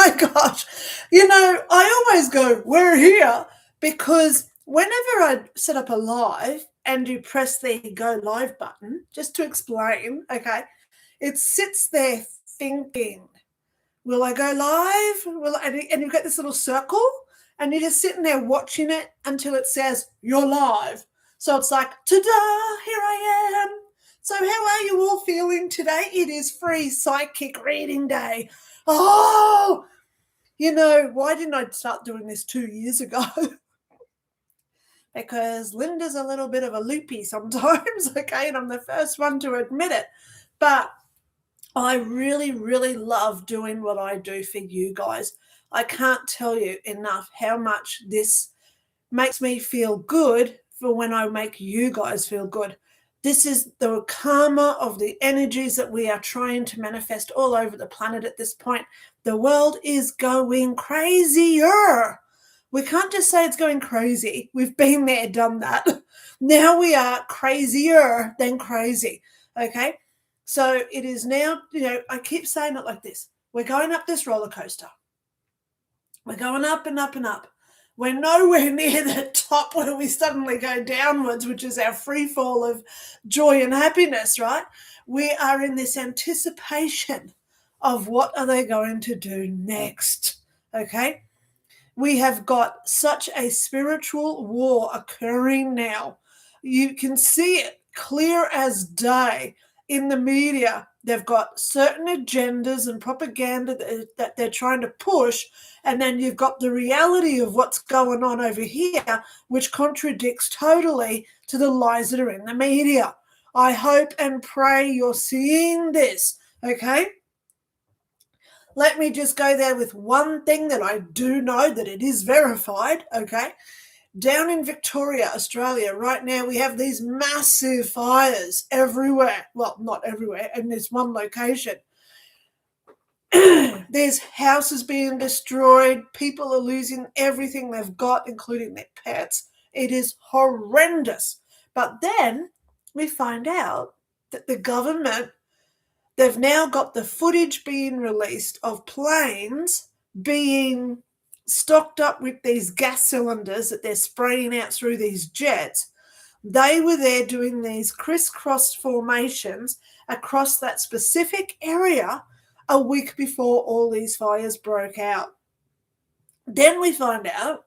my gosh. I always go, we're here, because whenever I set up a live and you press the go live button, just to explain, okay, it sits there thinking, will I go live? And you've got this little circle and you're just sitting there watching it until it says you're live. So it's like, ta-da, here I am. So how are you all feeling today? It is free psychic reading day. Oh, why didn't I start doing this 2 years ago? Because Linda's a little bit of a loopy sometimes, okay, and I'm the first one to admit it. But I really, really love doing what I do for you guys. I can't tell you enough how much this makes me feel good for when I make you guys feel good. This is the karma of the energies that we are trying to manifest all over the planet at this point. The world is going crazier. We can't just say it's going crazy. We've been there, done that. Now we are crazier than crazy, okay? So it is now, I keep saying it like this. We're going up this roller coaster. We're going up and up and up. We're nowhere near the top where we suddenly go downwards, which is our free fall of joy and happiness, right? We are in this anticipation of what are they going to do next, okay? We have got such a spiritual war occurring now. You can see it clear as day in the media. They've got certain agendas and propaganda that they're trying to push, and then you've got the reality of what's going on over here, which contradicts totally to the lies that are in the media. I hope and pray you're seeing this, okay? Let me just go there with one thing that I do know that it is verified, okay? Down in Victoria, Australia, right now we have these massive fires everywhere. Well, not everywhere, in this one location. There's houses being destroyed. People are losing everything they've got, including their pets. It is horrendous. But then we find out that the government, they've now got the footage being released of planes being stocked up with these gas cylinders that they're spraying out through these jets. They were there doing these crisscross formations across that specific area a week before all these fires broke out. Then we find out,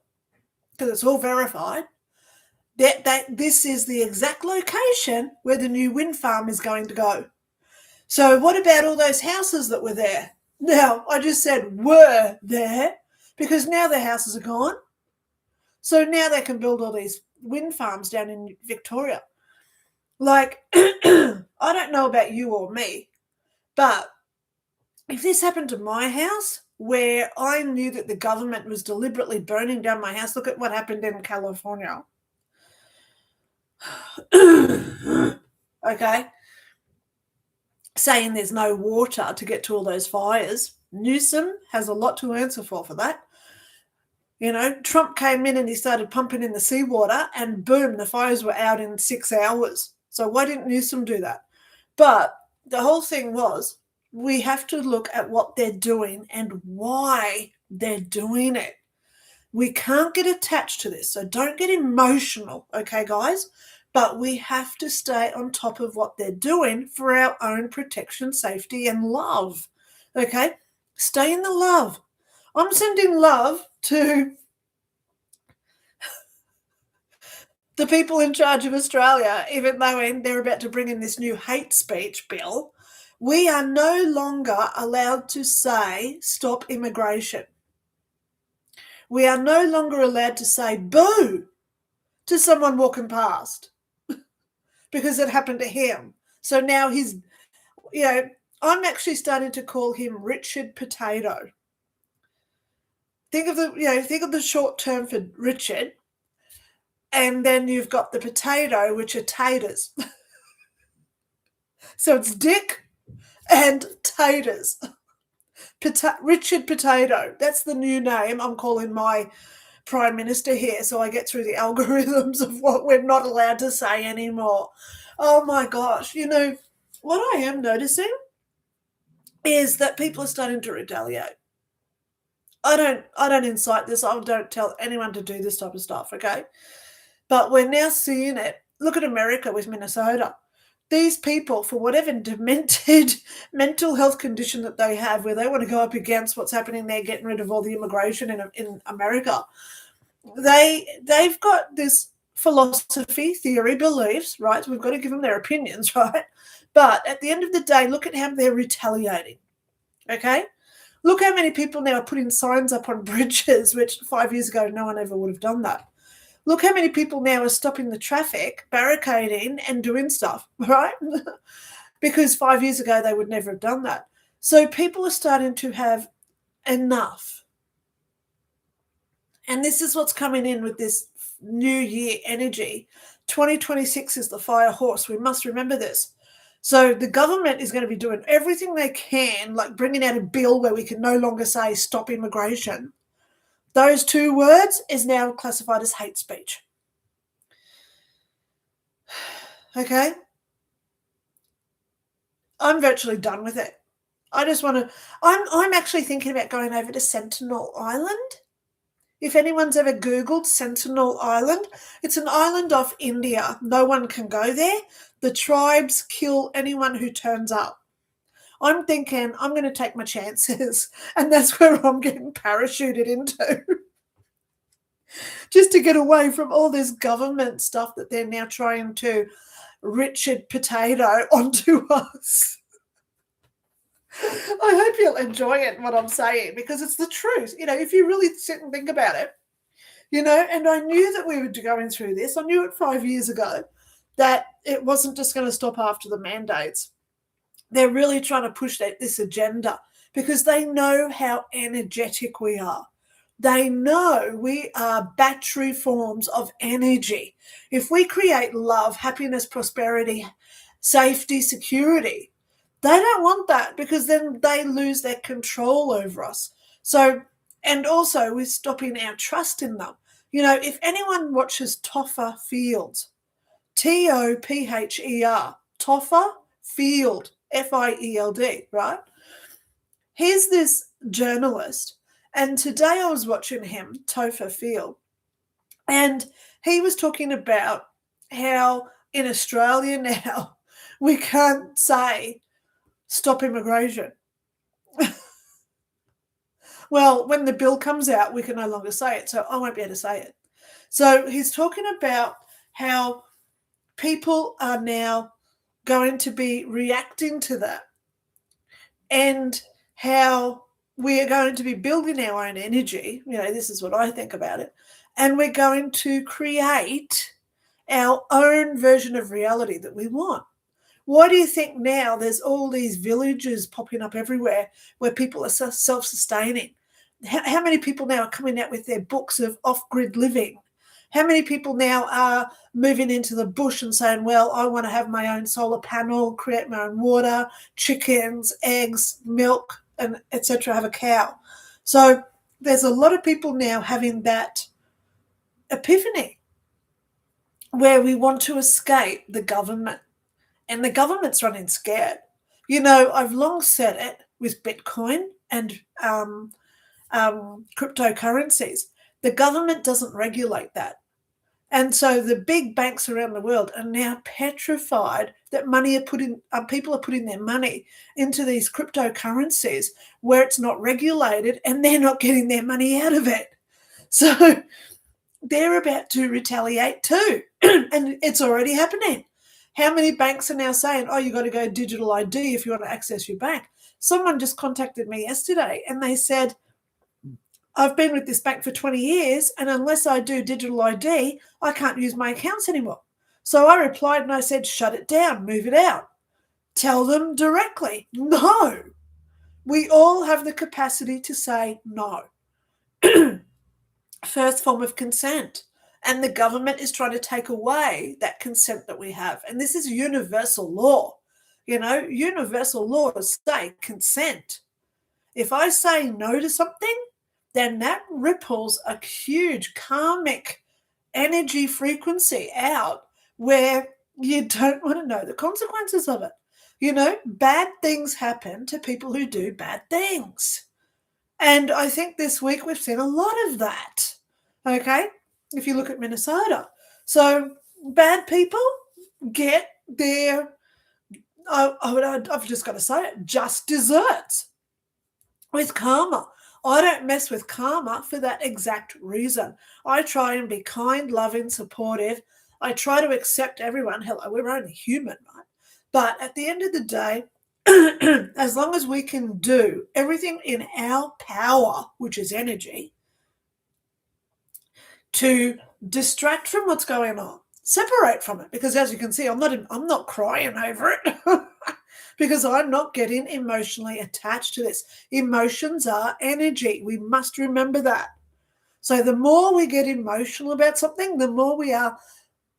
because it's all verified, that this is the exact location where the new wind farm is going to go. So what about all those houses that were there? Now, I just said were there, because now the houses are gone. So now they can build all these wind farms down in Victoria. Like, I don't know about you or me, but if this happened to my house, where I knew that the government was deliberately burning down my house, look at what happened in California. Okay? Saying there's no water to get to all those fires. Newsom has a lot to answer for that. Trump came in and he started pumping in the seawater, and boom, the fires were out in 6 hours. So why didn't Newsom do that? But the whole thing was, we have to look at what they're doing and why they're doing it. We can't get attached to this, so don't get emotional, okay, guys? But we have to stay on top of what they're doing for our own protection, safety, and love, okay? Stay in the love. I'm sending love to the people in charge of Australia, even though they're about to bring in this new hate speech bill. We are no longer allowed to say stop immigration. We are no longer allowed to say boo to someone walking past because it happened to him. So now I'm actually starting to call him Richard Potato. Think of the short term for Richard, and then you've got the potato, which are taters. So it's Dick and taters. Richard Potato. That's the new name I'm calling my Prime Minister here, so I get through the algorithms of what we're not allowed to say anymore. Oh my gosh. What I am noticing is that people are starting to retaliate. I don't incite this. I don't tell anyone to do this type of stuff, okay? But we're now seeing it. Look at America with Minnesota. These people, for whatever demented mental health condition that they have, where they want to go up against what's happening there, getting rid of all the immigration in America, they've got this philosophy, theory, beliefs, right? So we've got to give them their opinions, right? But at the end of the day, look at how they're retaliating, okay? Look how many people now are putting signs up on bridges, which 5 years ago no one ever would have done that. Look how many people now are stopping the traffic, barricading and doing stuff, right? Because 5 years ago they would never have done that. So people are starting to have enough. And this is what's coming in with this new year energy. 2026 is the fire horse. We must remember this. So the government is going to be doing everything they can, like bringing out a bill where we can no longer say stop immigration. Those two words is now classified as hate speech. Okay? I'm virtually done with it. I just want to, I'm actually thinking about going over to Sentinel Island. If anyone's ever Googled Sentinel Island, it's an island off India. No one can go there. The tribes kill anyone who turns up. I'm thinking I'm going to take my chances, and that's where I'm getting parachuted into. Just to get away from all this government stuff that they're now trying to Richard Potato onto us. I hope you'll enjoy it, what I'm saying, because it's the truth. If you really sit and think about it, and I knew that we would be going through this. I knew it 5 years ago that it wasn't just going to stop after the mandates. They're really trying to push this agenda because they know how energetic we are. They know we are battery forms of energy. If we create love, happiness, prosperity, safety, security, they don't want that because then they lose their control over us. So, and also we're stopping our trust in them. If anyone watches Topher Fields, Topher, Topher Field, Field, right? He's this journalist. And today I was watching him, Topher Field, and he was talking about how in Australia now we can't say stop immigration. Well, when the bill comes out, we can no longer say it, so I won't be able to say it. So he's talking about how people are now going to be reacting to that and how we are going to be building our own energy. This is what I think about it. And we're going to create our own version of reality that we want. Why do you think now there's all these villages popping up everywhere where people are self-sustaining? How many people now are coming out with their books of off-grid living? How many people now are moving into the bush and saying, well, I want to have my own solar panel, create my own water, chickens, eggs, milk, and etc., have a cow. So there's a lot of people now having that epiphany where we want to escape the government. And the government's running scared. I've long said it with Bitcoin and cryptocurrencies. The government doesn't regulate that. And so the big banks around the world are now petrified that people are putting their money into these cryptocurrencies where it's not regulated and they're not getting their money out of it. So they're about to retaliate too. And it's already happening. How many banks are now saying, oh, you got to go digital ID if you want to access your bank? Someone just contacted me yesterday and they said, I've been with this bank for 20 years and unless I do digital ID, I can't use my accounts anymore. So I replied and I said, shut it down, move it out. Tell them directly, no. We all have the capacity to say no. First form of consent. And the government is trying to take away that consent that we have. And this is universal law. Universal laws say consent. If I say no to something, then that ripples a huge karmic energy frequency out where you don't want to know the consequences of it. Bad things happen to people who do bad things. And I think this week we've seen a lot of that. Okay? If you look at Minnesota. So bad people get their, I've just got to say it, just desserts with karma. I don't mess with karma for that exact reason. I try and be kind, loving, supportive. I try to accept everyone. Hello, we're only human, right? But at the end of the day, as long as we can do everything in our power, which is energy, to distract from what's going on, separate from it, because as you can see, I'm not crying over it. Because I'm not getting emotionally attached to this. Emotions are energy. We must remember that. So the more we get emotional about something, the more we are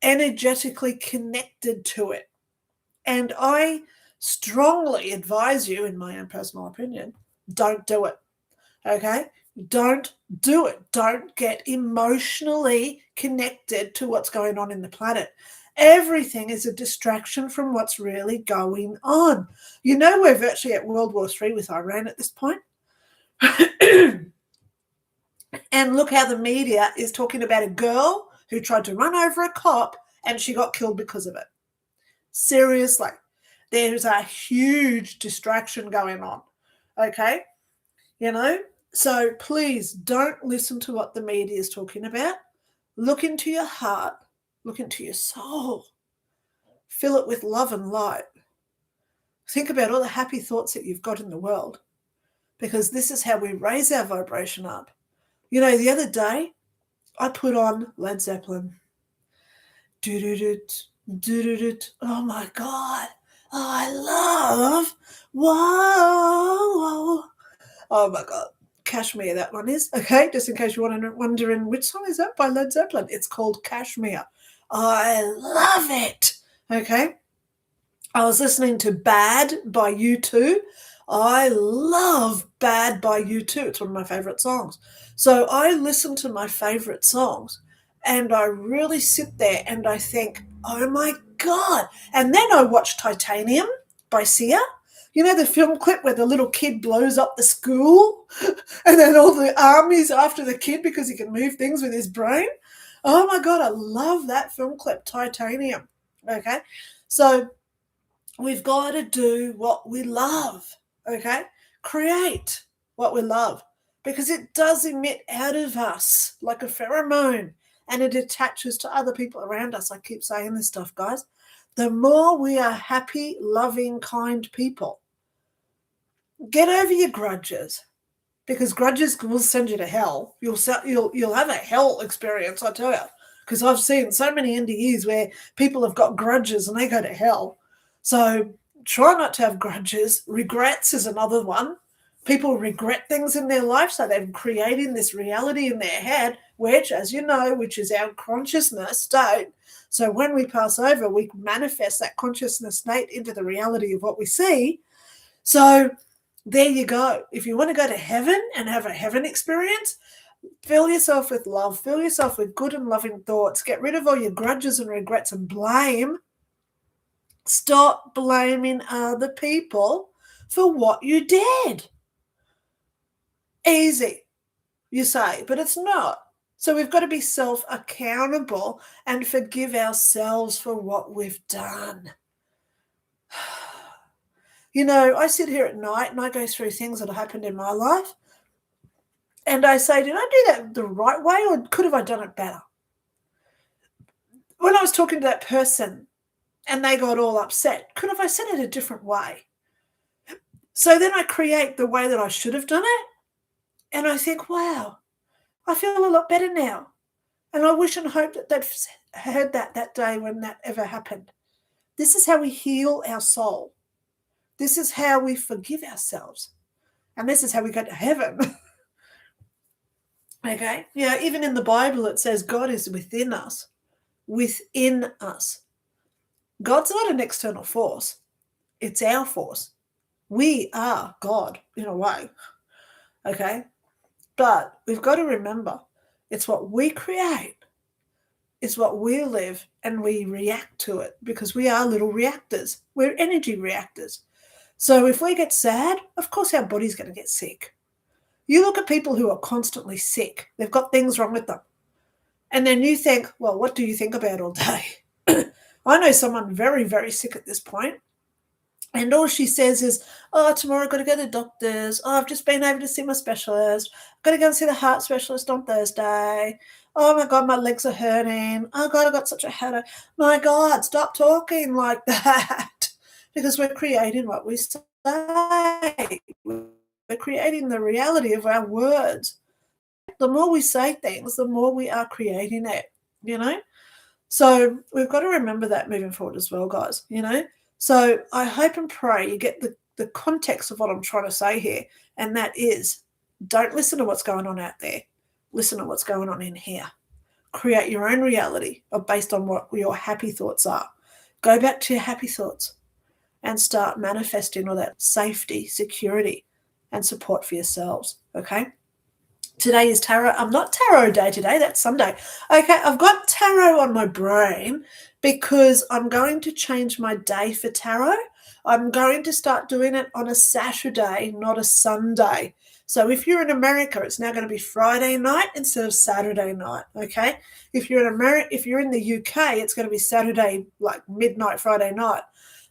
energetically connected to it. And I strongly advise you, in my own personal opinion, don't do it. Okay? Don't do it. Don't get emotionally connected to what's going on in the planet. Everything is a distraction from what's really going on. You know, we're virtually at World War III with Iran at this point. And look how the media is talking about a girl who tried to run over a cop and she got killed because of it. Seriously, there's a huge distraction going on. Okay? You know? So please don't listen to what the media is talking about. Look into your heart. Look into your soul. Fill it with love and light. Think about all the happy thoughts that you've got in the world, because this is how we raise our vibration up. You know, the other day, I put on Led Zeppelin. Do-do-do-do, do-do-do. Oh, my God. Oh, I love. Whoa. Oh, my God. Kashmir, that one is. Okay, just in case you're wondering which song is that by Led Zeppelin. It's called Kashmir. I love it. Okay. I was listening to Bad by U2. I love Bad by U2. It's one of my favorite songs. So I listen to my favorite songs and I really sit there and I think, oh my God. And then I watch Titanium by Sia. You know the film clip where the little kid blows up the school and then all the army's after the kid because he can move things with his brain? Oh my God, I love that film clip, Titanium. Okay, so we've got to do what we love, okay? Create what we love, because it does emit out of us like a pheromone and it attaches to other people around us. I keep saying this stuff, guys. The more we are happy, loving, kind people, get over your grudges, because grudges will send you to hell. You'll have a hell experience, I tell you, because I've seen so many NDEs where people have got grudges and they go to hell. So try not to have grudges. Regrets is another one. People regret things in their life, so they're creating this reality in their head, which, as you know, which is our consciousness state. So when we pass over, we manifest that consciousness state into the reality of what we see. So there you go. If you want to go to heaven and have a heaven experience, fill yourself with love, fill yourself with good and loving thoughts, get rid of all your grudges and regrets and blame. Stop blaming other people for what you did. Easy, you say, but it's not. So we've got to be self-accountable and forgive ourselves for what we've done. You know, I sit here at night and I go through things that have happened in my life and I say, did I do that the right way or could have I done it better? When I was talking to that person and they got all upset, could have I said it a different way? So then I create the way that I should have done it and I think, wow, I feel a lot better now. And I wish and hope that they'd heard that day when that ever happened. This is how we heal our soul. This is how we forgive ourselves. And this is how we go to heaven. Okay? Yeah, even in the Bible it says God is within us. Within us. God's not an external force. It's our force. We are God in a way. Okay? But we've got to remember, it's what we create. It's what we live and we react to it because we are little reactors. We're energy reactors. So if we get sad, of course our body's going to get sick. You look at people who are constantly sick. They've got things wrong with them. And then you think, well, what do you think about all day? I know someone very, very sick at this point, and all she says is, oh, tomorrow I've got to go to the doctors. Oh, I've just been able to see my specialist. I've got to go and see the heart specialist on Thursday. Oh, my God, my legs are hurting. Oh, God, I've got such a headache. My God, stop talking like that because we're creating what we say. We're creating the reality of our words. The more we say things, the more we are creating it, you know? So we've got to remember that moving forward as well, guys, you know? So I hope and pray you get the context of what I'm trying to say here, and that is don't listen to what's going on out there. Listen to what's going on in here. Create your own reality based on what your happy thoughts are. Go back to your happy thoughts and start manifesting all that safety, security, and support for yourselves, okay? Today is tarot. I'm not tarot day today. That's Sunday. Okay, I've got tarot on my brain because I'm going to change my day for tarot. I'm going to start doing it on a Saturday, not a Sunday. So if you're in America, it's now going to be Friday night instead of Saturday night. Okay. If you're in the UK, it's going to be Saturday, like midnight Friday night.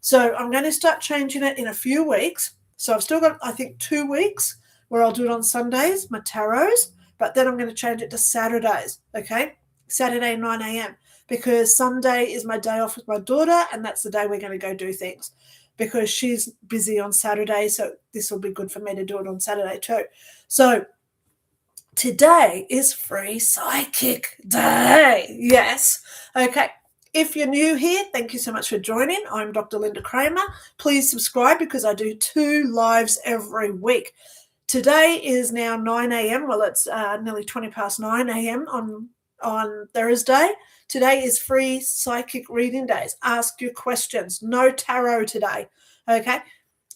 So I'm going to start changing it in a few weeks. So I've still got, I think, 2 weeks where I'll do it on Sundays, my tarots, but then I'm going to change it to Saturdays, okay? Saturday, 9 a.m., because Sunday is my day off with my daughter, and that's the day we're going to go do things because she's busy on Saturday, so this will be good for me to do it on Saturday too. So today is Free Psychic Day. Yes. Okay. If you're new here, thank you so much for joining. I'm Dr. Lynda Cramer. Please subscribe because I do 2 lives every week. Today is now 9 a.m. Well, it's nearly 20 past 9 a.m. on Thursday. Today is Free Psychic Reading Days. Ask your questions. No tarot today, okay?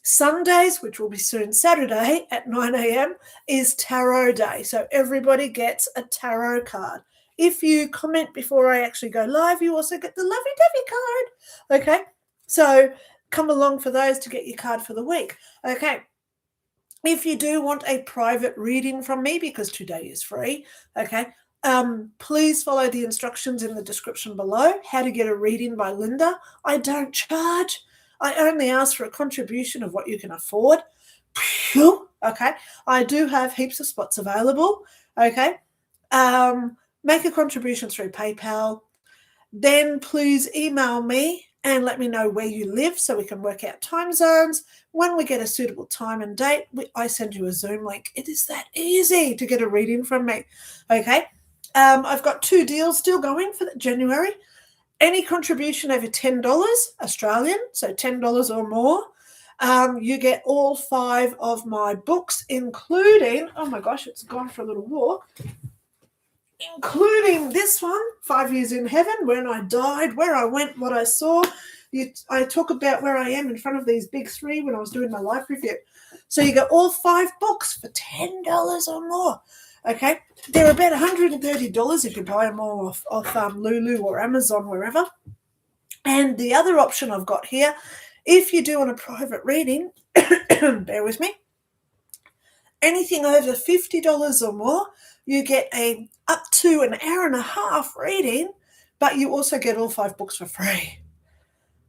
Sundays, which will be soon Saturday at 9 a.m., is Tarot Day. So everybody gets a tarot card. If you comment before I actually go live, you also get the lovey-dovey card, okay? So come along for those to get your card for the week, okay? If you do want a private reading from me, because today is free, okay, please follow the instructions in the description below, how to get a reading by Lynda. I don't charge. I only ask for a contribution of what you can afford. Okay, I do have heaps of spots available, okay. Make a contribution through PayPal. Then please email me and let me know where you live so we can work out time zones. When we get a suitable time and date, I send you a Zoom link. It is that easy to get a reading from me, okay? I've got 2 deals still going for January. Any contribution over $10 Australian, so $10 or more, you get all 5 of my books, including, oh my gosh, it's gone for a little walk, including this one, 5 Years in Heaven, When I Died, Where I Went, What I Saw. I talk about where I am in front of these big 3 when I was doing my life review. So you get all 5 books for $10 or more. Okay, they're about $130 if you buy them all off Lulu or Amazon, wherever. And the other option I've got here, if you do want a private reading, bear with me, anything over $50 or more, you get up to an hour and a half reading, but you also get all 5 books for free.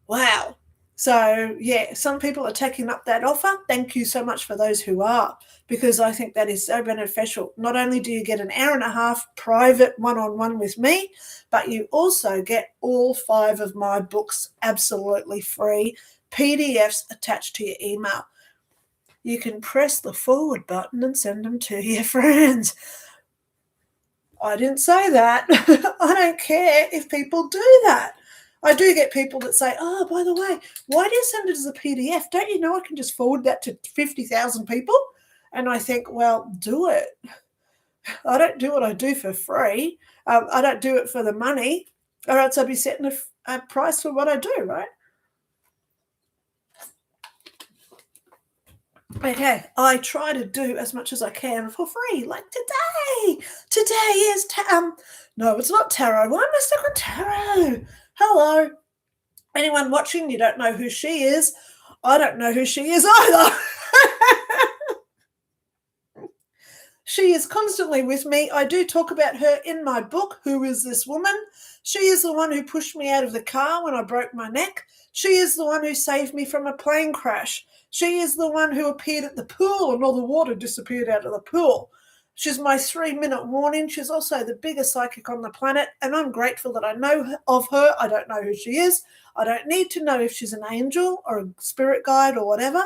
Wow. So, yeah, some people are taking up that offer. Thank you so much for those who are, because I think that is so beneficial. Not only do you get an hour and a half private one-on-one with me, but you also get all 5 of my books absolutely free, PDFs attached to your email. You can press the forward button and send them to your friends. I didn't say that. I don't care if people do that. I do get people that say, oh, by the way, why do you send it as a PDF? Don't you know I can just forward that to 50,000 people? And I think, well, do it. I don't do what I do for free. I don't do it for the money, or else I'd be setting a price for what I do, right? Okay, I try to do as much as I can for free, like today. Today is, no, it's not tarot. Why am I stuck on tarot? Hello. Anyone watching, you don't know who she is. I don't know who she is either. She is constantly with me. I do talk about her in my book, Who is This Woman? She is the one who pushed me out of the car when I broke my neck. She is the one who saved me from a plane crash. She is the one who appeared at the pool and all the water disappeared out of the pool. She's my 3-minute warning. She's also the biggest psychic on the planet, and I'm grateful that I know of her. I don't know who she is. I don't need to know if she's an angel or a spirit guide or whatever.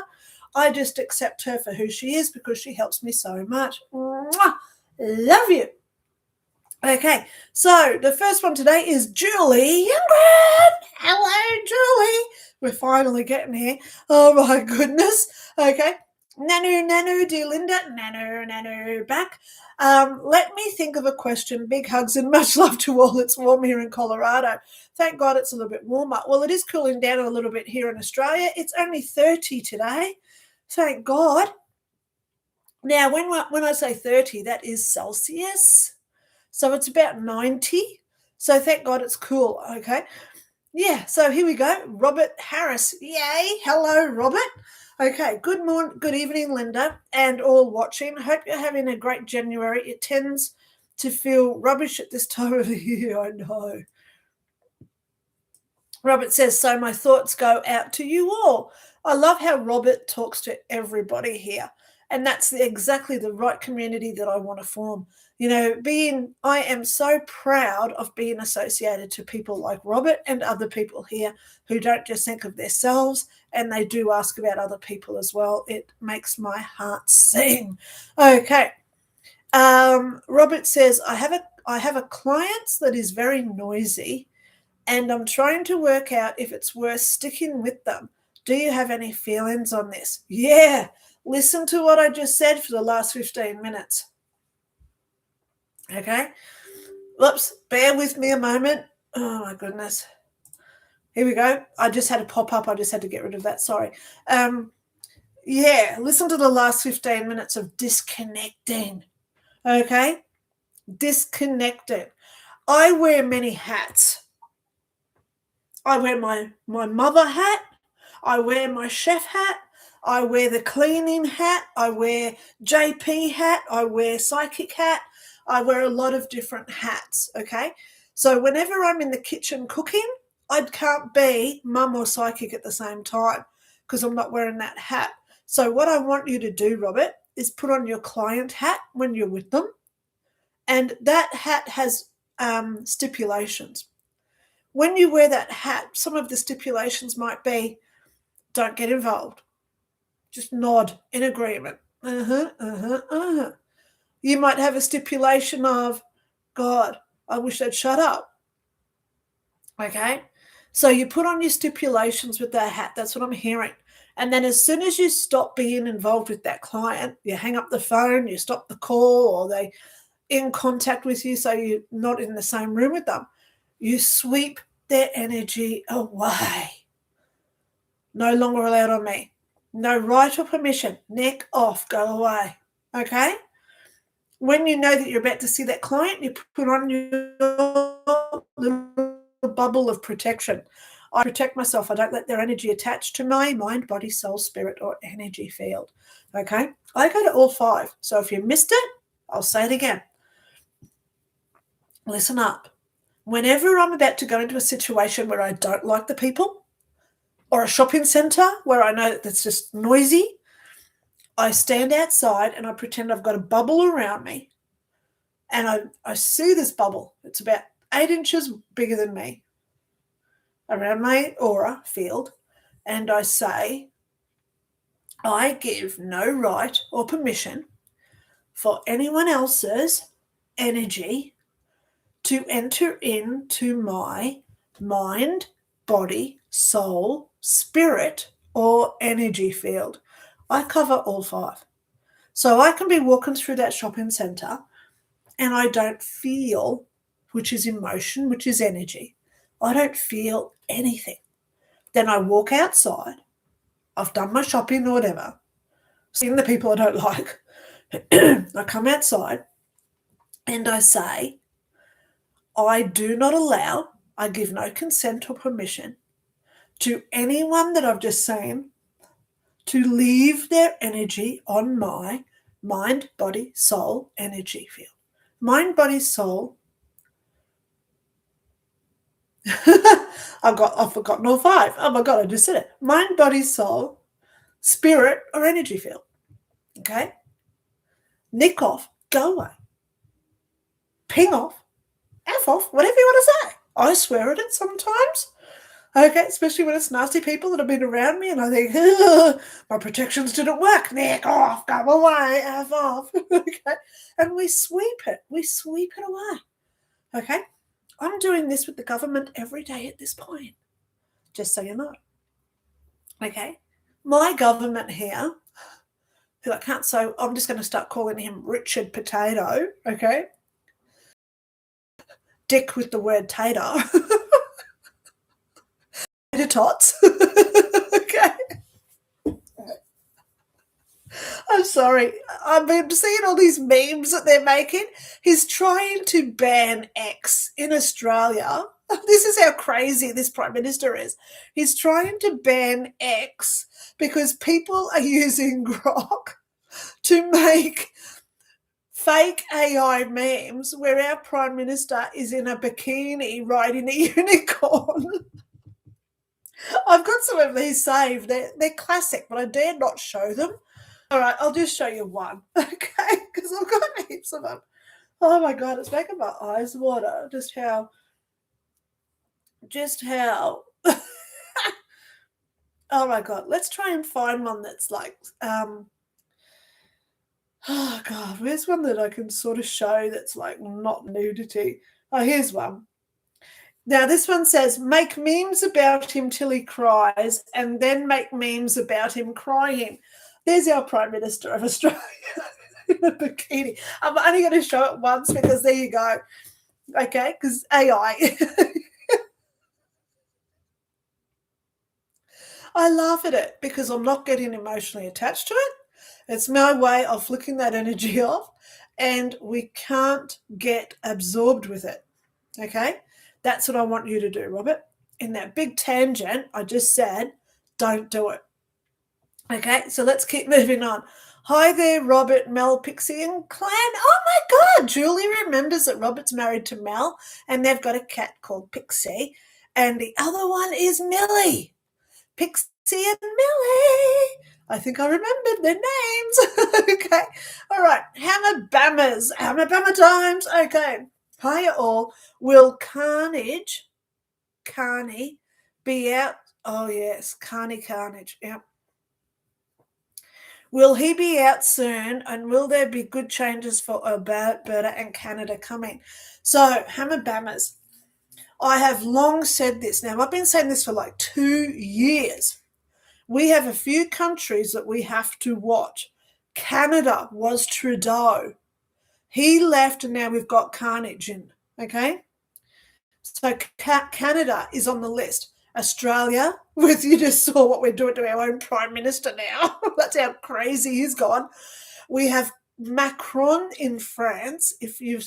I just accept her for who she is because she helps me so much. Mwah! Love you. Okay, so the first one today is Julie Youngren. Hello, Julie. We're finally getting here. Oh, my goodness. Okay. Nanu, dear Linda. Nanu, back. Let me think of a question. Big hugs and much love to all. It's warm here in Colorado. Thank God it's a little bit warmer. Well, it is cooling down a little bit here in Australia. It's only 30 today. Thank God. Now, when I say 30, that is Celsius. So it's about 90. So thank God it's cool. Okay. Yeah. So here we go. Robert Harris. Yay. Hello, Robert. Okay. Good morning. Good evening, Linda, and all watching. Hope you're having a great January. It tends to feel rubbish at this time of the year. I know. Robert says, so my thoughts go out to you all. I love how Robert talks to everybody here. And that's exactly the right community that I want to form. You know, I am so proud of being associated to people like Robert and other people here who don't just think of themselves, and they do ask about other people as well. It makes my heart sing. Okay. Robert says, I have a client that is very noisy, and I'm trying to work out if it's worth sticking with them. Do you have any feelings on this? Yeah. Listen to what I just said for the last 15 minutes. Okay. Whoops. Bear with me a moment. Oh, my goodness. Here we go. I just had a pop up. I just had to get rid of that. Sorry. Yeah. Listen to the last 15 minutes of disconnecting. Okay. Disconnected. I wear many hats. I wear my mother hat. I wear my chef hat. I wear the cleaning hat. I wear JP hat. I wear psychic hat. I wear a lot of different hats, okay? So whenever I'm in the kitchen cooking, I can't be mum or psychic at the same time because I'm not wearing that hat. So what I want you to do, Robert, is put on your client hat when you're with them. And that hat has stipulations. When you wear that hat, some of the stipulations might be, don't get involved. Just nod in agreement. You might have a stipulation of, God, I wish they'd shut up. Okay? So you put on your stipulations with that hat. That's what I'm hearing. And then as soon as you stop being involved with that client, you hang up the phone, you stop the call, or they in contact with you so you're not in the same room with them, you sweep their energy away. No longer allowed on me. No right or permission. Neck off. Go away. Okay? When you know that you're about to see that client, you put on your little bubble of protection. I protect myself. I don't let their energy attach to my mind, body, soul, spirit, or energy field. Okay? I go to all 5. So if you missed it, I'll say it again. Listen up. Whenever I'm about to go into a situation where I don't like the people, or a shopping centre where I know that it's just noisy, I stand outside and I pretend I've got a bubble around me. And I see this bubble. It's about 8 inches bigger than me around my aura field. And I say, I give no right or permission for anyone else's energy to enter into my mind, body, soul, spirit, or energy field. I cover all 5. So I can be walking through that shopping centre and I don't feel, which is emotion, which is energy. I don't feel anything. Then I walk outside. I've done my shopping or whatever. Seen the people I don't like. I come outside and I say, I do not allow, I give no consent or permission to anyone that I've just seen to leave their energy on my Mind, body, soul, energy field. Mind, body, soul. I've forgotten all five. Oh my God, I just said it. Mind, body, soul, spirit, or energy field. Okay? Nick off, go away. Ping off, F off, whatever you want to say. I swear at it sometimes. Okay, especially when it's nasty people that have been around me and I think, my protections didn't work. Nick off, go away, F off. Okay? And we sweep it. We sweep it away. Okay? I'm doing this with the government every day at this point, just so you know. Okay? My government here, who I can't, so I'm just going to start calling him Richard Potato, okay? Dick with the word tater. Tater tots. Okay? I'm sorry. I've been seeing all these memes that they're making. He's trying to ban X in Australia. This is how crazy this Prime Minister is. He's trying to ban X because people are using Grok to make fake AI memes where our Prime Minister is in a bikini riding a unicorn. I've got some of these saved. They're classic, but I dare not show them. All right, I'll just show you one, okay? Because I've got heaps of them. Oh my God, it's making my eyes water. Just how. Oh my God, let's try and find one that's like, oh God, where's one that I can sort of show that's like not nudity? Oh, here's one. Now, this one says, make memes about him till he cries and then make memes about him crying. There's our Prime Minister of Australia in a bikini. I'm only going to show it once because there you go. Okay, because AI. I laugh at it because I'm not getting emotionally attached to it. It's my way of flicking that energy off, and we can't get absorbed with it. Okay? That's what I want you to do, Robert. In that big tangent I just said, don't do it. Okay, so let's keep moving on. Hi there, Robert, Mel, Pixie, and Clan. Oh my God, Julie remembers that Robert's married to Mel, and they've got a cat called Pixie, and the other one is Millie. Pixie and Millie. I think I remembered their names. Okay, all right. Hammer Bammer times. Okay, hiya all. Will Carney be out? Oh yes, Carnage. Yep. Will he be out soon, and will there be good changes for Alberta and Canada coming? So, Hammer Bammers, I have long said this. Now, I've been saying this for like 2 years. We have a few countries that we have to watch. Canada was Trudeau. He left, and now we've got Carnage in, okay? So Canada is on the list. Australia, with you just saw what we're doing to our own Prime Minister now. That's how crazy he's gone. We have Macron in France, if you've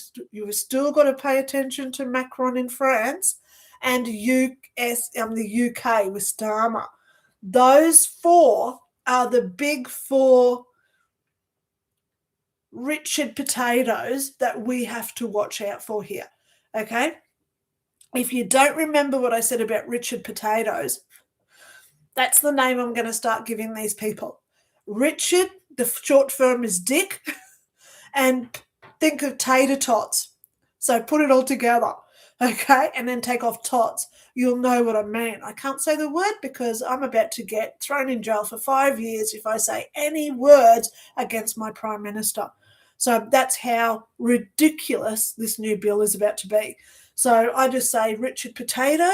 still got to pay attention to Macron in France, and the UK with Starmer. Those four are the big four Richard potatoes that we have to watch out for here, okay? If you don't remember what I said about Richard potatoes, that's the name I'm going to start giving these people. Richard, the short form is Dick, and think of tater tots. So put it all together, okay? And then take off tots. You'll know what I mean. I can't say the word because I'm about to get thrown in jail for 5 years if I say any words against my Prime Minister. So that's how ridiculous this new bill is about to be. So I just say Richard Potato,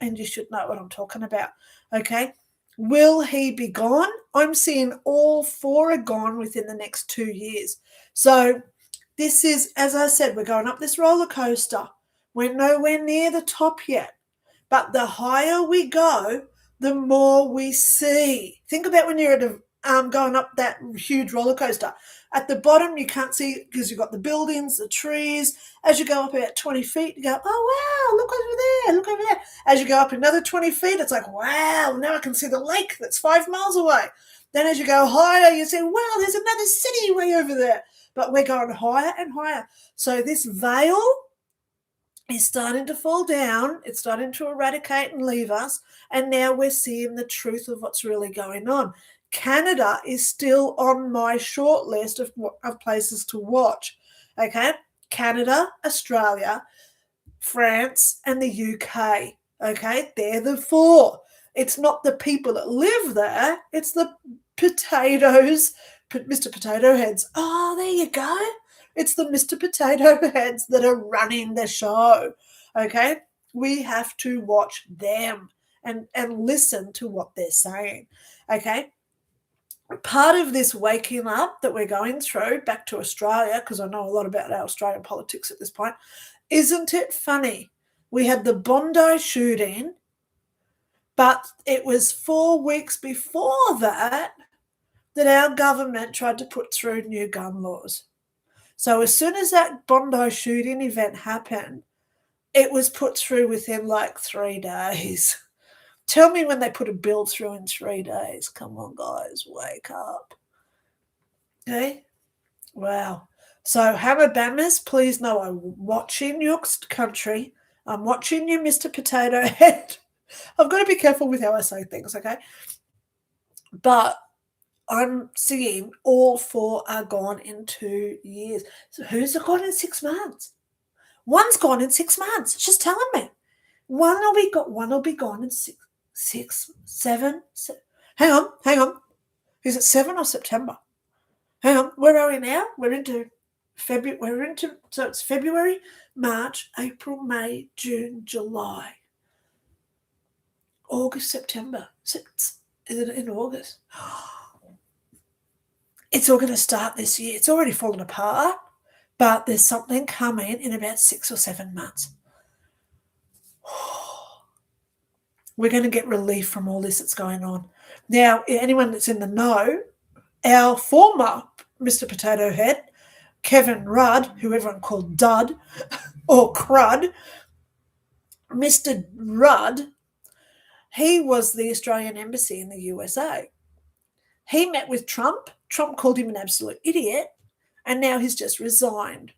and you should know what I'm talking about, okay? Will he be gone? I'm seeing all four are gone within the next 2 years. So this is, as I said, we're going up this roller coaster. We're nowhere near the top yet. But the higher we go, the more we see. Think about when you're at going up that huge roller coaster. At the bottom, you can't see because you've got the buildings, the trees. As you go up about 20 feet, you go, oh, wow, look over there. As you go up another 20 feet, it's like, wow, now I can see the lake that's 5 miles away. Then as you go higher, you say, wow, there's another city way over there. But we're going higher and higher. So this veil is starting to fall down. It's starting to eradicate and leave us. And now we're seeing the truth of what's really going on. Canada is still on my short list of places to watch. Okay? Canada, Australia, France, and the UK. Okay? They're the four. It's not the people that live there. It's the potatoes, Mr. Potato Heads. Oh, there you go. It's the Mr. Potato Heads that are running the show. Okay? We have to watch them and listen to what they're saying. Okay? Part of this waking up that we're going through back to Australia, because I know a lot about our Australian politics at this point, isn't it funny? We had the Bondi shooting, but it was 4 weeks before that our government tried to put through new gun laws. So as soon as that Bondi shooting event happened, it was put through within like 3 days. Tell me when they put a bill through in 3 days. Come on, guys, wake up. Okay? Wow. So, Hammer-Bammers, please know I'm watching your country. I'm watching you, Mr. Potato Head. I've got to be careful with how I say things, okay? But I'm seeing all 4 are gone in 2 years. So who's gone in 6 months? One's gone in 6 months. It's just telling me. One will be gone in 7. Hang on. Is it 7 or September? Hang on. Where are we now? We're into February. So it's February, March, April, May, June, July, August, September. Is it in August? It's all going to start this year. It's already fallen apart, but there's something coming in about 6 or 7 months. We're going to get relief from all this that's going on. Now, anyone that's in the know, our former Mr. Potato Head, Kevin Rudd, who everyone called Dud or Crud, Mr. Rudd, he was the Australian Embassy in the USA. He met with Trump. Trump called him an absolute idiot, and now he's just resigned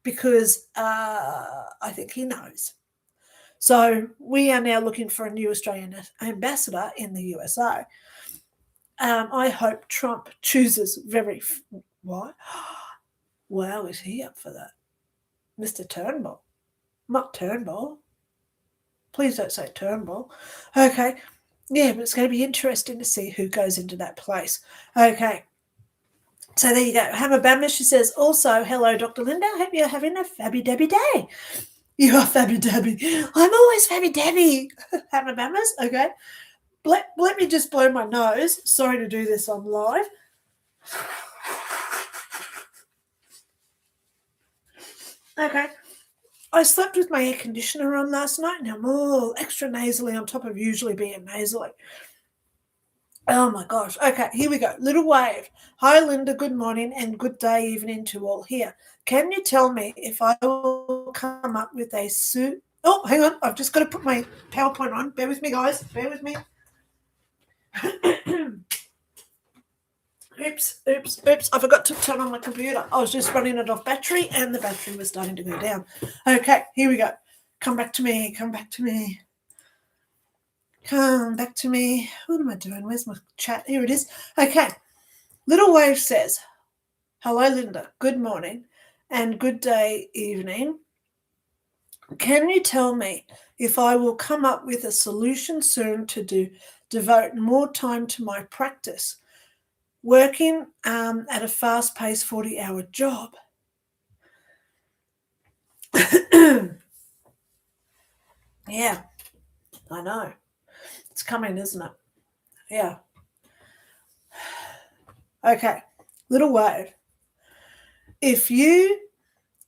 because I think he knows. So we are now looking for a new Australian ambassador in the USA. I hope Trump chooses Why? Wow, is he up for that? Mr. Turnbull. Not Turnbull. Please don't say Turnbull. Okay. Yeah, but it's going to be interesting to see who goes into that place. Okay. So there you go. Hammer-Bammer, she says, also, hello, Dr. Lynda. Hope you're having a fabby-dabby day. You are fabby-dabby. I'm always fabby-dabby. Hammer-Bammers, okay. Let me just blow my nose. Sorry to do this on live. Okay. I slept with my air conditioner on last night, and I'm all extra nasally on top of usually being nasally. Oh my gosh. Okay, here we go. Little wave. Hi, Lynda. Good morning and good day, evening to all here. Can you tell me if I will come up with a suit? Oh, hang on. I've just got to put my PowerPoint on. Bear with me, guys. Bear with me. Oops. I forgot to turn on my computer. I was just running it off battery and the battery was starting to go down. Okay, here we go. Come back to me. Come back to me. What am I doing? Where's my chat? Here it is. Okay. Little Wave says, hello, Lynda. Good morning and good day, evening. Can you tell me if I will come up with a solution soon to devote more time to my practice? Working at a fast-paced 40-hour job. Yeah, I know. It's coming, isn't it? Yeah. Okay, Little Wave. If you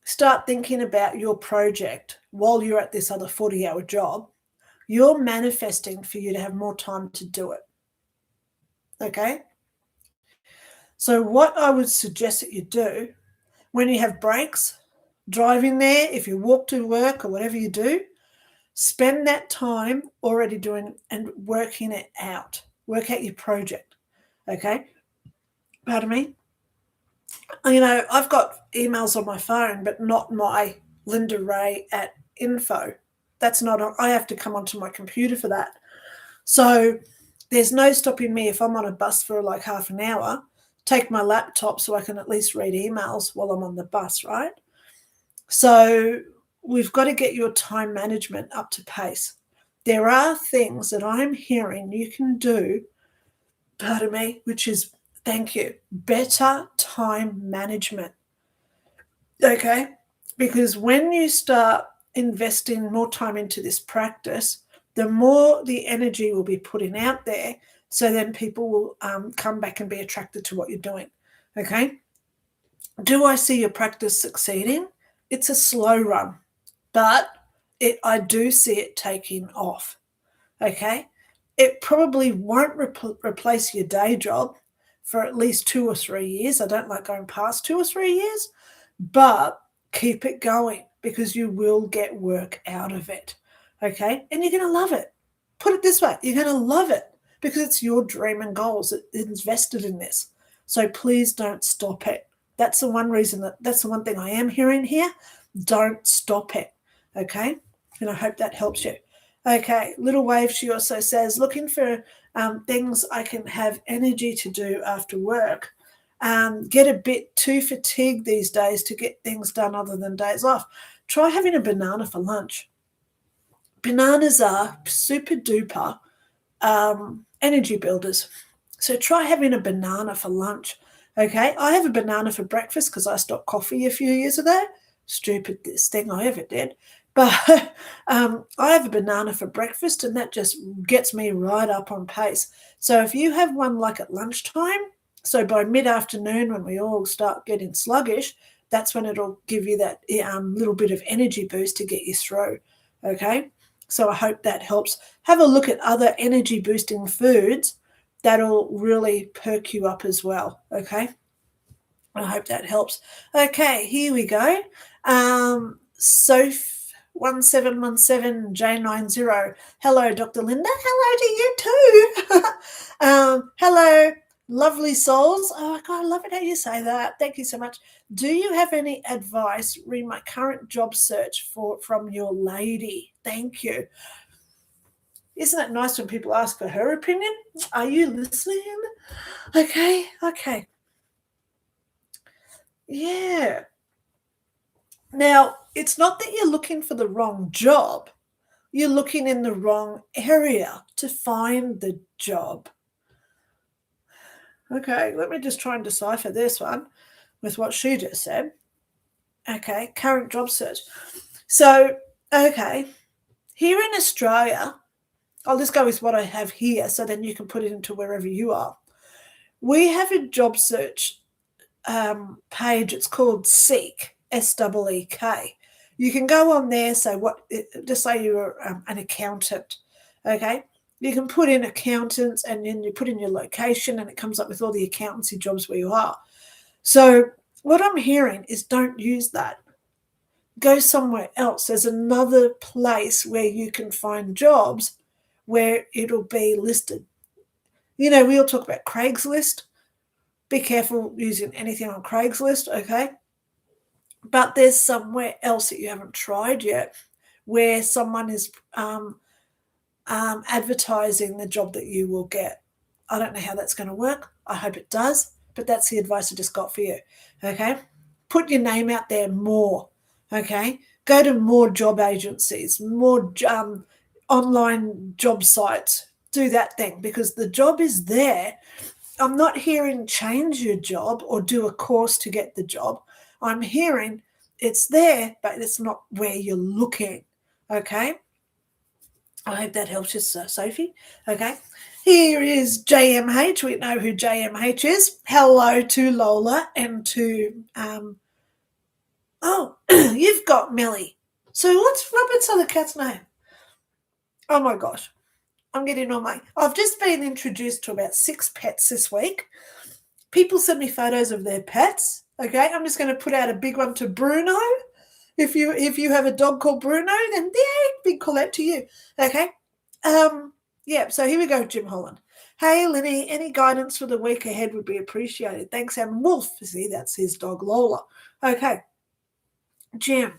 start thinking about your project while you're at this other 40-hour job, you're manifesting for you to have more time to do it. Okay? So what I would suggest that you do when you have breaks, driving there, if you walk to work or whatever you do, spend that time already doing and working it out. Work out your project. Okay? Pardon me? You know, I've got emails on my phone, but not my Lynda Ray at info. That's not on, I have to come onto my computer for that. So there's no stopping me if I'm on a bus for like half an hour, take my laptop so I can at least read emails while I'm on the bus, right? So we've got to get your time management up to pace. There are things that I'm hearing you can do, pardon me, which is, thank you, better time management. Okay? Because when you start investing more time into this practice, the more the energy will be putting out there. So then people will come back and be attracted to what you're doing. Okay? Do I see your practice succeeding? It's a slow run, but I do see it taking off. Okay? It probably won't replace your day job for at least 2 or 3 years. I don't like going past 2 or 3 years, but keep it going because you will get work out of it. Okay? And you're going to love it. Put it this way, you're going to love it because it's your dream and goals that invested in this. So please don't stop it. That's the one reason that's the one thing I am hearing here. Don't stop it. Okay? And I hope that helps you. Okay, Little Wave, she also says, looking for things I can have energy to do after work. Get a bit too fatigued these days to get things done other than days off. Try having a banana for lunch. Bananas are super duper energy builders. So try having a banana for lunch. Okay, I have a banana for breakfast because I stopped coffee a few years ago. Stupidest thing I ever did. But I have a banana for breakfast and that just gets me right up on pace. So if you have one like at lunchtime, so by mid-afternoon when we all start getting sluggish, that's when it'll give you that little bit of energy boost to get you through. Okay, so I hope that helps. Have a look at other energy boosting foods that'll really perk you up as well. Okay, I hope that helps. Okay, here we go. Soph1717J90. Hello, Dr. Lynda. Hello to you too. Hello, lovely souls. Oh, God, I love it how you say that. Thank you so much. Do you have any advice re my current job search from your lady? Thank you. Isn't it nice when people ask for her opinion? Are you listening? Okay. Yeah. Now, it's not that you're looking for the wrong job. You're looking in the wrong area to find the job. Okay, let me just try and decipher this one with what she just said. Okay, current job search. So, okay, here in Australia, I'll just go with what I have here so then you can put it into wherever you are. We have a job search page. It's called Seek, SEEK. You can go on there, say just say you're an accountant, okay? You can put in accountants and then you put in your location and it comes up with all the accountancy jobs where you are. So what I'm hearing is don't use that. Go somewhere else. There's another place where you can find jobs where it'll be listed. You know, we all talk about Craigslist. Be careful using anything on Craigslist, okay? But there's somewhere else that you haven't tried yet where someone is advertising the job that you will get. I don't know how that's going to work. I hope it does, but that's the advice I just got for you, okay? Put your name out there more, okay? Go to more job agencies, more online job sites. Do that thing because the job is there. I'm not hearing change your job or do a course to get the job. I'm hearing it's there, but it's not where you're looking, okay? I hope that helps you, Sophie. Okay. Here is JMH. We know who JMH is. Hello to Lola and to you've got Millie. So what's Robert's other cat's name? Oh my gosh. I'm getting on I've just been introduced to about 6 pets this week. People send me photos of their pets. Okay. I'm just going to put out a big one to Bruno. If you have a dog called Bruno, then big call out to you. Okay. Yeah, so here we go, Jim Holland. Hey, Lenny, any guidance for the week ahead would be appreciated. Thanks, and Wolf. See, that's his dog, Lola. Okay, Jim.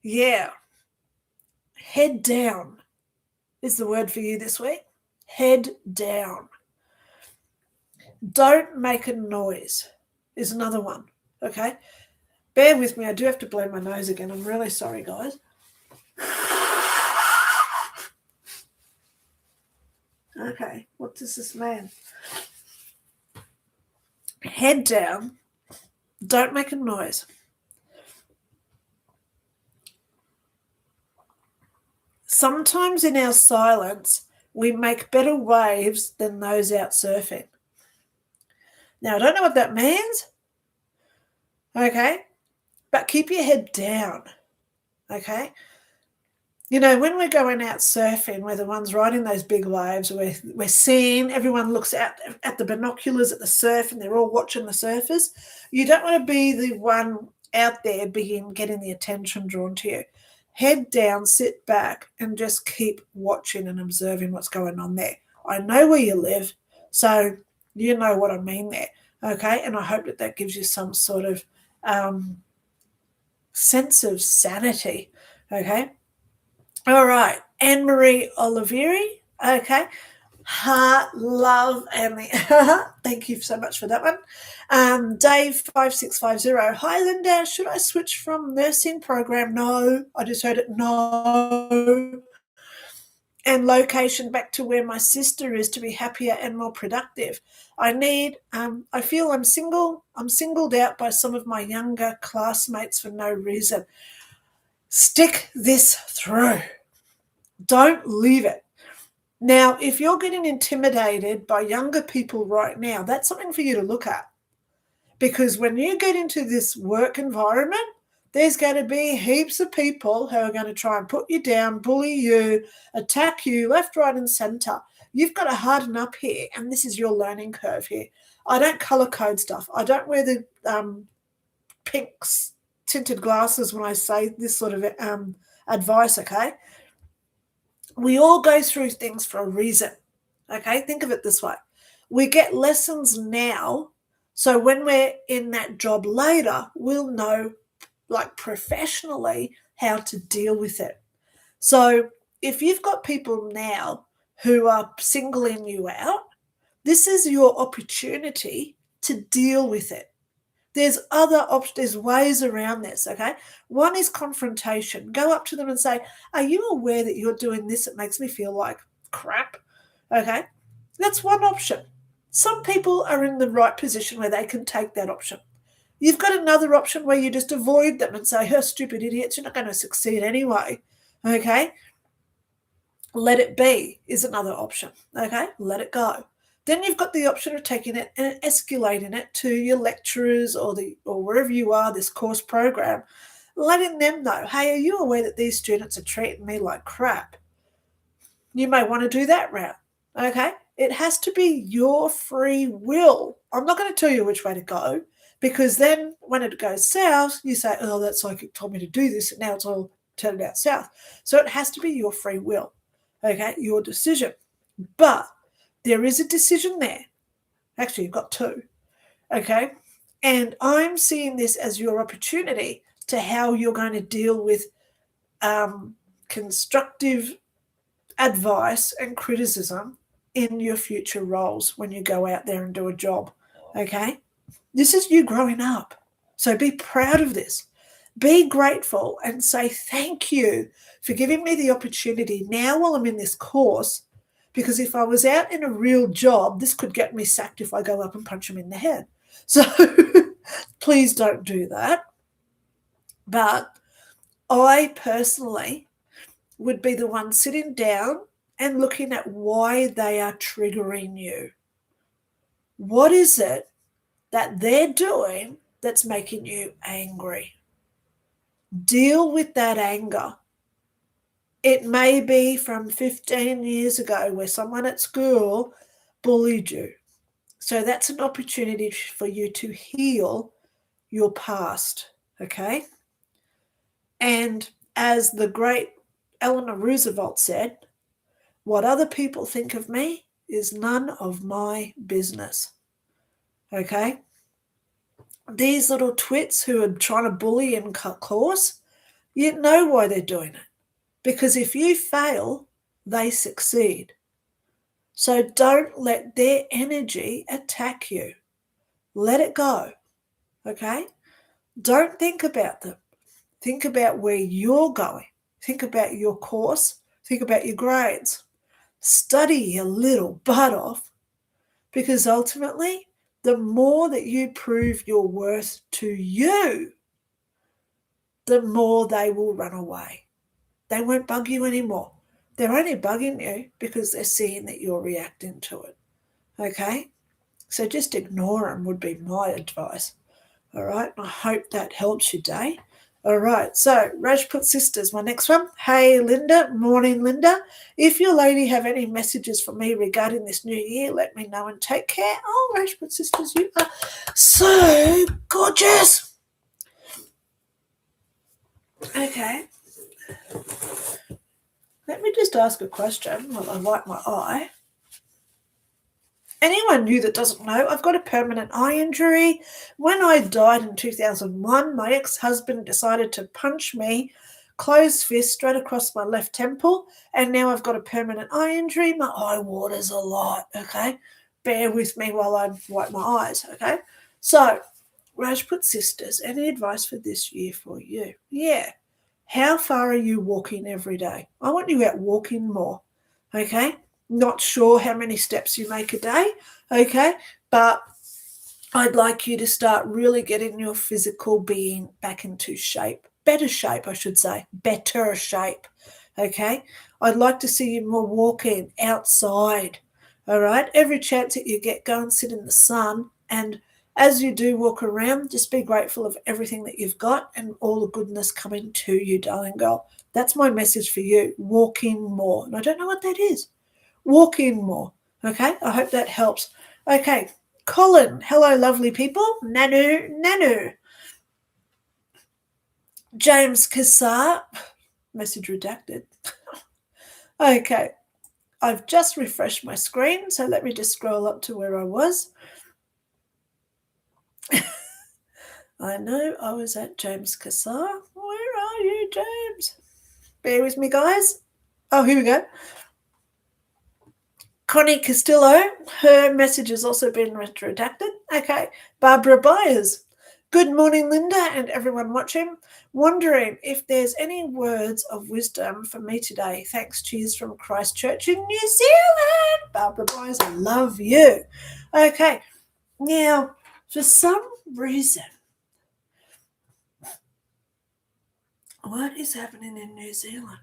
Yeah. Head down is the word for you this week. Head down. Don't make a noise is another one. Okay. Bear with me. I do have to blow my nose again. I'm really sorry, guys. Okay. What does this mean? Head down. Don't make a noise. Sometimes in our silence, we make better waves than those out surfing. Now, I don't know what that means. Okay. But keep your head down. Okay. You know, when we're going out surfing, we're the ones riding those big waves, we're seeing, everyone looks out at the binoculars at the surf and they're all watching the surfers. You don't want to be the one out there getting the attention drawn to you. Head down, sit back, and just keep watching and observing what's going on there. I know where you live, so you know what I mean there, okay? And I hope that gives you some sort of sense of sanity, okay? All right, Anne-Marie Olivieri, okay. Heart, love, and thank you so much for that one. Dave5650, hi Linda, should I switch from nursing program? No, I just heard it, no. And location back to where my sister is to be happier and more productive. I feel I'm singled out by some of my younger classmates for no reason. Stick this through. Don't leave it. Now, if you're getting intimidated by younger people right now, that's something for you to look at. Because when you get into this work environment, there's going to be heaps of people who are going to try and put you down, bully you, attack you left, right, and center. You've got to harden up here, and this is your learning curve here. I don't color code stuff. I don't wear the pink tinted glasses when I say this sort of advice, okay? We all go through things for a reason, okay? Think of it this way. We get lessons now, so when we're in that job later, we'll know, like professionally, how to deal with it. So if you've got people now who are singling you out, this is your opportunity to deal with it. There's there's ways around this, okay? One is confrontation. Go up to them and say, are you aware that you're doing this? It makes me feel like crap, okay? That's one option. Some people are in the right position where they can take that option. You've got another option where you just avoid them and say, stupid idiots, you're not going to succeed anyway, okay? Let it be is another option, okay? Let it go. Then you've got the option of taking it and escalating it to your lecturers or wherever you are, this course program, letting them know, hey, are you aware that these students are treating me like crap? You may want to do that route, okay? It has to be your free will. I'm not going to tell you which way to go, because then when it goes south, you say, oh, that psychic told me to do this, and now it's all turned out south. So it has to be your free will, okay, your decision. But there is a decision there. Actually, you've got two, okay? And I'm seeing this as your opportunity to how you're going to deal with constructive advice and criticism in your future roles when you go out there and do a job, okay? This is you growing up. So be proud of this. Be grateful and say thank you for giving me the opportunity now while I'm in this course, because if I was out in a real job, this could get me sacked if I go up and punch him in the head. So please don't do that. But I personally would be the one sitting down and looking at why they are triggering you. What is it that they're doing that's making you angry? Deal with that anger. It may be from 15 years ago where someone at school bullied you. So that's an opportunity for you to heal your past, okay? And as the great Eleanor Roosevelt said, What other people think of me is none of my business. Okay? These little twits who are trying to bully and cut claws, you know why they're doing it. Because if you fail, they succeed. So don't let their energy attack you. Let it go. Okay? Don't think about them. Think about where you're going. Think about your course. Think about your grades. Study your little butt off, because ultimately, the more that you prove your worth to you, the more they will run away. They won't bug you anymore. They're only bugging you because they're seeing that you're reacting to it. Okay? So just ignore them would be my advice. All right? I hope that helps you, Day. All right, so Rajput Sisters, my next one. Hey, Linda. Morning, Linda. If your lady have any messages for me regarding this new year, let me know and take care. Oh, Rajput Sisters, you are so gorgeous. Okay. Let me just ask a question while I wipe my eye. Anyone new that doesn't know, I've got a permanent eye injury. When I died in 2001, my ex-husband decided to punch me, closed fist, straight across my left temple, and now I've got a permanent eye injury. My eye waters a lot, okay? Bear with me while I wipe my eyes, okay? So, Rajput Sisters, any advice for this year for you? Yeah. How far are you walking every day? I want you out walking more, okay? Not sure how many steps you make a day, okay? But I'd like you to start really getting your physical being back into shape. Better shape, I should say. Better shape, okay? I'd like to see you more walking outside, all right? Every chance that you get, go and sit in the sun. And as you do walk around, just be grateful of everything that you've got and all the goodness coming to you, darling girl. That's my message for you, walking more. And I don't know what that is. Walk in more. Okay, I hope that helps. Okay, Colin, hello, lovely people. Nanu. James Kassar, message redacted. Okay, I've just refreshed my screen, so let me just scroll up to where I was. I know I was at James Kassar. Where are you, James? Bear with me, guys. Oh, here we go. Connie Castillo, her message has also been redacted. Okay. Barbara Byers. Good morning, Linda, and everyone watching. Wondering if there's any words of wisdom for me today. Thanks. Cheers from Christchurch in New Zealand. Barbara Byers, I love you. Okay. Now, for some reason, what is happening in New Zealand?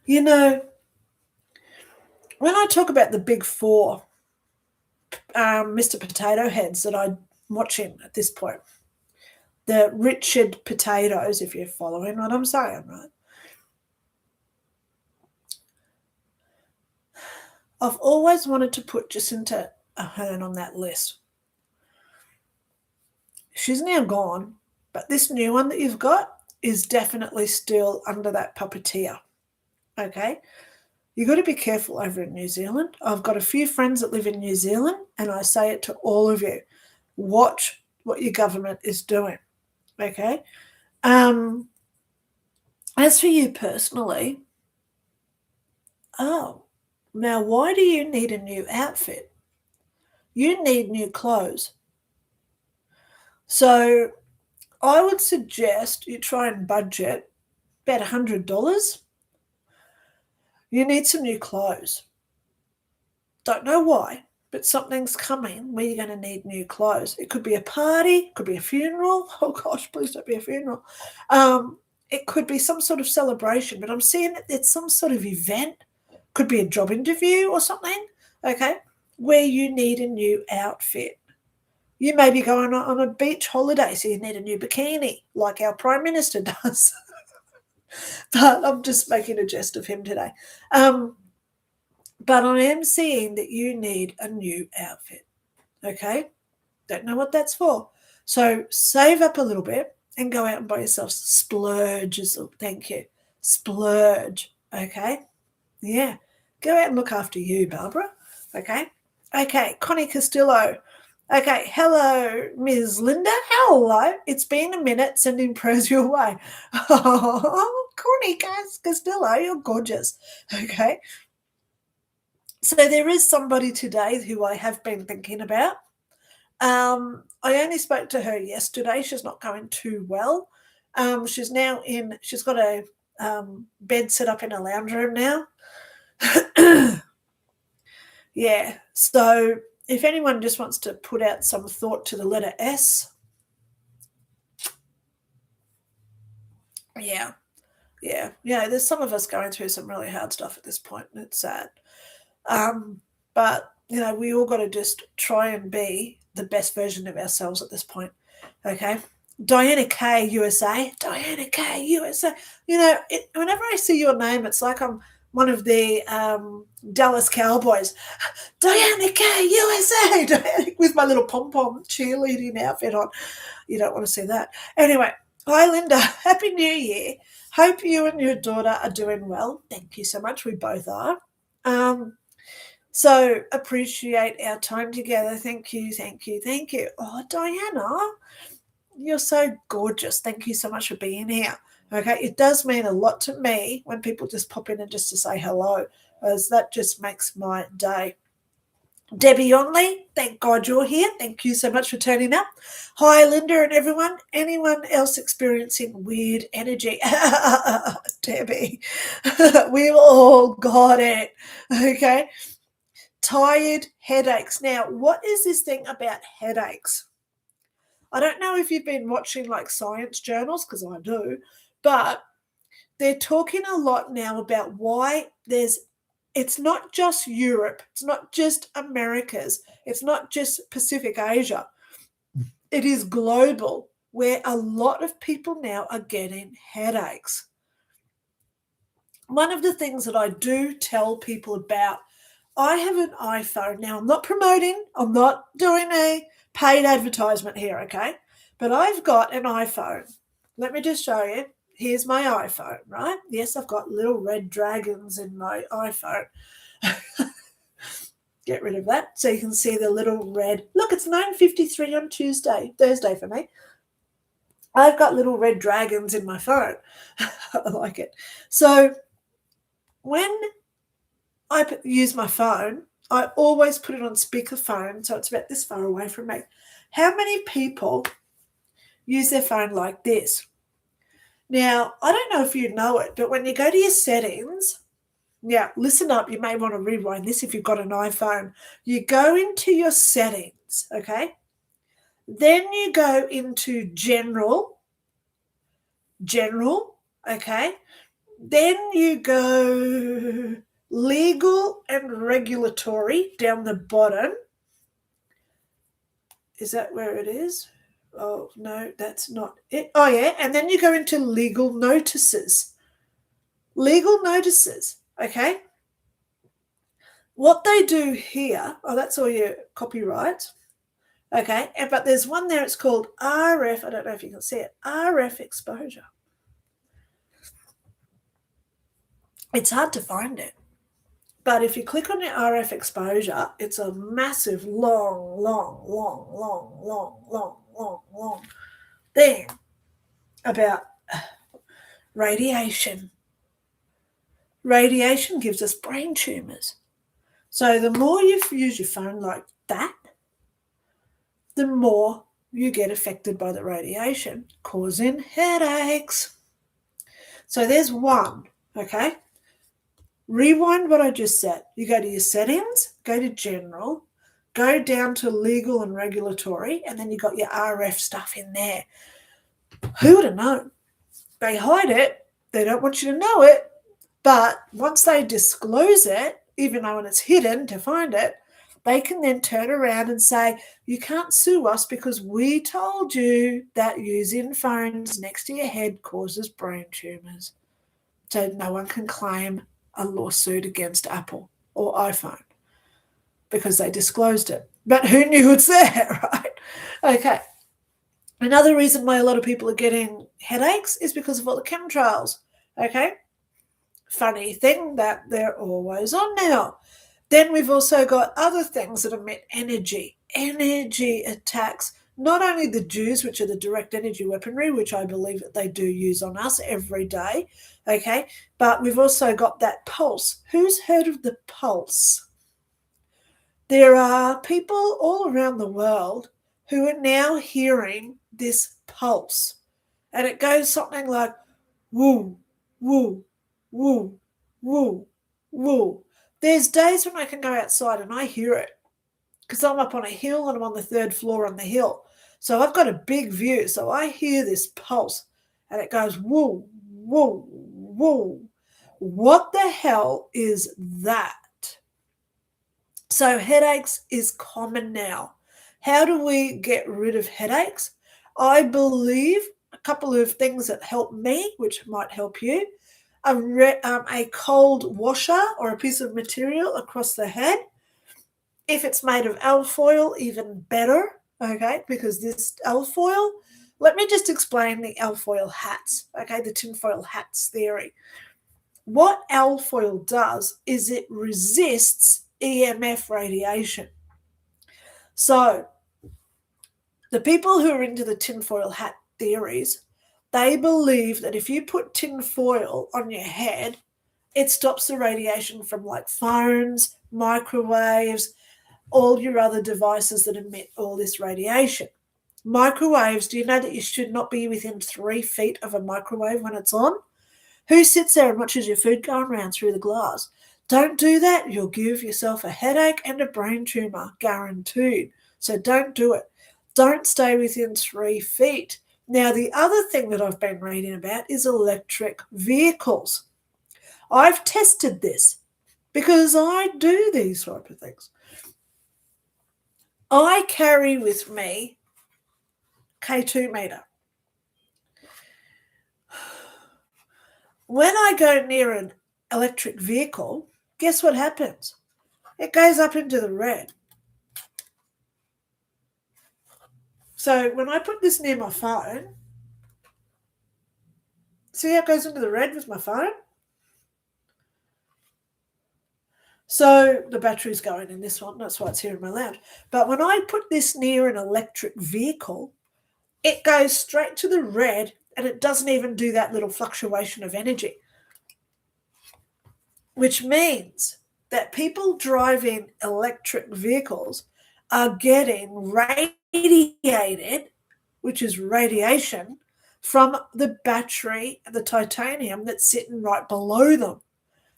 You know, when I talk about the big four, Mr. Potato Heads that I'm watching at this point, the Richard Potatoes, if you're following what I'm saying, right? I've always wanted to put Jacinta Ahern on that list. She's now gone, but this new one that you've got is definitely still under that puppeteer. Okay? You've got to be careful over in New Zealand. I've got a few friends that live in New Zealand, and I say it to all of you. Watch what your government is doing. Okay? As for you personally, now why do you need a new outfit? You need new clothes. So I would suggest you try and budget about $100. You need some new clothes. Don't know why, but something's coming where you're going to need new clothes. It could be a party, it could be a funeral. Oh gosh, please don't be a funeral. It could be some sort of celebration, but I'm seeing that it's some sort of event. Could be a job interview or something, okay, where you need a new outfit. You may be going on a beach holiday, so you need a new bikini, like our Prime Minister does. But I'm just making a jest of him today. But I am seeing that you need a new outfit, okay? Don't know what that's for. So save up a little bit and go out and buy yourself splurges. Thank you. Splurge, okay? Yeah. Go out and look after you, Barbara. Okay. Okay, Connie Castillo. Okay, hello, Ms. Linda. Hello. It's been a minute. Sending prayers your way. Oh, Connie Castillo, you're gorgeous. Okay. So there is somebody today who I have been thinking about. I only spoke to her yesterday. She's not going too well. She's got a bed set up in a lounge room now. Yeah. So if anyone just wants to put out some thought to the letter S. Yeah. Yeah. There's some of us going through some really hard stuff at this point, and it's sad. But, we all got to just try and be the best version of ourselves at this point. Okay. Diana K, USA. Diana K, USA. Whenever I see your name, it's like I'm one of the Dallas Cowboys. Diana K, USA. Diana, with my little pom-pom cheerleading outfit on. You don't want to see that. Anyway, hi, Linda. Happy New Year. Hope you and your daughter are doing well. Thank you so much. We both are. So appreciate our time together. Thank you, thank you, thank you. Oh, Diana, you're so gorgeous. Thank you so much for being here. Okay, it does mean a lot to me when people just pop in and just to say hello, as that just makes my day. Debbie Onley, thank God you're here. Thank you so much for turning up. Hi, Linda and everyone. Anyone else experiencing weird energy? Debbie, we've all got it. Okay. Tired, headaches. Now, what is this thing about headaches? I don't know if you've been watching like science journals, because I do, but they're talking a lot now about why it's not just Europe, it's not just Americas, it's not just Pacific Asia. It is global, where a lot of people now are getting headaches. One of the things that I do tell people about, I have an iPhone. Now, I'm not promoting, I'm not doing a paid advertisement here, okay? But I've got an iPhone. Let me just show you. Here's my iPhone, right? Yes, I've got little red dragons in my iPhone. Get rid of that so you can see the little red. Look, it's 9:53 on Thursday for me. I've got little red dragons in my phone. I like it. So when I use my phone, I always put it on speakerphone, so it's about this far away from me. How many people use their phone like this? Now, I don't know if you know it, but when you go to your settings, listen up, you may want to rewind this if you've got an iPhone. You go into your settings, okay? Then you go into general, okay? Then you go legal and regulatory down the bottom. Is that where it is? Oh, no, that's not it. Oh, yeah. And then you go into legal notices. Legal notices, okay? What they do here, that's all your copyright, okay? But there's one there, it's called RF, I don't know if you can see it, RF exposure. It's hard to find it. But if you click on the RF exposure, it's a massive, long thing about radiation. Radiation gives us brain tumours. So the more you use your phone like that, the more you get affected by the radiation, causing headaches. So there's one, okay? Rewind what I just said. You go to your settings, go to general, go down to legal and regulatory, and then you got your RF stuff in there. Who would have known? They hide it. They don't want you to know it. But once they disclose it, even though when it's hidden to find it, they can then turn around and say, you can't sue us because we told you that using phones next to your head causes brain tumours. So no one can claim a lawsuit against Apple or iPhone because they disclosed it. But who knew it's there, right? Okay. Another reason why a lot of people are getting headaches is because of all the chemtrails, okay? funny thing that they're always on now. Then we've also got other things that emit energy attacks. Not only the Jews, which are the direct energy weaponry, which I believe that they do use on us every day, okay, but we've also got that pulse. Who's heard of the pulse? There are people all around the world who are now hearing this pulse, and it goes something like woo, woo, woo, woo, woo. There's days when I can go outside and I hear it because I'm up on a hill and I'm on the third floor on the hill. So I've got a big view. So I hear this pulse and it goes woo, woo, woo. What the hell is that? So headaches is common now. How do we get rid of headaches? I believe a couple of things that help me, which might help you. A cold washer or a piece of material across the head. If it's made of alfoil, even better, okay, because this alfoil, let me just explain the alfoil hats, okay, the tinfoil hats theory. What alfoil does is it resists EMF radiation. So the people who are into the tinfoil hat theories, they believe that if you put tinfoil on your head, it stops the radiation from like phones, microwaves, all your other devices that emit all this radiation. Microwaves, do you know that you should not be within 3 feet of a microwave when it's on? Who sits there and watches your food going around through the glass? Don't do that. You'll give yourself a headache and a brain tumor, guaranteed. So don't do it. Don't stay within 3 feet. Now, the other thing that I've been reading about is electric vehicles. I've tested this because I do these type of things. I carry with me K2 meter. When I go near an electric vehicle, guess what happens? It goes up into the red. So when I put this near my phone, see how it goes into the red with my phone? So the battery's going in this one. That's why it's here in my lounge. But when I put this near an electric vehicle, it goes straight to the red and it doesn't even do that little fluctuation of energy, which means that people driving electric vehicles are getting radiated, which is radiation, from the battery, the titanium that's sitting right below them.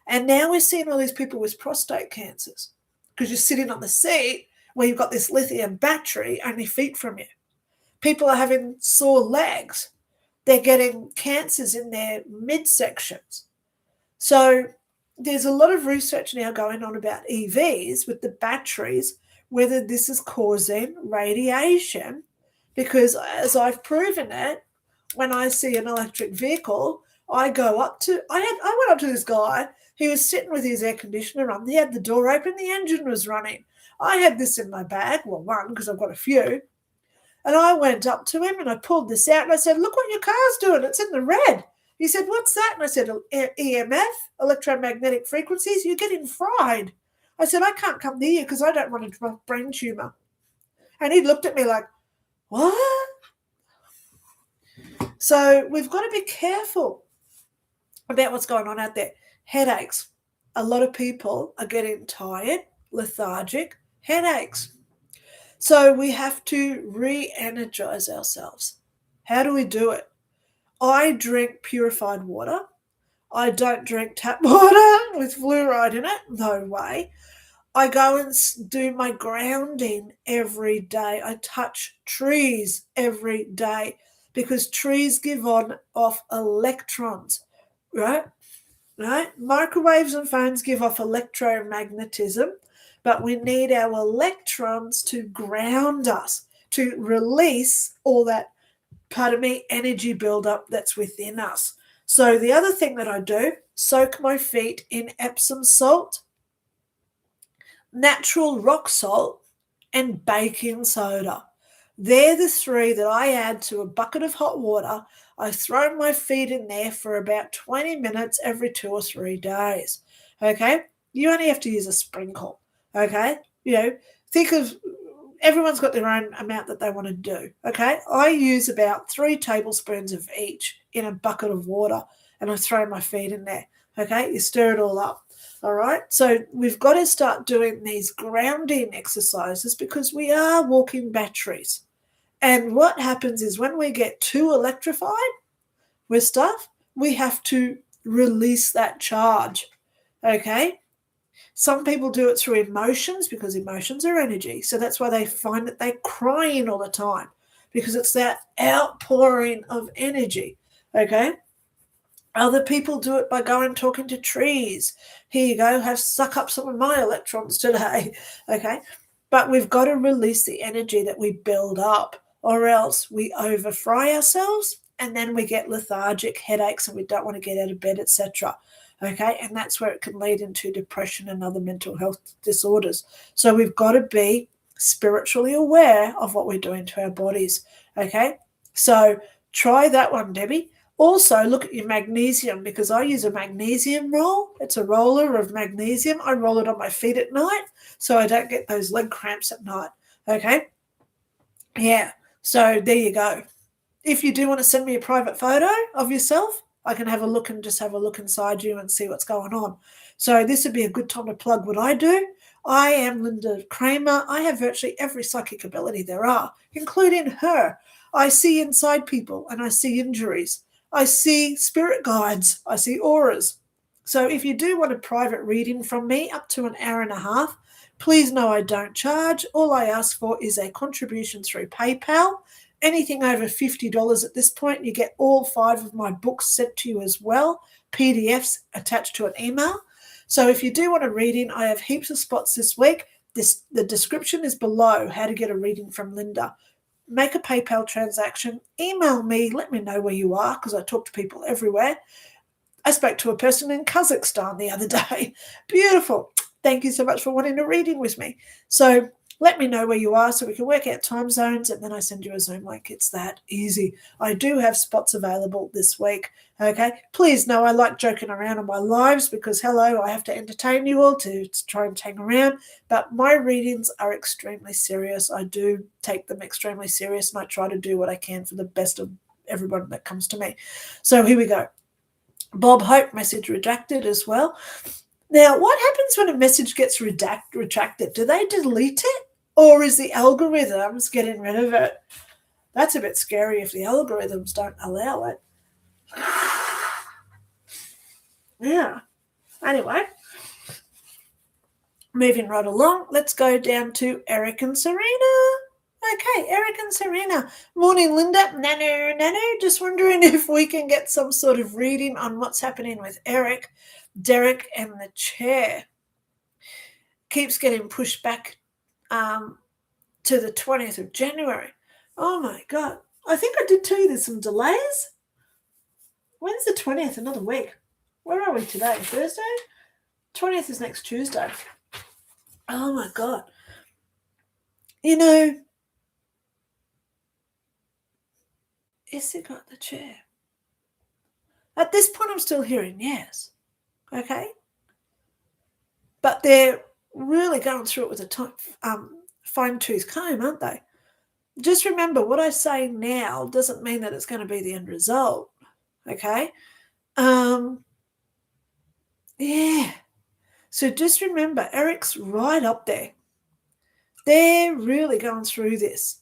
And now we're seeing all these people with prostate cancers because you're sitting on the seat where you've got this lithium battery only feet from you. People are having sore legs. They're getting cancers in their midsections. So there's a lot of research now going on about EVs with the batteries, whether this is causing radiation, because as I've proven it, when I see an electric vehicle, I went up to this guy. He was sitting with his air conditioner on. He had the door open. The engine was running. I had this in my bag. Well, one, because I've got a few. And I went up to him and I pulled this out and I said, look what your car's doing. It's in the red. He said, what's that? And I said, EMF, electromagnetic frequencies. You're getting fried. I said, I can't come near you because I don't want a brain tumor. And he looked at me like, what? So we've got to be careful about what's going on out there. Headaches. A lot of people are getting tired, lethargic, headaches. So we have to re-energize ourselves. How do we do it? I drink purified water. I don't drink tap water with fluoride in it. No way. I go and do my grounding every day. I touch trees every day because trees give off electrons, right? Microwaves and phones give off electromagnetism, but we need our electrons to ground us, to release all that, energy buildup that's within us. So the other thing that I do, soak my feet in Epsom salt, natural rock salt, and baking soda. They're the three that I add to a bucket of hot water. I throw my feet in there for about 20 minutes every 2 or 3 days. Okay? You only have to use a sprinkle. Okay? Think of everyone's got their own amount that they want to do. Okay? I use about 3 tablespoons of each in a bucket of water and I throw my feet in there. Okay? You stir it all up. All right. So we've got to start doing these grounding exercises because we are walking batteries. And what happens is when we get too electrified with stuff, we have to release that charge. Okay. Some people do it through emotions because emotions are energy. So that's why they find that they're crying all the time because it's that outpouring of energy. Okay. Other people do it by going talking to trees. Here you go, suck up some of my electrons today. Okay. But we've got to release the energy that we build up, or else we overfry ourselves and then we get lethargic, headaches, and we don't want to get out of bed, etc. Okay. And that's where it can lead into depression and other mental health disorders. So we've got to be spiritually aware of what we're doing to our bodies. Okay. So try that one, Debbie. Also, look at your magnesium because I use a magnesium roll. It's a roller of magnesium. I roll it on my feet at night so I don't get those leg cramps at night. Okay? Yeah. So there you go. If you do want to send me a private photo of yourself, I can have a look and just have a look inside you and see what's going on. So this would be a good time to plug what I do. I am Lynda Cramer. I have virtually every psychic ability there are, including her. I see inside people and I see injuries. I see spirit guides. I see auras. So if you do want a private reading from me up to an hour and a half, please know I don't charge. All I ask for is a contribution through PayPal. Anything over $50 at this point, you get all 5 of my books sent to you as well, PDFs attached to an email. So if you do want a reading, I have heaps of spots this week. The description is below, how to get a reading from Lynda. Make a PayPal transaction, email me, let me know where you are because I talk to people everywhere. I spoke to a person in Kazakhstan the other day. Beautiful. Thank you so much for wanting a reading with me. So let me know where you are so we can work out time zones and then I send you a Zoom link. It's that easy. I do have spots available this week. Okay. Please know I like joking around on my lives because, hello, I have to entertain you all to try and hang around. But my readings are extremely serious. I do take them extremely serious and I try to do what I can for the best of everyone that comes to me. So here we go. Bob Hope, message retracted as well. Now, what happens when a message gets retracted? Do they delete it? Or is the algorithms getting rid of it? That's a bit scary if the algorithms don't allow it. Yeah. Anyway, moving right along, let's go down to Eric and Serena. Okay, Eric and Serena. Morning, Lynda. Nano. Just wondering if we can get some sort of reading on what's happening with Eric, Derek, and the chair. Keeps getting pushed back to the 20th of January. Oh, my God. I think I did tell you there's some delays. When's the 20th? Another week. Where are we today? Thursday? 20th is next Tuesday. Oh, my God. Is it got the chair? At this point, I'm still hearing yes. Okay? But they're really going through it with a fine-tooth comb, aren't they? Just remember, what I say now doesn't mean that it's going to be the end result. Okay? Yeah. So just remember, Eric's right up there. They're really going through this.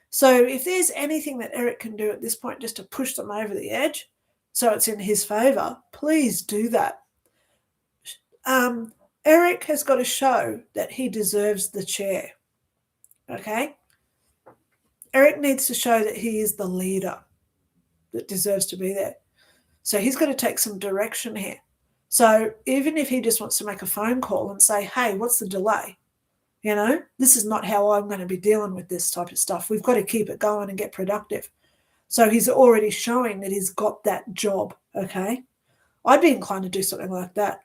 So if there's anything that Eric can do at this point just to push them over the edge so it's in his favor, please do that. Eric has got to show that he deserves the chair. Okay? Eric needs to show that he is the leader that deserves to be there. So he's got to take some direction here. So even if he just wants to make a phone call and say, hey, what's the delay? This is not how I'm going to be dealing with this type of stuff. We've got to keep it going and get productive. So he's already showing that he's got that job, okay? I'd be inclined to do something like that.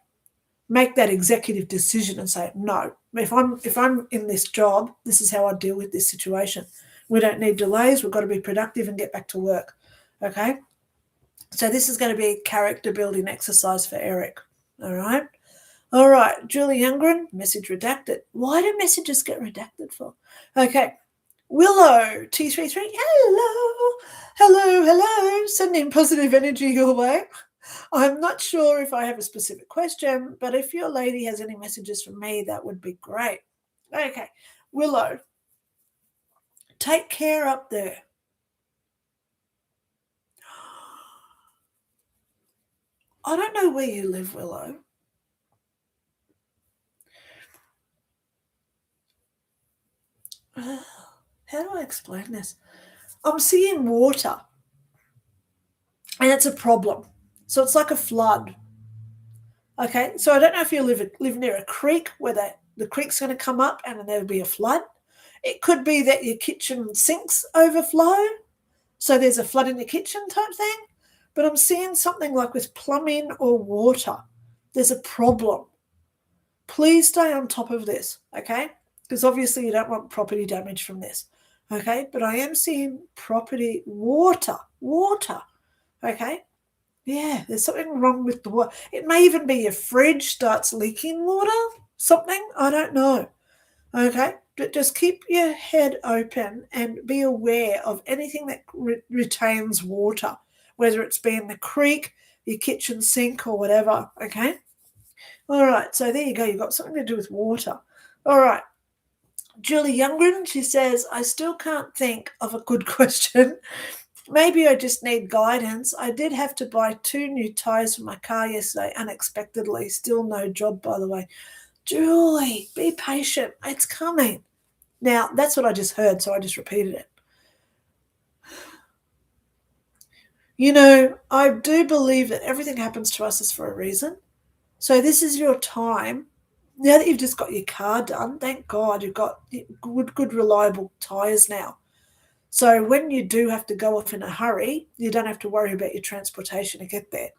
Make that executive decision and say, no, if I'm in this job, this is how I deal with this situation. We don't need delays. We've got to be productive and get back to work. Okay? So this is going to be a character building exercise for Eric. All right? All right, Julie Youngren, message redacted. Why do messages get redacted for? Okay. Willow, T33, hello, sending positive energy your way. I'm not sure if I have a specific question, but if your lady has any messages for me, that would be great. Okay, Willow, take care up there. I don't know where you live, Willow. How do I explain this? I'm seeing water, and it's a problem. So it's like a flood. Okay, so I don't know if you live near a creek where the creek's going to come up and then there'll be a flood. It could be that your kitchen sinks overflow, so there's a flood in the kitchen type thing. But I'm seeing something like with plumbing or water. There's a problem. Please stay on top of this, okay? Because obviously you don't want property damage from this, okay? But I am seeing property water, okay? Yeah, there's something wrong with the water. It may even be your fridge starts leaking water, something, I don't know. Okay, but just keep your head open and be aware of anything that retains water, whether it's been the creek, your kitchen sink, or whatever. Okay, all right, so there you go. You've got something to do with water. All right, Julie Youngren, she says, I still can't think of a good question. Maybe I just need guidance. I did have to buy 2 new tyres for my car yesterday unexpectedly. Still no job, by the way. Julie, be patient. It's coming. Now, that's what I just heard, so I just repeated it. You know, I do believe that everything happens to us is for a reason. So this is your time. Now that you've just got your car done, thank God you've got good reliable tyres now. So when you do have to go off in a hurry, you don't have to worry about your transportation to get there.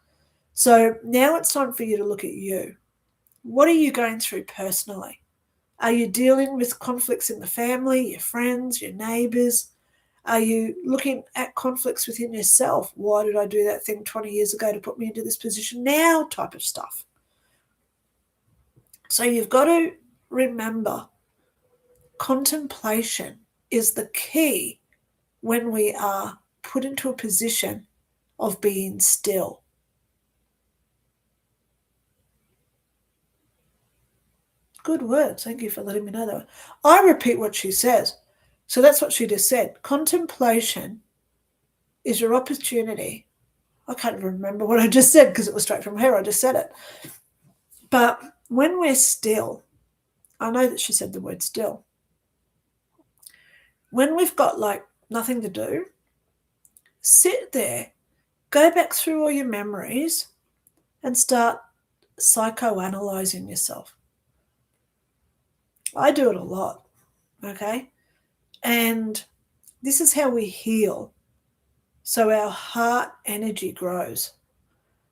So now it's time for you to look at you. What are you going through personally? Are you dealing with conflicts in the family, your friends, your neighbours? Are you looking at conflicts within yourself? Why did I do that thing 20 years ago to put me into this position now type of stuff? So you've got to remember contemplation is the key when we are put into a position of being still. Good words. Thank you for letting me know that. I repeat what she says. So that's what she just said. Contemplation is your opportunity. I can't remember what I just said because it was straight from her. I just said it. But when we're still, I know that she said the word still. When we've got like nothing to do, sit there, go back through all your memories and start psychoanalyzing yourself. I do it a lot, okay? And this is how we heal. So our heart energy grows.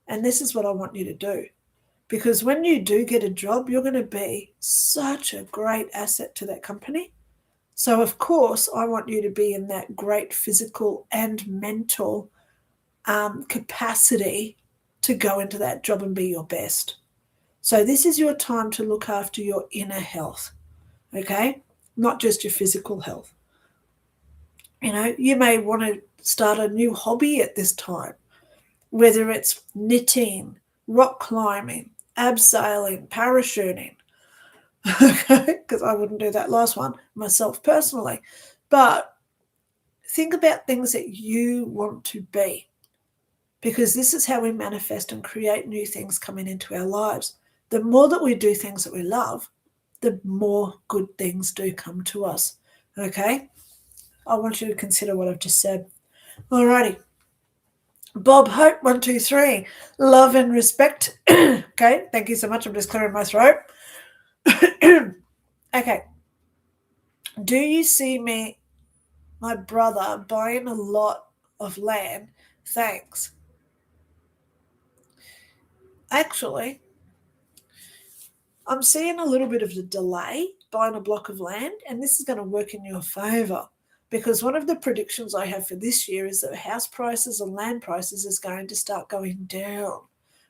And this is what I want you to do. Because when you do get a job, you're going to be such a great asset to that company. So, of course, I want you to be in that great physical and mental capacity to go into that job and be your best. So this is your time to look after your inner health, okay? Not just your physical health. You know, you may want to start a new hobby at this time, whether it's knitting, rock climbing, abseiling, parachuting, okay? Because I wouldn't do that last one myself personally. But think about things that you want to be, because this is how we manifest and create new things coming into our lives. The more that we do things that we love, the more good things do come to us, okay? I want you to consider what I've just said. Alrighty. Bob Hope, 123. Love and respect. Okay, thank you so much. I'm just clearing my throat. Okay. Do you see me, my brother, buying a lot of land? Thanks. Actually, I'm seeing a little bit of a delay buying a block of land, and this is going to work in your favor. because one of the predictions I have for this year is that house prices and land prices is going to start going down.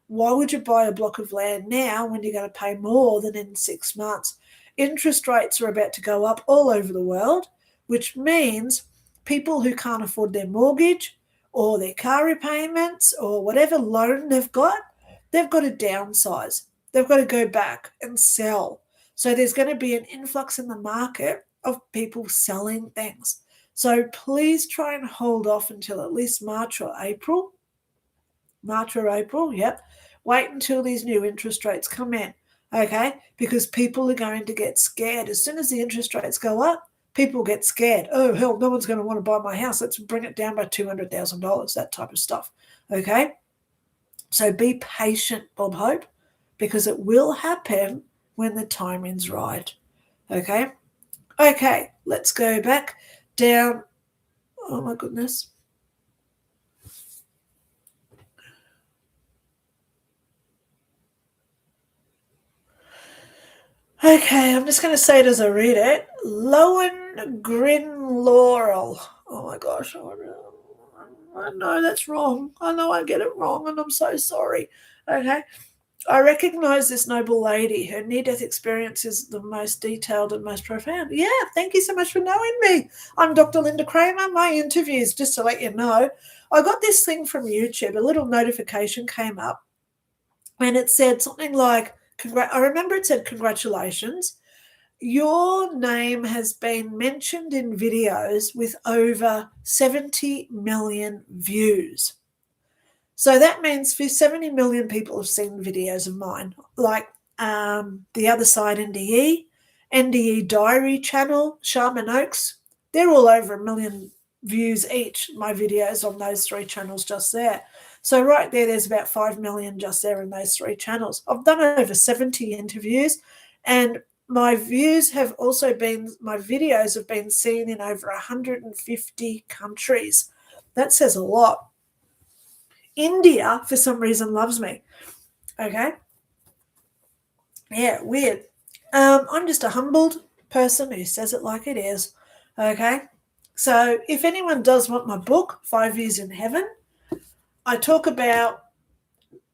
Why would you buy a block of land now when you're going to pay more than in 6 months? Interest rates are about to go up all over the world, which means people who can't afford their mortgage or their car repayments or whatever loan they've got to downsize. They've got to go back and sell. So there's going to be an influx in the market of people selling things. So please try and hold off until at least March or April. Yep. Wait until these new interest rates come in, okay? Because people are going to get scared. As soon as the interest rates go up, people get scared. Oh, hell, no one's going to want to buy my house. Let's bring it down by $200,000, that type of stuff, okay? So be patient, Bob Hope, because it will happen when the timing's right, okay? Okay, let's go back down. Oh, my goodness. Okay, I'm just going to say it as I read it. Lohengrin Laurel. Oh my gosh. I know that's wrong. I know I get it wrong and I'm so sorry. Okay. I recognize this noble lady. Her near-death experience is the most detailed and most profound. Yeah, thank you so much for knowing me. I'm Dr. Lynda Cramer. My interviews, just to let you know, I got this thing from YouTube. A little notification came up and it said something like, I remember it said, congratulations. Your name has been mentioned in videos with over 70 million views. So that means 70 million people have seen videos of mine, like The Other Side NDE Diary channel, Shaman Oaks. They're all over 1 million views each, my videos on those 3 channels just there. So right there's about 5 million just there in those 3 channels. I've done over 70 interviews, and my videos have been seen in over 150 countries. That says a lot. India, for some reason, loves me. Okay? Yeah, weird. I'm just a humbled person who says it like it is. Okay? So if anyone does want my book, 5 Years in Heaven, I talk about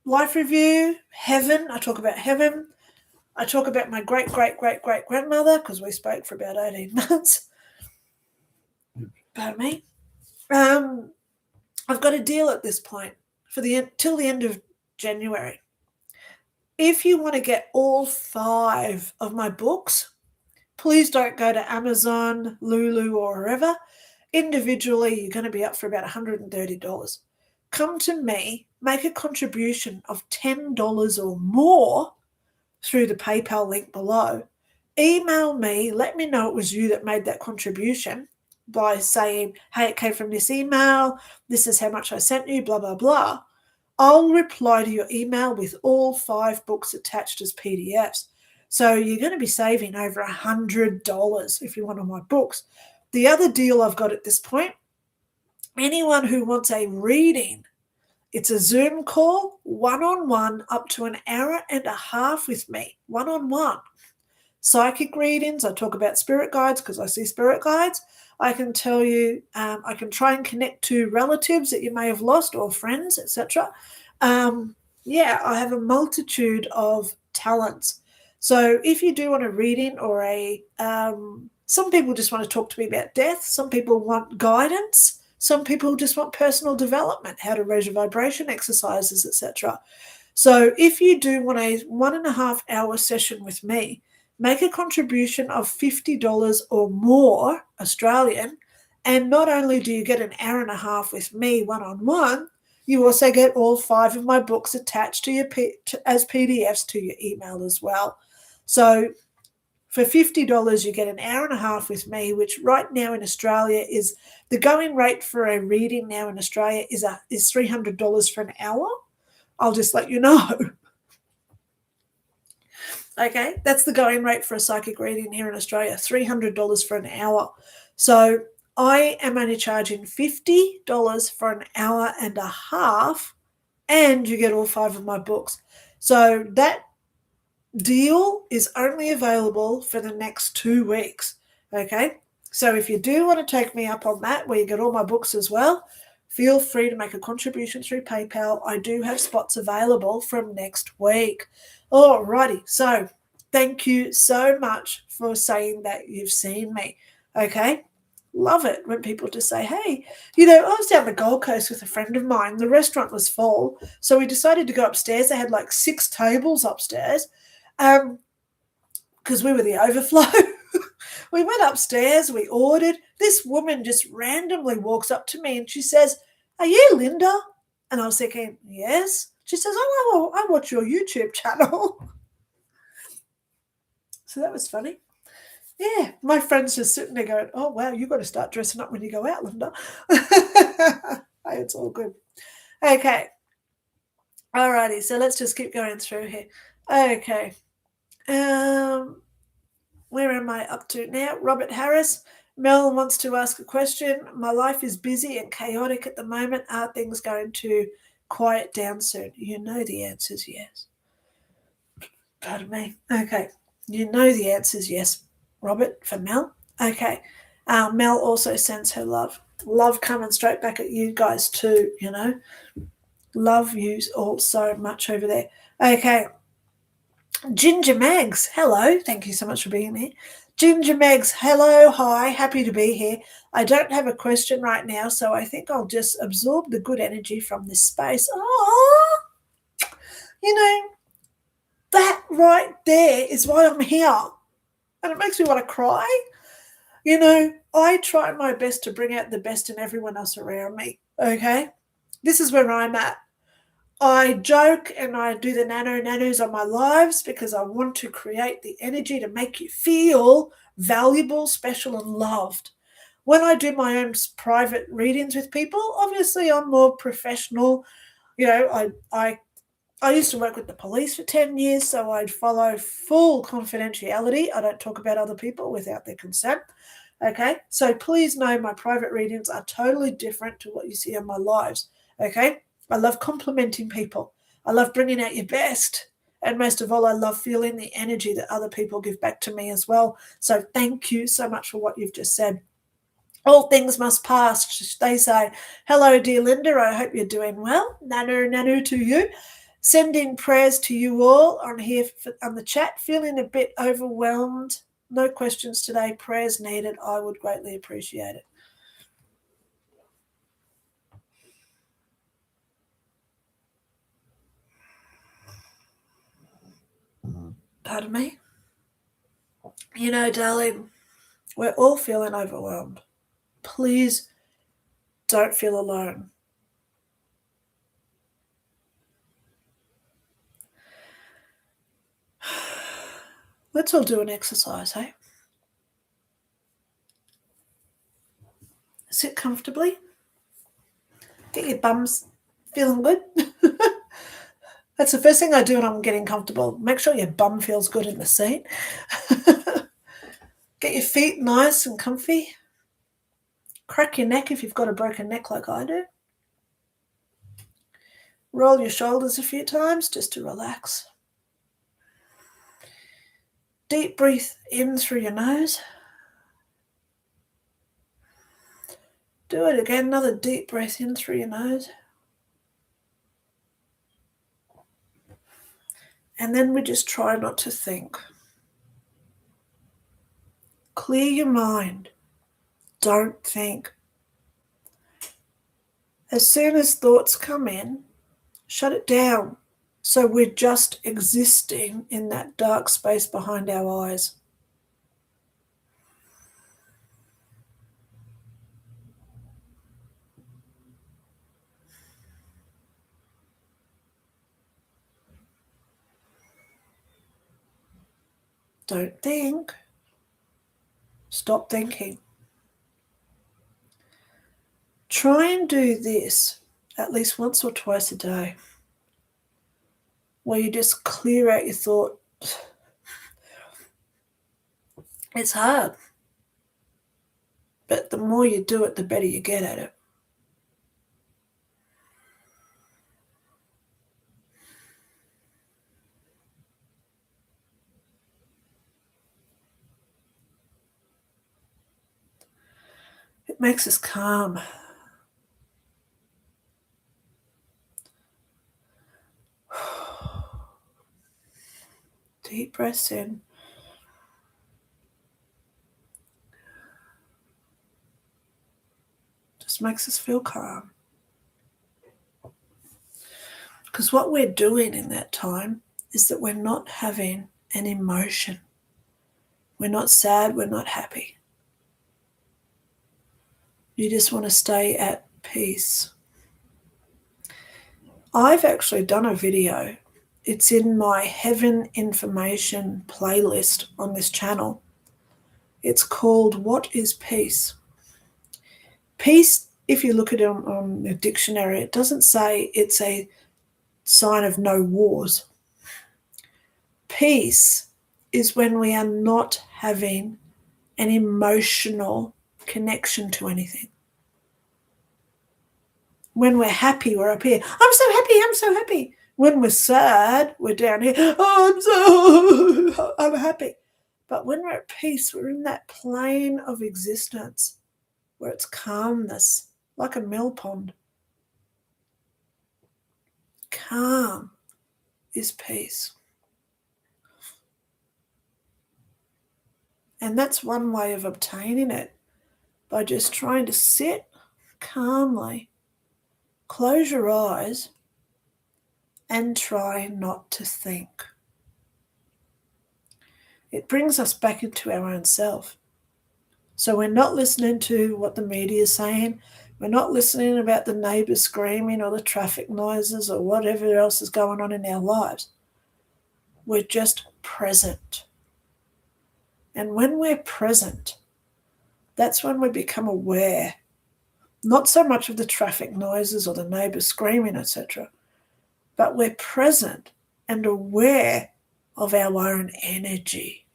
life review, heaven. I talk about heaven. I talk about my great-great-great-great-grandmother, because we spoke for about 18 months. Pardon me. I've got a deal at this point till the end of January. If you want to get all 5 of my books, please don't go to Amazon, Lulu, or wherever. Individually, you're going to be up for about $130. Come to me, make a contribution of $10 or more through the PayPal link below. Email me, let me know it was you that made that contribution by saying, hey, it came from this email, this is how much I sent you, blah, blah, blah. I'll reply to your email with all 5 books attached as PDFs. So you're going to be saving over $100 if you want all my books. The other deal I've got at this point, anyone who wants a reading, it's a Zoom call, one-on-one, up to an hour and a half with me, one-on-one. Psychic readings, I talk about spirit guides because I see spirit guides. I can tell you, I can try and connect to relatives that you may have lost or friends, etc. Yeah, I have a multitude of talents. So if you do want a reading or some people just want to talk to me about death. Some people want guidance. Some people just want personal development, how to raise your vibration, exercises, etc. So if you do want a 1.5 hour session with me, make a contribution of $50 or more Australian, and not only do you get an hour and a half with me one-on-one, you also get all 5 of my books attached to your as PDFs to your email as well. So for $50, you get an hour and a half with me, which right now in Australia is the going rate for a reading now in Australia is $300 for an hour. I'll just let you know. Okay, that's the going rate for a psychic reading here in Australia, $300 for an hour. So I am only charging $50 for an hour and a half, and you get all 5 of my books. So that deal is only available for the next 2 weeks. Okay, So if you do want to take me up on that, where you get all my books as well, feel free to make a contribution through PayPal. I do have spots available from next week. Alrighty, so thank you so much for saying that you've seen me. Okay, love it when people just say, hey, I was down the Gold Coast with a friend of mine. The restaurant was full, so we decided to go upstairs. They had like 6 tables upstairs because we were the overflow. We went upstairs, we ordered. This woman just randomly walks up to me and she says, are you Linda? And I was thinking, yes. She says, oh, I watch your YouTube channel. So that was funny. Yeah, my friend's just sitting there going, oh, wow, you've got to start dressing up when you go out, Linda. Hey, it's all good. Okay. Alrighty, so let's just keep going through here. Okay. Where am I up to now? Robert Harris. Mel wants to ask a question. My life is busy and chaotic at the moment. Are things going to quiet down soon? You know the answer is yes. Pardon me. Okay. You know the answer is yes, Robert, for Mel. Okay. Mel also sends her love. Love coming straight back at you guys too, Love you all so much over there. Okay. Ginger Megs, hello. Thank you so much for being here. Ginger Megs, hello, hi, happy to be here. I don't have a question right now, so I think I'll just absorb the good energy from this space. Oh, that right there is why I'm here. And it makes me want to cry. I try my best to bring out the best in everyone else around me, okay? This is where I'm at. I joke and I do the nanos on my lives because I want to create the energy to make you feel valuable, special, and loved. When I do my own private readings with people, obviously I'm more professional. I used to work with the police for 10 years, so I'd follow full confidentiality. I don't talk about other people without their consent. Okay, so please know my private readings are totally different to what you see on my lives. Okay, I love complimenting people. I love bringing out your best. And most of all, I love feeling the energy that other people give back to me as well. So thank you so much for what you've just said. All things must pass, they say. Hello, dear Linda. I hope you're doing well. Nanu to you. Sending prayers to you all on here on the chat. Feeling a bit overwhelmed. No questions today. Prayers needed. I would greatly appreciate it. Pardon me? Darling, we're all feeling overwhelmed. Please don't feel alone. Let's all do an exercise, hey? Sit comfortably. Get your bums feeling good. That's the first thing I do when I'm getting comfortable. Make sure your bum feels good in the seat. Get your feet nice and comfy. Crack your neck if you've got a broken neck like I do. Roll your shoulders a few times just to relax. Deep breath in through your nose. Do it again. Another deep breath in through your nose. And then we just try not to think. Clear your mind. Don't think. As soon as thoughts come in, shut it down. So we're just existing in that dark space behind our eyes. Don't think. Stop thinking. Try and do this at least once or twice a day, where you just clear out your thought. It's hard, but the more you do it, the better you get at it. It makes us calm. Deep breaths in. Just makes us feel calm. Because what we're doing in that time is that we're not having an emotion. We're not sad, we're not happy. You just want to stay at peace. I've actually done a video. It's in my Heaven Information playlist on this channel. It's called What is Peace? Peace, if you look at it on the dictionary, it doesn't say it's a sign of no wars. Peace is when we are not having an emotional connection to anything. When we're happy, we're up here. I'm so happy, I'm so happy. When we're sad, we're down here. Oh, I'm happy. But when we're at peace, we're in that plane of existence where it's calmness, like a mill pond. Calm is peace. And that's one way of obtaining it, by just trying to sit calmly, close your eyes, and try not to think. It brings us back into our own self. So we're not listening to what the media is saying. We're not listening about the neighbours screaming or the traffic noises or whatever else is going on in our lives. We're just present. And when we're present, that's when we become aware, not so much of the traffic noises or the neighbours screaming, etc., but we're present and aware of our own energy.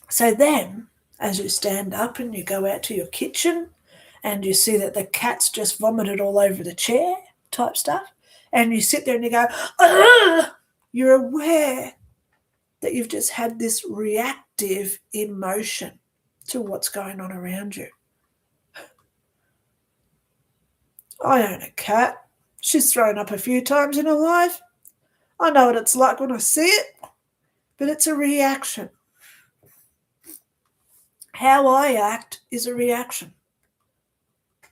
So then, as you stand up and you go out to your kitchen and you see that the cat's just vomited all over the chair type stuff, and you sit there and you go, ugh, you're aware that you've just had this reactive emotion to what's going on around you. I own a cat. She's thrown up a few times in her life. I know what it's like when I see it, but it's a reaction. How I act is a reaction.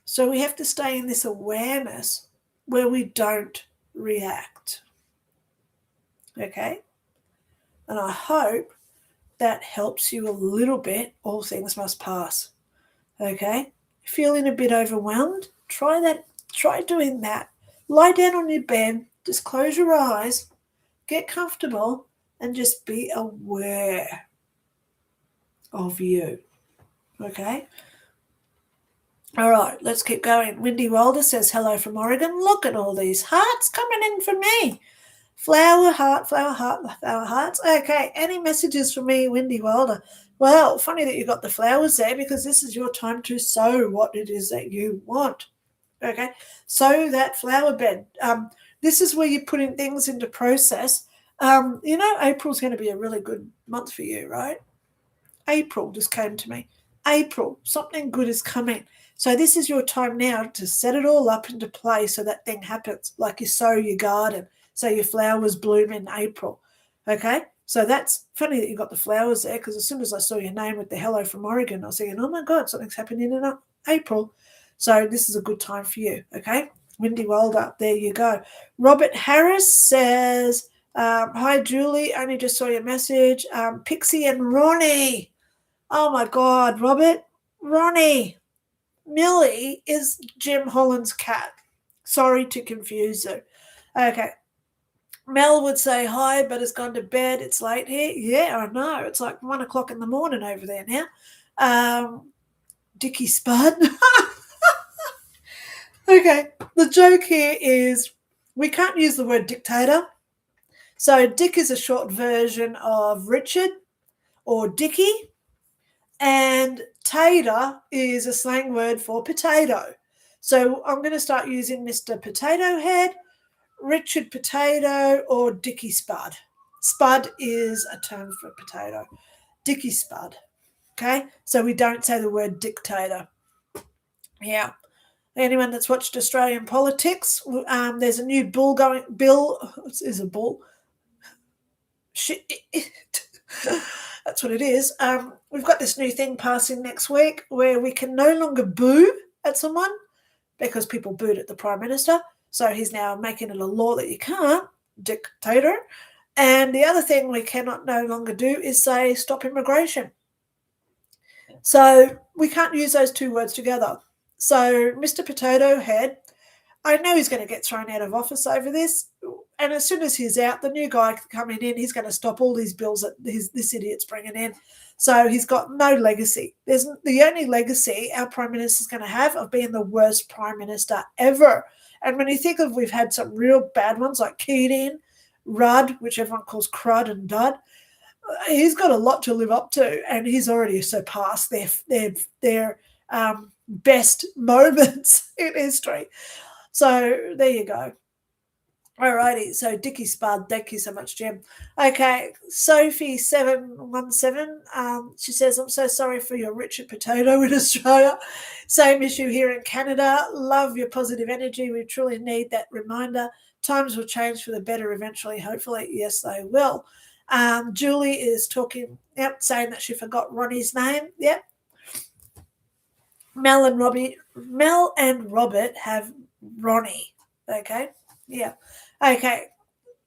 So we have to stay in this awareness where we don't react. Okay? And I hope that helps you a little bit. All things must pass. Okay? Feeling a bit overwhelmed? Try that. Try doing that. Lie down on your bed, just close your eyes, get comfortable, and just be aware of you. Okay? All right, let's keep going. Wendy Wilder says, hello from Oregon. Look at all these hearts coming in for me. Flower, heart, flower, hearts. Okay, any messages for me, Wendy Wilder? Well, funny that you got the flowers there, because this is your time to sow what it is that you want. Okay, sow that flower bed. This is where you're putting things into process. April's going to be a really good month for you, right? April just came to me. April, something good is coming. So this is your time now to set it all up into play so that thing happens, like you sow your garden, so your flowers bloom in April. Okay? So that's funny that you got the flowers there, because as soon as I saw your name with the hello from Oregon, I was thinking, oh my God, something's happening in April. So this is a good time for you. Okay? Wendy Wilder, there you go. Robert Harris says, hi, Julie, only just saw your message. Pixie and Ronnie. Oh my God, Robert. Ronnie. Millie is Jim Holland's cat. Sorry to confuse you. Okay. Mel would say hi, but has gone to bed. It's late here. Yeah, I know. It's like 1 o'clock in the morning over there now. Dickie Spud. Okay. The joke here is we can't use the word dictator. So Dick is a short version of Richard or Dickie. And tater is a slang word for potato. So I'm going to start using Mr. Potato Head, Richard Potato, or Dickie Spud. Spud is a term for potato. Dickie Spud. Okay, so we don't say the word dictator. Yeah. Anyone that's watched Australian politics, there's a new bill is a bull. Shit. That's what it is. We've got this new thing passing next week where we can no longer boo at someone because people booed at the Prime Minister. So he's now making it a law that you can't, dictator. And the other thing we cannot no longer do is say stop immigration. So we can't use those two words together. So Mr. Potato Head, I know he's going to get thrown out of office over this. And as soon as he's out, the new guy coming in, he's going to stop all these bills that this idiot's bringing in. So he's got no legacy. There's the only legacy our Prime Minister's going to have of being the worst Prime Minister ever. And when you think of, we've had some real bad ones like Keating, Rudd, which everyone calls Crud and Dud, he's got a lot to live up to, and he's already surpassed their best moments in history. So there you go. Alrighty, so Dickie Spud, thank you so much, Jem. Okay, Sophie717, she says, I'm so sorry for your Richard Potato in Australia. Same issue here in Canada. Love your positive energy. We truly need that reminder. Times will change for the better eventually, hopefully. Yes, they will. Julie is talking, saying that she forgot Ronnie's name. Yep. Mel and Robert have Ronnie. Okay. Yeah. Okay.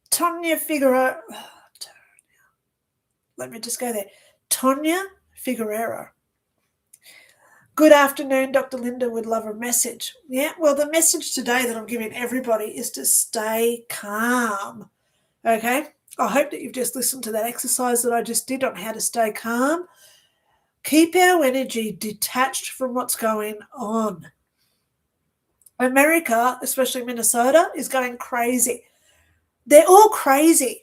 Tonya Figueroa. Let me just go there. Tonya Figueroa. Good afternoon, Dr. Lynda. Would love a message. Yeah. Well, the message today that I'm giving everybody is to stay calm. Okay. I hope that you've just listened to that exercise that I just did on how to stay calm. Keep our energy detached from what's going on. America, especially Minnesota, is going crazy. They're all crazy.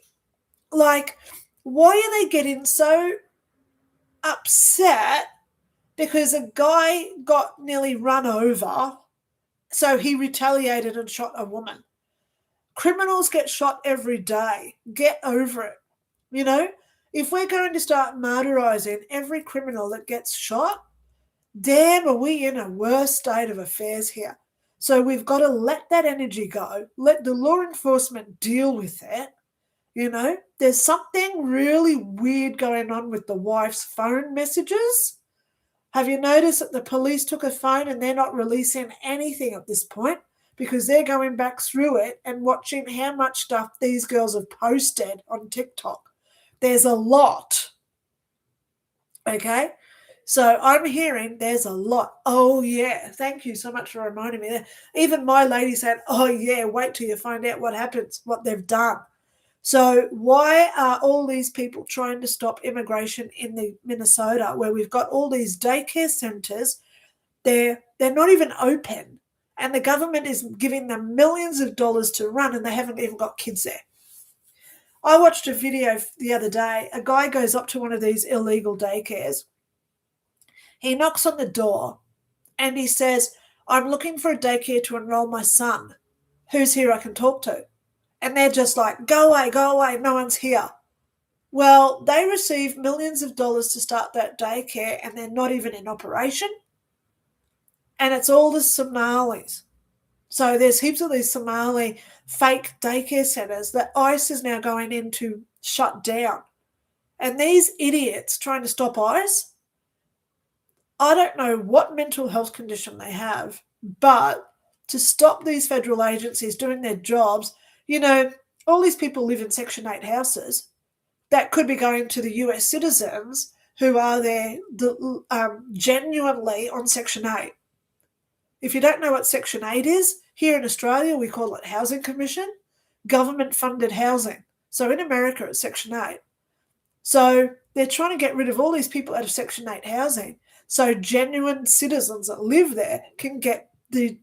Like, why are they getting so upset because a guy got nearly run over, so he retaliated and shot a woman? Criminals get shot every day. Get over it. You know, if we're going to start martyrizing every criminal that gets shot, damn, are we in a worse state of affairs here? So we've got to let that energy go. Let the law enforcement deal with it. You know, there's something really weird going on with the wife's phone messages. Have you noticed that the police took a phone and they're not releasing anything at this point because they're going back through it and watching how much stuff these girls have posted on TikTok? There's a lot. Okay? So I'm hearing there's a lot. Oh, yeah. Thank you so much for reminding me. Even my lady said, oh, yeah, wait till you find out what happens, what they've done. So why are all these people trying to stop immigration in the Minnesota where we've got all these daycare centers? They're not even open, and the government is giving them millions of dollars to run, and they haven't even got kids there. I watched a video the other day. A guy goes up to one of these illegal daycares. He knocks on the door and he says, I'm looking for a daycare to enroll my son. Who's here I can talk to? And they're just like, go away, no one's here. Well, they receive millions of dollars to start that daycare and they're not even in operation. And it's all the Somalis. So there's heaps of these Somali fake daycare centres that ICE is now going in to shut down. And these idiots trying to stop ICE, I don't know what mental health condition they have, but to stop these federal agencies doing their jobs, you know, all these people live in Section 8 houses that could be going to the US citizens who are there genuinely on Section 8. If you don't know what Section 8 is, here in Australia we call it Housing Commission, government-funded housing. So in America it's Section 8. So they're trying to get rid of all these people out of Section 8 housing so genuine citizens that live there can get the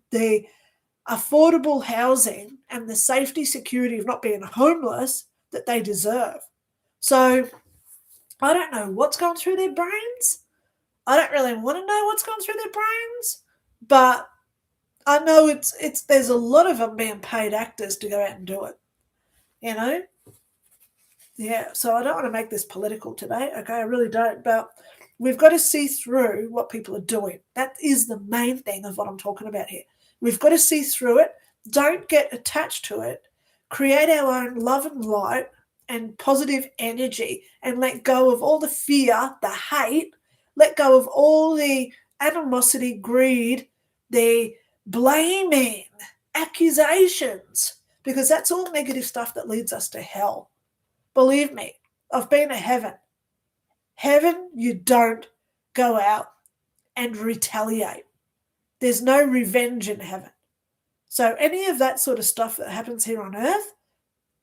affordable housing and the safety security of not being homeless that they deserve. So I don't know what's going through their brains. I don't really want to know what's going through their brains, but I know it's there's a lot of them being paid actors to go out and do it, you know? Yeah, so I don't want to make this political today, okay? I really don't, but We've got to see through what people are doing. That is the main thing of what I'm talking about here. We've got to see through it. Don't get attached to it. Create our own love and light and positive energy and let go of all the fear, the hate, let go of all the animosity, greed, the blaming, accusations, because that's all negative stuff that leads us to hell. Believe me, I've been to heaven. Heaven, you don't go out and retaliate. There's no revenge in heaven. So any of that sort of stuff that happens here on earth,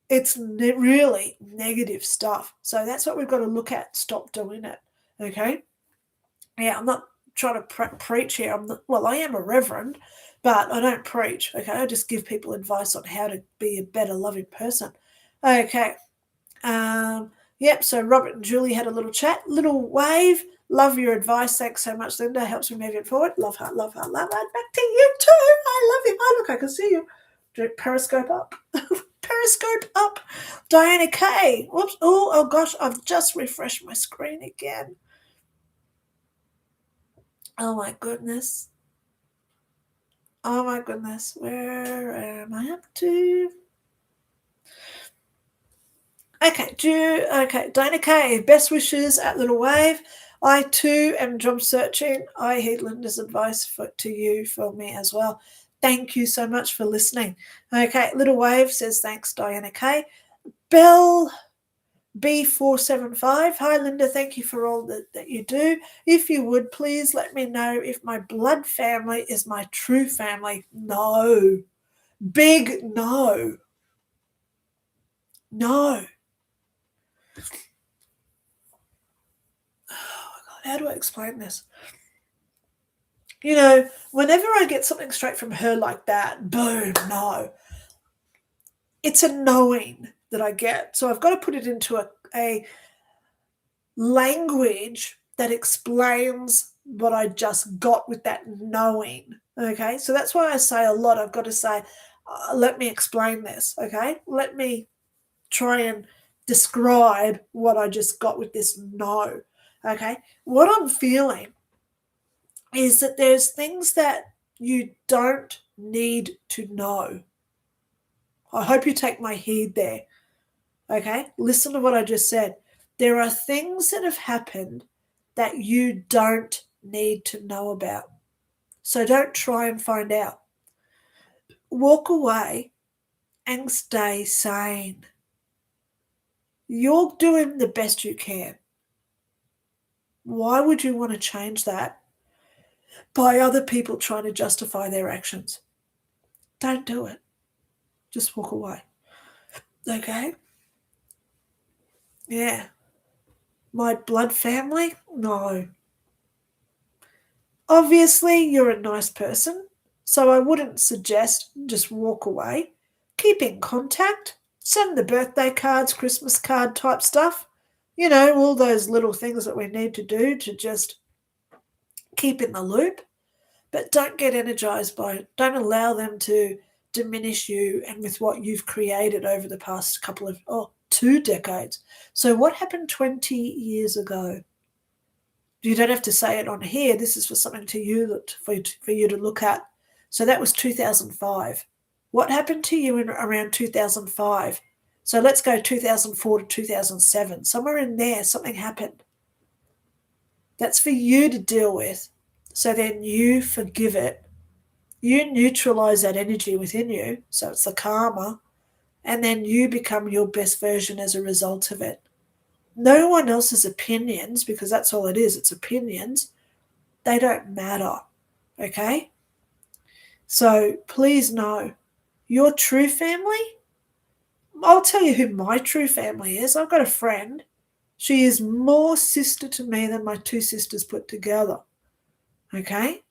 it's really negative stuff. So that's what we've got to look at. Stop doing it. Okay? Yeah, I'm not trying to preach here. I am a reverend, but I don't preach. Okay? I just give people advice on how to be a better, loving person. Okay. Yep, so Robert and Julie had a little chat. Little wave. Love your advice. Thanks so much, Linda. Helps me move it forward. Love heart, love heart, love heart. Back to you too. I love you. Oh, look, I can see you. Periscope up. Periscope up. Diana K. Whoops. Oh, gosh, I've just refreshed my screen again. Oh, my goodness. Oh, my goodness. Where am I up to? Okay, Diana K. Best wishes at Little Wave. I too am job searching. I heed Linda's advice to you for me as well. Thank you so much for listening. Okay, Little Wave says thanks, Diana K. Bell B475. Hi, Linda. Thank you for all that you do. If you would, please let me know if my blood family is my true family. No. Big no. No. How do I explain this? You know, whenever I get something straight from her like that, boom, no. It's a knowing that I get. So I've got to put it into a language that explains what I just got with that knowing. Okay, so that's why I say a lot. I've got to say, let me explain this. Okay, let me try and describe what I just got with this no. Okay, what I'm feeling is that there's things that you don't need to know. I hope you take my heed there. Okay? Listen to what I just said. There are things that have happened that you don't need to know about. So don't try and find out. Walk away and stay sane. You're doing the best you can. Why would you want to change that by other people trying to justify their actions? Don't do it. Just walk away. Okay? Yeah. My blood family? No. Obviously, you're a nice person, so I wouldn't suggest just walk away. Keep in contact. Send the birthday cards, Christmas card type stuff. You know, all those little things that we need to do to just keep in the loop. But don't get energized by it. Don't allow them to diminish you and with what you've created over the past 2 decades. So what happened 20 years ago? You don't have to say it on here. This is for something to you for you to look at. So that was 2005. What happened to you in around 2005? So let's go 2004 to 2007. Somewhere in there, something happened. That's for you to deal with. So then you forgive it. You neutralize that energy within you. So it's the karma. And then you become your best version as a result of it. No one else's opinions, because that's all it is, it's opinions, they don't matter, okay? So please know, your true family, I'll tell you who my true family is. I've got a friend. She is more sister to me than my 2 sisters put together, okay?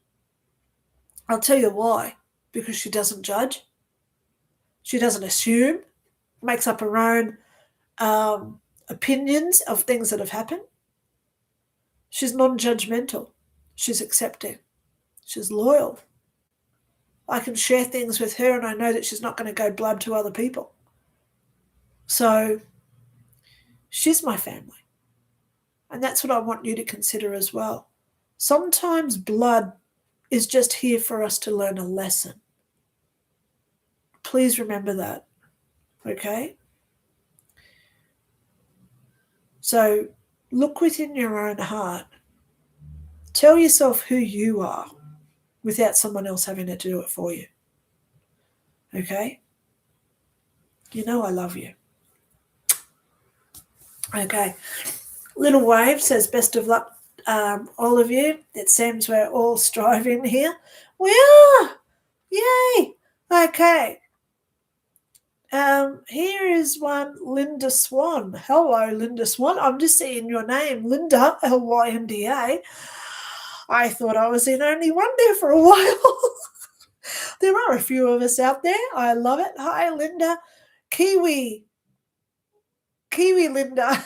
I'll tell you why. Because she doesn't judge. She doesn't assume, makes up her own opinions of things that have happened. She's non-judgmental. She's accepting. She's loyal. I can share things with her and I know that she's not going to go blab to other people. So she's my family. And that's what I want you to consider as well. Sometimes blood is just here for us to learn a lesson. Please remember that, okay? So look within your own heart. Tell yourself who you are without someone else having to do it for you, okay? You know I love you. Okay. Little Wave says, best of luck, all of you. It seems we're all striving here. We are! Yay! Okay. Here is one, Lynda Swan. Hello, Lynda Swan. I'm just seeing your name, Lynda, Lynda. I thought I was in only one there for a while. There are a few of us out there. I love it. Hi, Lynda. Kiwi Linda.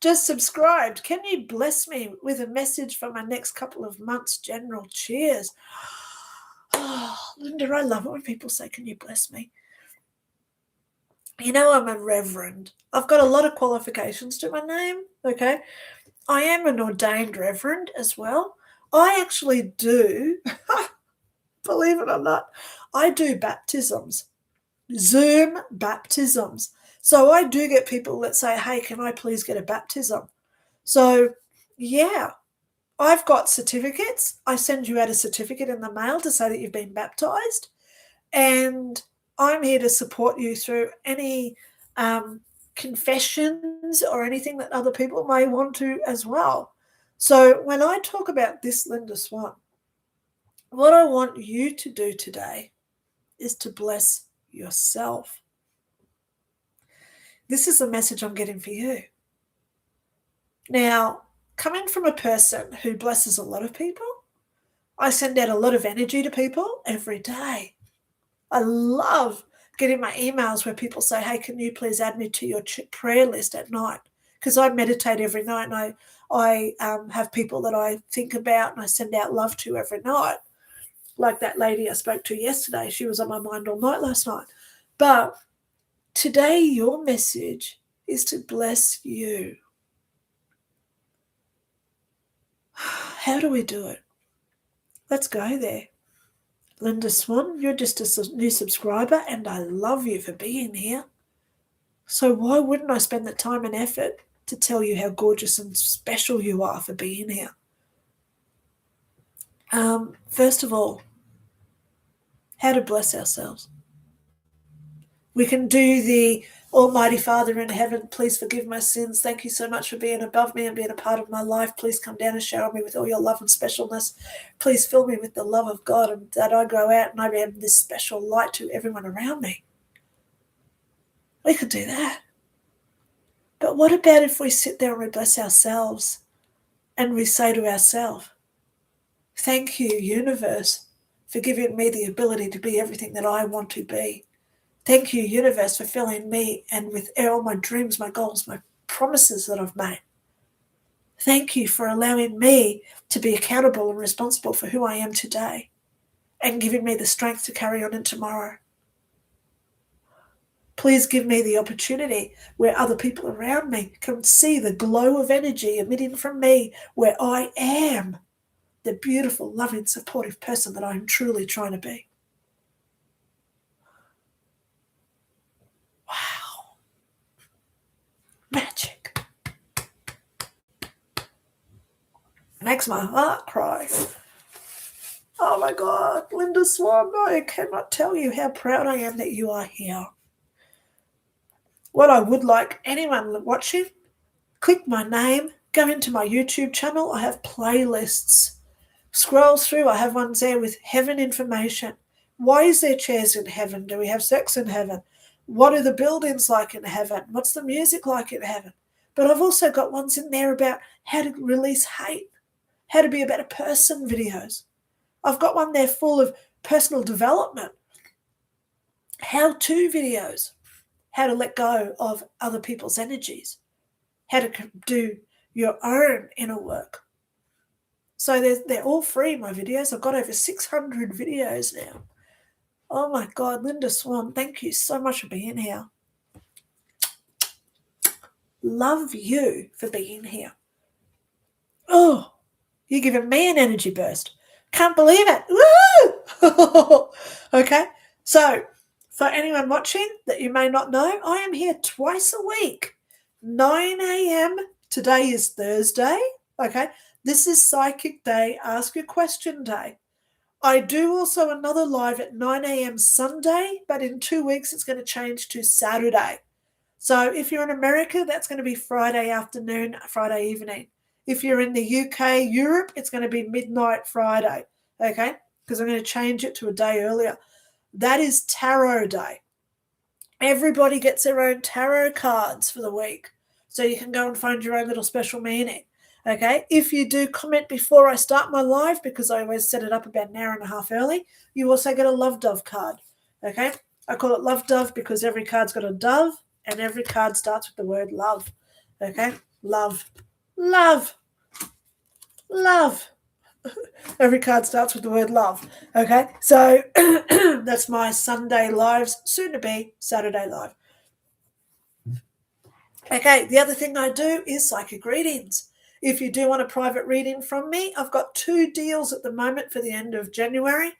Just subscribed. Can you bless me with a message for my next couple of months? General cheers. Oh, Linda, I love it when people say, can you bless me? You know, I'm a reverend. I've got a lot of qualifications to my name, okay? I am an ordained reverend as well. I actually do, believe it or not, I do baptisms, Zoom baptisms. So I do get people that say, hey, can I please get a baptism? So, yeah, I've got certificates. I send you out a certificate in the mail to say that you've been baptized. And I'm here to support you through any confessions or anything that other people may want to as well. So when I talk about this, Lynda Swan, what I want you to do today is to bless yourself. This is the message I'm getting for you. Now, coming from a person who blesses a lot of people, I send out a lot of energy to people every day. I love getting my emails where people say, hey, can you please add me to your prayer list at night? Because I meditate every night, and I have people that I think about and I send out love to every night. Like that lady I spoke to yesterday. She was on my mind all night last night. But today your message is to bless you. How do we do it? Let's go there. Lynda Swan, you're just a new subscriber, and I love you for being here. So why wouldn't I spend the time and effort to tell you how gorgeous and special you are for being here? First of all, how to bless ourselves. We can do the Almighty Father in heaven, please forgive my sins. Thank you so much for being above me and being a part of my life. Please come down and shower me with all your love and specialness. Please fill me with the love of God, and that I go out and I have this special light to everyone around me. We could do that. But what about if we sit there and we bless ourselves and we say to ourselves, thank you, universe, for giving me the ability to be everything that I want to be. Thank you, universe, for filling me and with all my dreams, my goals, my promises that I've made. Thank you for allowing me to be accountable and responsible for who I am today and giving me the strength to carry on in tomorrow. Please give me the opportunity where other people around me can see the glow of energy emitting from me, where I am the beautiful, loving, supportive person that I'm truly trying to be. Wow. Magic. Makes my heart cry. Oh my God, Lynda Swan, I cannot tell you how proud I am that you are here. What I would like anyone watching, click my name, go into my YouTube channel. I have playlists. Scroll through, I have ones there with heaven information. Why is there chairs in heaven? Do we have sex in heaven? What are the buildings like in heaven? What's the music like in heaven? But I've also got ones in there about how to release hate, how to be a better person videos. I've got one there full of personal development, how-to videos, how to let go of other people's energies, how to do your own inner work. So they're all free, my videos. I've got over 600 videos now. Oh my God, Lynda Swan, thank you so much for being here. Love you for being here. Oh, you're giving me an energy burst. Can't believe it. Woo! Okay. So, for anyone watching that you may not know, I am here twice a week, 9 a.m. Today is Thursday. Okay. This is Psychic Day, Ask a Question Day. I do also another live at 9 a.m. Sunday, but in 2 weeks it's going to change to Saturday. So if you're in America, that's going to be Friday afternoon, Friday evening. If you're in the UK, Europe, it's going to be midnight Friday, okay? Because I'm going to change it to a day earlier. That is Tarot Day. Everybody gets their own tarot cards for the week. So you can go and find your own little special meaning, okay? If you do comment before I start my live, because I always set it up about an hour and a half early, you also get a Love Dove card, okay? I call it Love Dove because every card's got a dove and every card starts with the word love, okay? Love, love, love. Every card starts with the word love, okay? So that's my Sunday lives, soon to be Saturday live. Okay, the other thing I do is psychic readings. If you do want a private reading from me, I've got 2 deals at the moment for the end of January.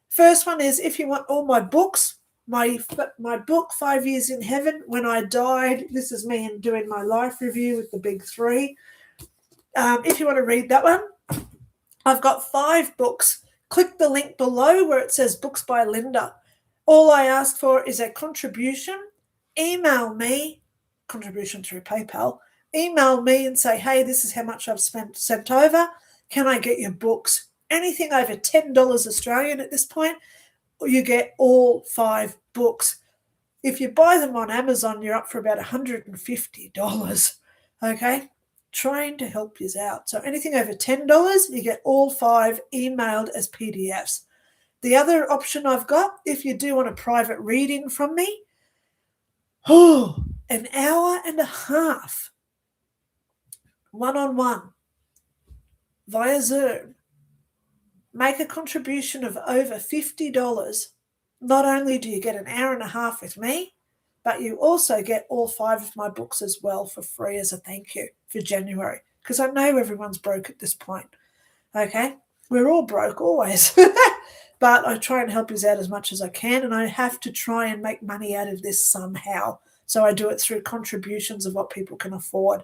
First one is if you want all my books, my book, 5 Years in Heaven, When I Died. This is me doing my life review with the big 3. If you want to read that one, I've got 5 books. Click the link below where it says Books by Lynda. All I ask for is a contribution. Email me, contribution through PayPal. Email me and say, hey, this is how much I've sent over. Can I get your books? Anything over $10 Australian at this point, you get all 5 books. If you buy them on Amazon, you're up for about $150, okay? Trying to help you out. So anything over $10, you get all 5 emailed as PDFs. The other option I've got, if you do want a private reading from me, an hour and a half, one-on-one, via Zoom. Make a contribution of over $50. Not only do you get an hour and a half with me, but you also get all 5 of my books as well for free as a thank you for January, because I know everyone's broke at this point, okay? We're all broke always, but I try and help you out as much as I can, and I have to try and make money out of this somehow. So I do it through contributions of what people can afford,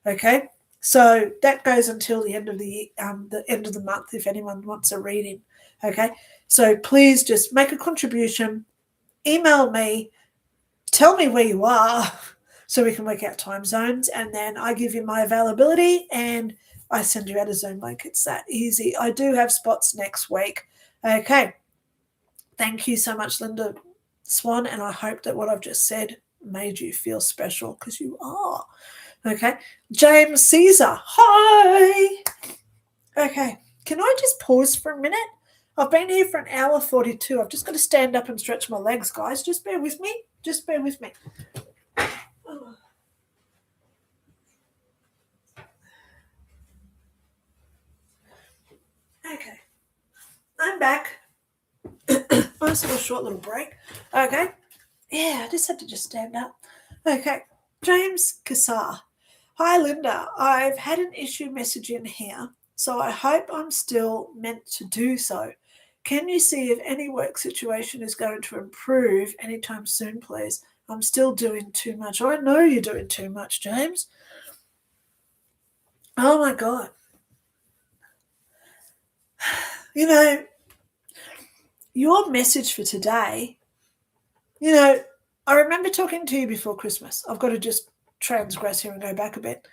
okay? So that goes until the end of the end of the month if anyone wants a reading, okay? So please just make a contribution, email me, tell me where you are so we can work out time zones, and then I give you my availability and I send you out a Zoom link. It's that easy. I do have spots next week. Okay. Thank you so much, Lynda Swan, and I hope that what I've just said made you feel special, because you are. Okay. James Caesar. Hi. Okay. Can I just pause for a minute? I've been here for an hour 42. I've just got to stand up and stretch my legs, guys. Just bear with me. Just bear with me. Oh. Okay. I'm back. Nice little short little break. Okay. Yeah, I just had to just stand up. Okay. James Cassar. Hi, Lynda. I've had an issue messaging here, so I hope I'm still meant to do so. Can you see if any work situation is going to improve anytime soon, please? I'm still doing too much. I know you're doing too much, James. Oh, my God. You know, your message for today, I remember talking to you before Christmas. I've got to just transgress here and go back a bit.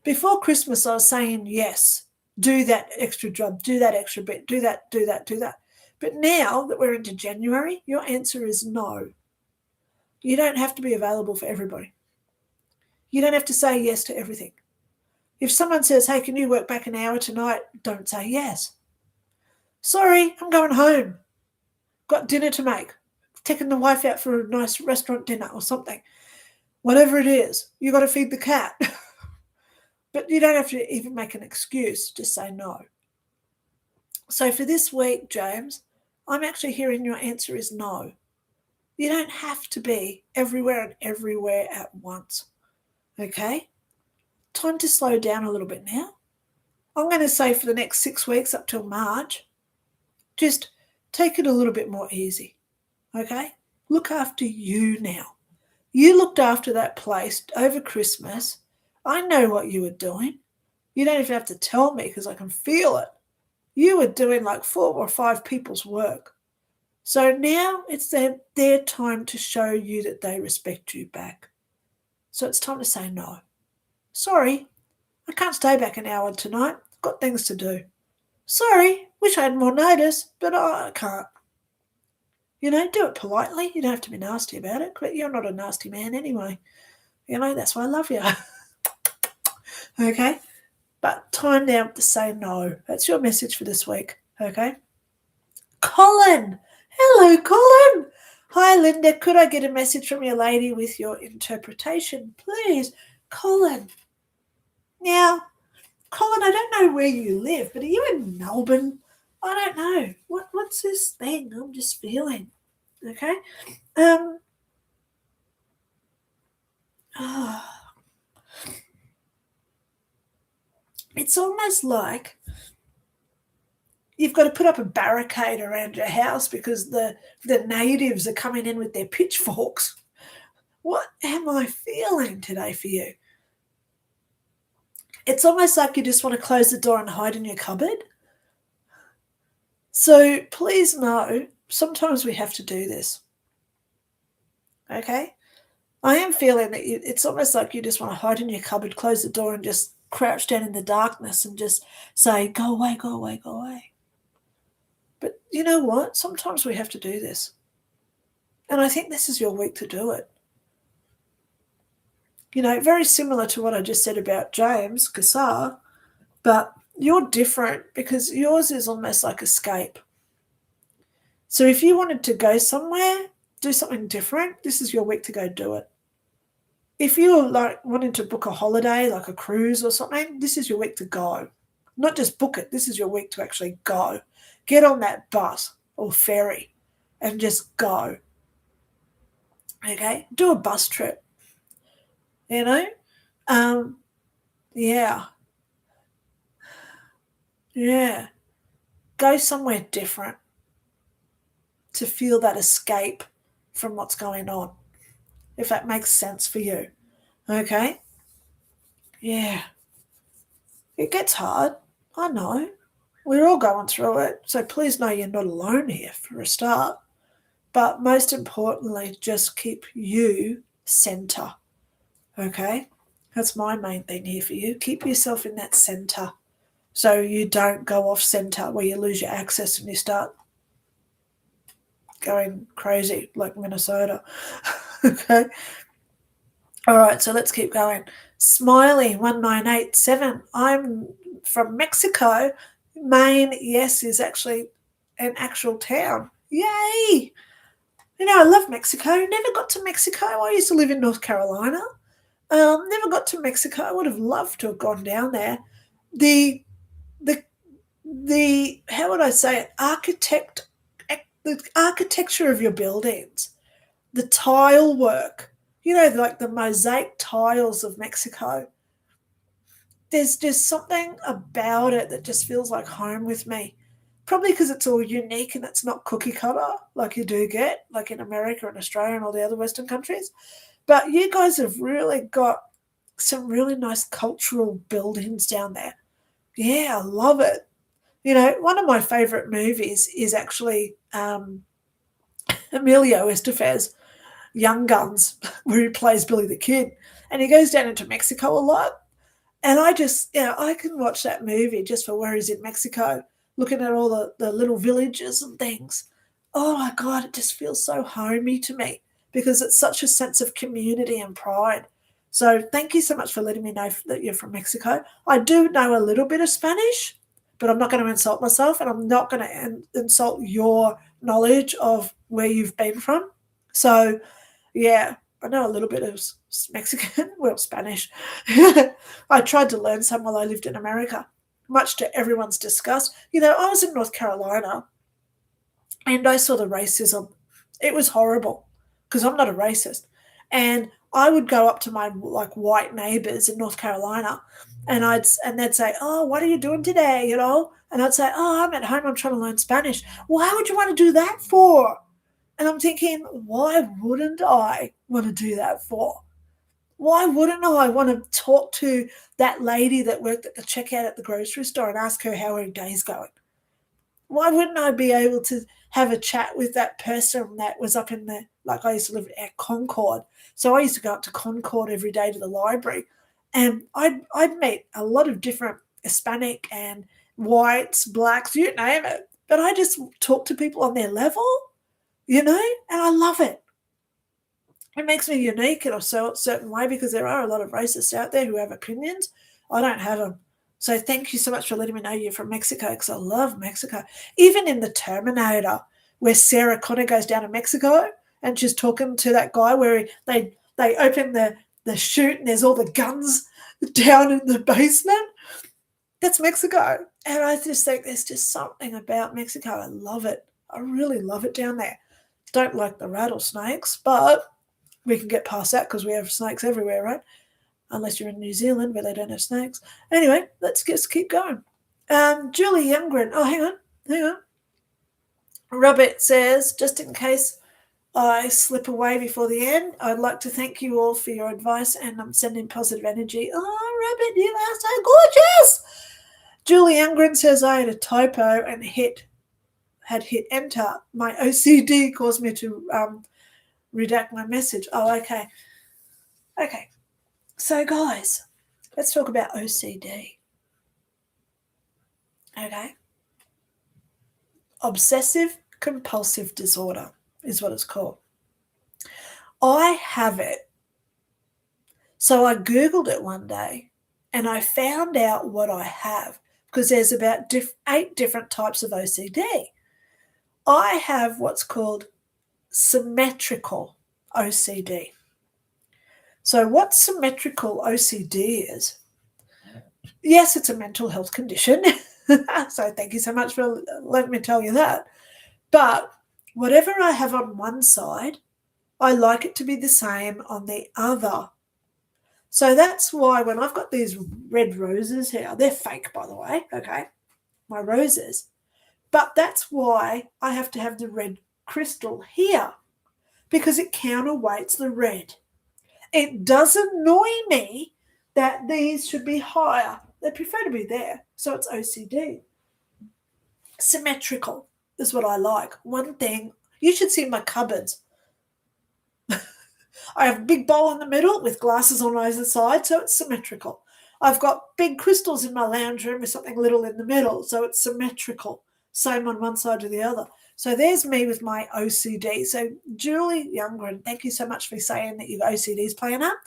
Before Christmas, I was saying, yes, do that extra job, do that extra bit, do that, do that, do that. But now that we're into January, your answer is no. You don't have to be available for everybody. You don't have to say yes to everything. If someone says, hey, can you work back an hour tonight? Don't say yes. Sorry, I'm going home. Got dinner to make. Taking the wife out for a nice restaurant dinner or something. Whatever it is, you got to feed the cat. But you don't have to even make an excuse. Just say no. So for this week, James, I'm actually hearing your answer is no. You don't have to be everywhere and everywhere at once. Okay? Time to slow down a little bit now. I'm going to say for the next 6 weeks up till March, just take it a little bit more easy, okay? Look after you now. You looked after that place over Christmas. I know what you were doing. You don't even have to tell me because I can feel it. You were doing like 4 or 5 people's work. So now it's their time to show you that they respect you back. So it's time to say no. Sorry, I can't stay back an hour tonight. I've got things to do. Sorry, wish I had more notice, but I can't. Do it politely. You don't have to be nasty about it. You're not a nasty man anyway. That's why I love you. Okay? But time now to say no. That's your message for this week. Okay? Colin! Hello, Colin! Hi, Linda. Could I get a message from your lady with your interpretation, please? Colin. Now, Colin, I don't know where you live, but are you in Melbourne? I don't know. What's this thing I'm just feeling? Okay? It's almost like you've got to put up a barricade around your house because the natives are coming in with their pitchforks. What am I feeling today for you? It's almost like you just want to close the door and hide in your cupboard. So please know, sometimes we have to do this. Okay? I am feeling that it's almost like you just want to hide in your cupboard, close the door, and just crouch down in the darkness and just say, go away, go away, go away. But you know what? Sometimes we have to do this. And I think this is your week to do it. Very similar to what I just said about James Cassar, but you're different because yours is almost like escape. So if you wanted to go somewhere, do something different, this is your week to go do it. If you're like wanting to book a holiday, like a cruise or something, this is your week to go. Not just book it, this is your week to actually go. Get on that bus or ferry and just go. Okay? Do a bus trip. Yeah. Yeah. Go somewhere different to feel that escape from what's going on, if that makes sense for you. Okay? Yeah. It gets hard. I know. We're all going through it. So please know you're not alone here for a start. But most importantly, just keep you center. Okay? That's my main thing here for you. Keep yourself in that center so you don't go off center where you lose your access and you start going crazy like Minnesota. Okay? All right, so let's keep going. Smiley 1987. I'm from Mexico. Maine, yes, is actually an actual town. Yay! I love Mexico. Never got to Mexico. I used to live in North Carolina. Never got to Mexico. I would have loved to have gone down there. The how would I say it? The architecture of your buildings, the tile work, like the mosaic tiles of Mexico. There's just something about it that just feels like home with me. Probably because it's all unique and it's not cookie cutter like you do get, like in America and Australia and all the other Western countries. But you guys have really got some really nice cultural buildings down there. Yeah, I love it. One of my favourite movies is actually Emilio Estevez, Young Guns, where he plays Billy the Kid. And he goes down into Mexico a lot. And I just, I can watch that movie just for where he's in Mexico, looking at all the little villages and things. Oh my God, it just feels so homey to me because it's such a sense of community and pride. So thank you so much for letting me know that you're from Mexico. I do know a little bit of Spanish, but I'm not going to insult myself and I'm not going to insult your knowledge of where you've been from. So, yeah, I know a little bit of Mexican, well, Spanish. I tried to learn some while I lived in America, much to everyone's disgust. I was in North Carolina and I saw the racism. It was horrible because I'm not a racist. And I would go up to my like white neighbors in North Carolina, and they'd say, "Oh, what are you doing today?" And I'd say, "Oh, I'm at home. I'm trying to learn Spanish." Why would you want to do that for? And I'm thinking, why wouldn't I want to do that for? Why wouldn't I want to talk to that lady that worked at the checkout at the grocery store and ask her how her day's going? Why wouldn't I be able to have a chat with that person that was up in the, like I used to live at Concord. So I used to go up to Concord every day to the library, and I'd meet a lot of different Hispanic and whites, blacks, you name it. But I just talk to people on their level, and I love it. It makes me unique in a certain way because there are a lot of racists out there who have opinions. I don't have them. So thank you so much for letting me know you're from Mexico, because I love Mexico. Even in the Terminator, where Sarah Connor goes down to Mexico and she's talking to that guy where they open the chute and there's all the guns down in the basement. That's Mexico. And I just think there's just something about Mexico. I love it. I really love it down there. Don't like the rattlesnakes, but we can get past that because we have snakes everywhere, right? Unless you're in New Zealand where they don't have snakes. Anyway, let's just keep going. Julie Youngren. Oh, hang on. Robert says, just in case I slip away before the end, I'd like to thank you all for your advice, and I'm sending positive energy. Oh, Robert, you are so gorgeous. Julie Youngren says, I had a typo and had hit enter. My OCD caused me to redact my message. Oh, okay. Okay. So, guys, let's talk about OCD. Okay. Obsessive compulsive disorder is what it's called. I have it. So I Googled it one day and I found out what I have, because there's about 8 different types of OCD. I have what's called symmetrical OCD. So what symmetrical OCD is, yes, it's a mental health condition. So thank you so much for letting me tell you that. But whatever I have on one side, I like it to be the same on the other. So that's why when I've got these red roses here, they're fake, by the way, okay, my roses. But that's why I have to have the red crystal here, because it counterweights the red. It does annoy me that these should be higher. They prefer to be there. So it's OCD. Symmetrical is what I like. One thing, you should see my cupboards. I have a big bowl in the middle with glasses on either side, so it's symmetrical. I've got big crystals in my lounge room with something little in the middle, so it's symmetrical. Same on one side to the other. So there's me with my OCD. So Julie Youngren, thank you so much for saying that your OCD is playing up,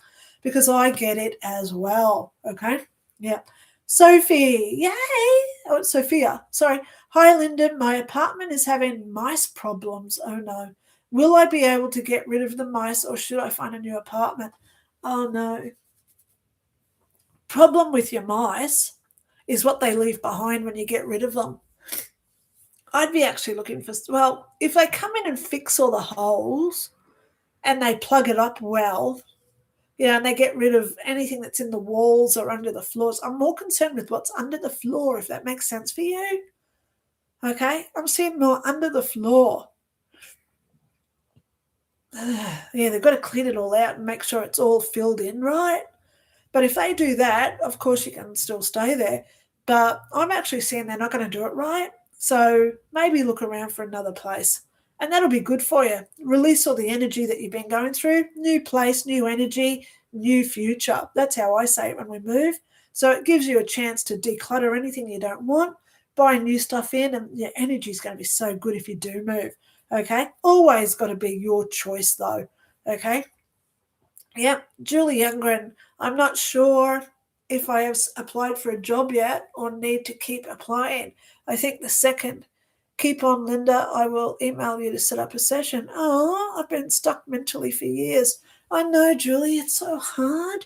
because I get it as well. Okay? Yeah. Sophie, yay! Oh, it's Sophia. Sorry. Hi, Lynda. My apartment is having mice problems. Oh, no. Will I be able to get rid of the mice, or should I find a new apartment? Oh, no. Problem with your mice is what they leave behind when you get rid of them. I'd be actually looking for, well, if they come in and fix all the holes and they plug it up well, and they get rid of anything that's in the walls or under the floors. I'm more concerned with what's under the floor, if that makes sense for you. Okay? I'm seeing more under the floor. Yeah, they've got to clean it all out and make sure it's all filled in, right? But if they do that, of course you can still stay there. But I'm actually seeing they're not going to do it right. So maybe look around for another place. And that'll be good for you. Release all the energy that you've been going through. New place, new energy, new future. That's how I say it when we move. So it gives you a chance to declutter anything you don't want, buy new stuff in, and your energy is going to be so good if you do move. Okay? Always got to be your choice though. Okay? Yep. Julie Youngren, I'm not sure if I have applied for a job yet or need to keep applying. I think the second. Keep on, Lynda. I will email you to set up a session. Oh, I've been stuck mentally for years. I know, Julie, it's so hard.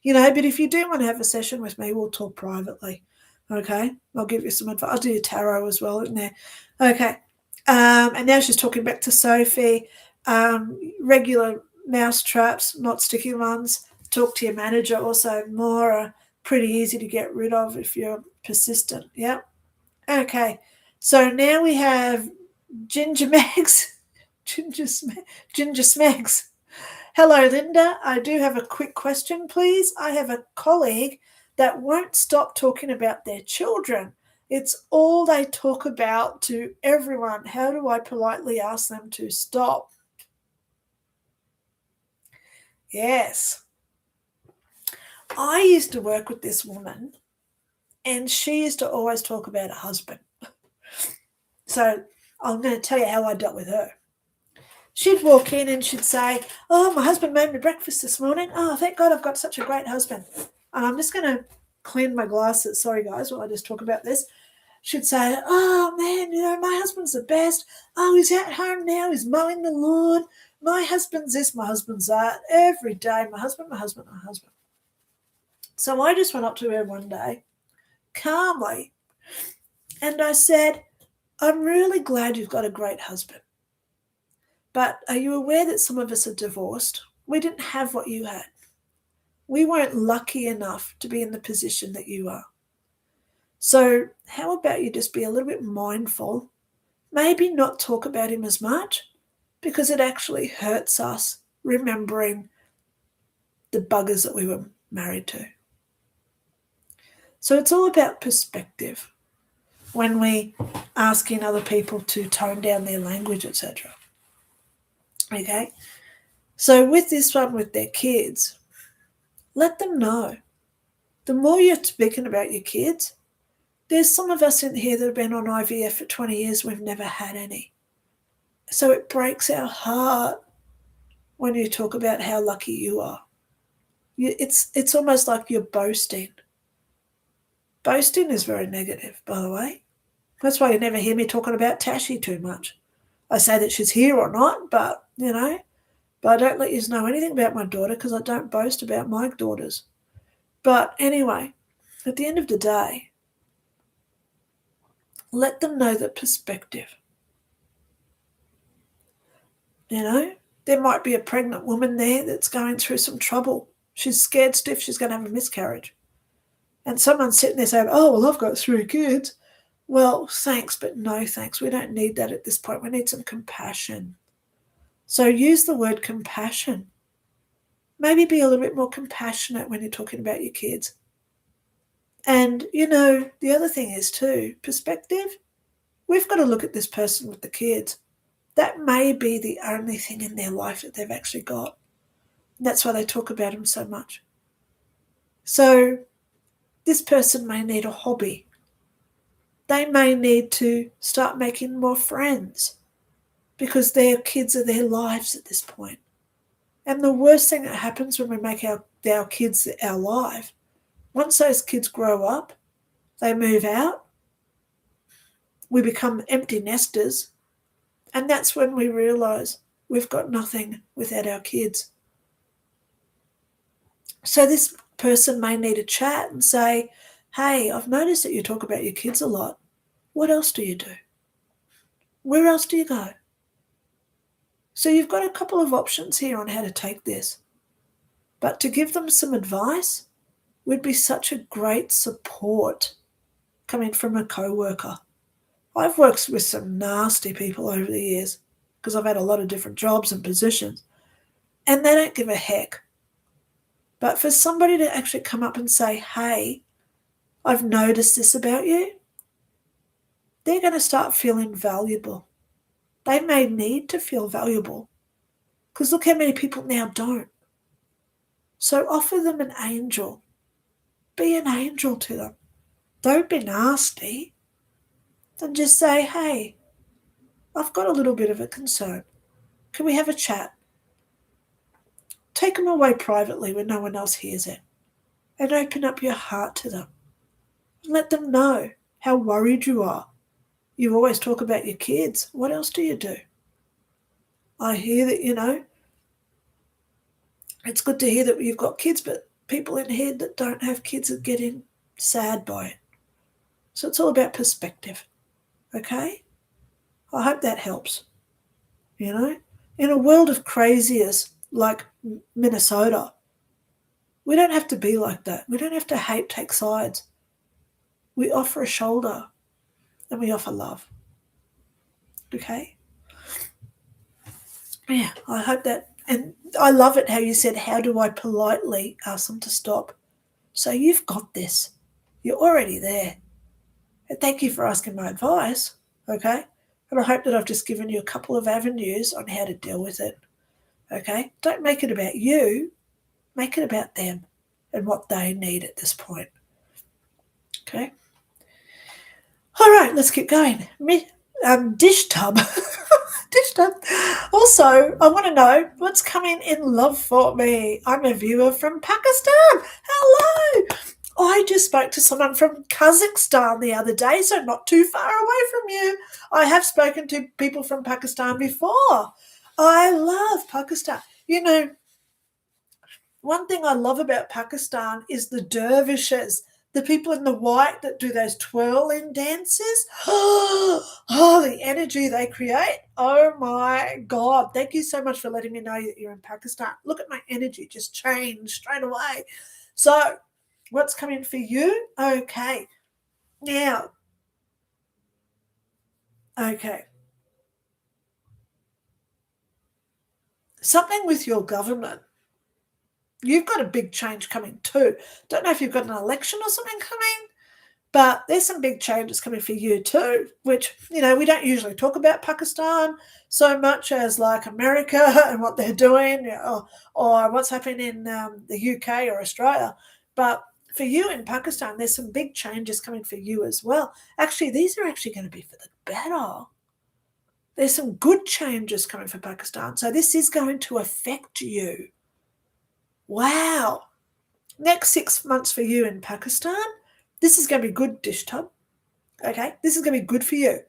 But if you do want to have a session with me, we'll talk privately. Okay? I'll give you some advice. I'll do your tarot as well in there. Okay. And now she's talking back to Sophie. Regular mouse traps, not sticky ones. Talk to your manager. Also, more are pretty easy to get rid of if you're persistent. Yeah. Okay. So now we have Ginger Megs. Ginger Smegs. Hello, Linda. I do have a quick question, please. I have a colleague that won't stop talking about their children. It's all they talk about to everyone. How do I politely ask them to stop? Yes. I used to work with this woman, and she used to always talk about her husband. So I'm going to tell you how I dealt with her. She'd walk in and she'd say, "Oh, my husband made me breakfast this morning. Oh, thank God I've got such a great husband." And I'm just going to clean my glasses. Sorry, guys, while I just talk about this. She'd say, "Oh, man, my husband's the best. Oh, he's at home now. He's mowing the lawn. My husband's this, my husband's that. Every day, my husband, my husband, my husband." So I just went up to her one day, calmly, and I said, "I'm really glad you've got a great husband. But are you aware that some of us are divorced? We didn't have what you had. We weren't lucky enough to be in the position that you are. So how about you just be a little bit mindful, maybe not talk about him as much, because it actually hurts us remembering the buggers that we were married to." So it's all about perspective when we asking other people to tone down their language, etc. Okay? So with this one with their kids, let them know. The more you're speaking about your kids, there's some of us in here that have been on IVF for 20 years, we've never had any. So it breaks our heart when you talk about how lucky you are. It's almost like you're boasting. Boasting is very negative, by the way. That's why you never hear me talking about Tashi too much. I say that she's here or not, but I don't let you know anything about my daughter because I don't boast about my daughters. But anyway, at the end of the day, let them know the perspective. There might be a pregnant woman there that's going through some trouble. She's scared stiff she's going to have a miscarriage. And someone's sitting there saying, "Oh, well, I've got 3 kids." Well, thanks, but no thanks. We don't need that at this point. We need some compassion. So use the word compassion. Maybe be a little bit more compassionate when you're talking about your kids. And, the other thing is too, perspective. We've got to look at this person with the kids. That may be the only thing in their life that they've actually got. That's why they talk about them so much. So this person may need a hobby. They may need to start making more friends because their kids are their lives at this point. And the worst thing that happens when we make our kids our life, once those kids grow up, they move out, we become empty nesters, and that's when we realise we've got nothing without our kids. So this person may need a chat and say, "Hey, I've noticed that you talk about your kids a lot. What else do you do? Where else do you go?" So you've got a couple of options here on how to take this. But to give them some advice would be such a great support coming from a co-worker. I've worked with some nasty people over the years because I've had a lot of different jobs and positions, and they don't give a heck. But for somebody to actually come up and say, "Hey, I've noticed this about you," they're going to start feeling valuable. They may need to feel valuable because look how many people now don't. So offer them an angel. Be an angel to them. Don't be nasty. Then just say, "Hey, I've got a little bit of a concern. Can we have a chat?" Take them away privately when no one else hears it and open up your heart to them. Let them know how worried you are. You always talk about your kids. What else do you do? I hear that, it's good to hear that you've got kids, but people in here that don't have kids are getting sad by it. So it's all about perspective, okay? I hope that helps. In a world of craziest, like Minnesota. We don't have to be like that. We don't have to take sides. We offer a shoulder and we offer love. Okay? Yeah, I hope that. And I love it how you said, how do I politely ask them to stop? So you've got this. You're already there. And thank you for asking my advice. Okay? And I hope that I've just given you a couple of avenues on how to deal with it. Okay? Don't make it about you. Make it about them and what they need at this point. Okay? All right, let's keep going. Dish tub. Dish tub. Also, I want to know what's coming in love for me. I'm a viewer from Pakistan. Hello. I just spoke to someone from Kazakhstan the other day, so not too far away from you. I have spoken to people from Pakistan before. I love Pakistan. You know, one thing I love about Pakistan is the dervishes, the people in the white that do those twirling dances. Oh, the energy they create. Oh my God. Thank you so much for letting me know that you're in Pakistan. Look at my energy just change straight away. So, what's coming for you? Okay. Now, okay. Something with your government. You've got a big change coming too. Don't know if you've got an election or something coming, but there's some big changes coming for you too, which, you know, we don't usually talk about Pakistan so much as like America and what they're doing, or what's happening in the UK or Australia. But for you in Pakistan, there's some big changes coming for you as well. Actually, these are actually going to be for the better. There's some good changes coming for Pakistan. So this is going to affect you. Wow. Next 6 months for you in Pakistan, this is going to be good, dish tub. Okay, this is going to be good for you.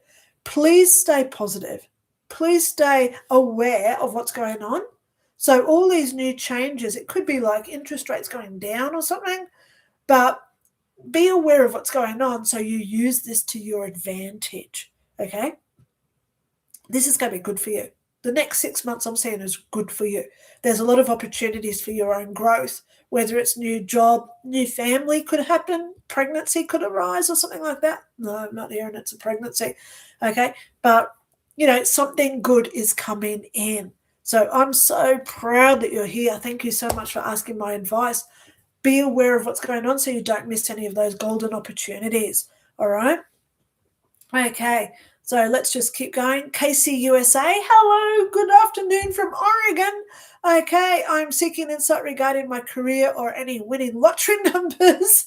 Please stay positive. Please stay aware of what's going on. So all these new changes, it could be like interest rates going down or something, but be aware of what's going on so you use this to your advantage. Okay, this is going to be good for you. The next 6 months I'm saying is good for you. There's a lot of opportunities for your own growth, whether it's new job, new family could happen, pregnancy could arise or something like that. No, I'm not hearing it's a pregnancy. Okay. But, you know, something good is coming in. So I'm so proud that you're here. Thank you so much for asking my advice. Be aware of what's going on so you don't miss any of those golden opportunities. All right. Okay, so let's just keep going. Casey, USA. Hello, good afternoon from Oregon. Okay, I'm seeking insight regarding my career or any winning lottery numbers.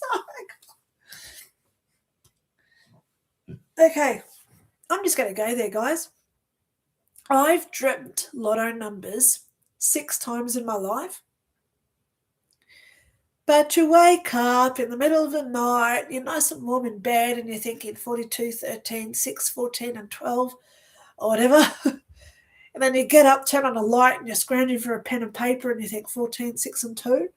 Okay, I'm just going to go there, guys. I've dreamt lotto numbers 6 times in my life. But you wake up in the middle of the night, you're nice and warm in bed, and you're thinking 42, 13, 6, 14, and 12, or whatever. And then you get up, turn on a light, and you're scrounging for a pen and paper, and you think 14, 6, and 2.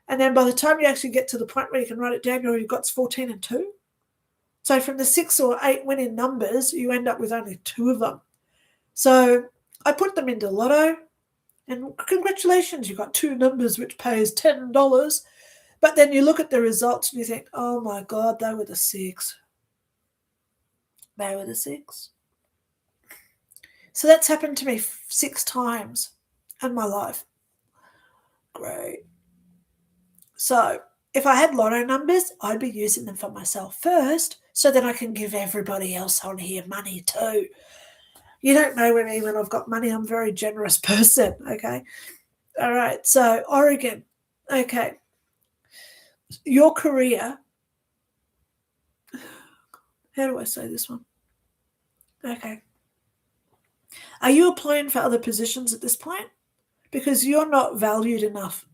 And then by the time you actually get to the point where you can write it down, you already got 14 and 2. So from the 6 or 8 winning numbers, you end up with only 2 of them. So I put them into lotto, and congratulations, you got 2 numbers, which pays $10. But then you look at the results and you think, oh my God, they were the 6. They were the 6. So that's happened to me 6 times in my life. Great. So if I had lotto numbers, I'd be using them for myself first so that I can give everybody else on here money too. You don't know me when I've got money. I'm a very generous person, okay? All right, so Oregon. Okay. Your career. How do I say this one? Okay. Are you applying for other positions at this point? Because you're not valued enough.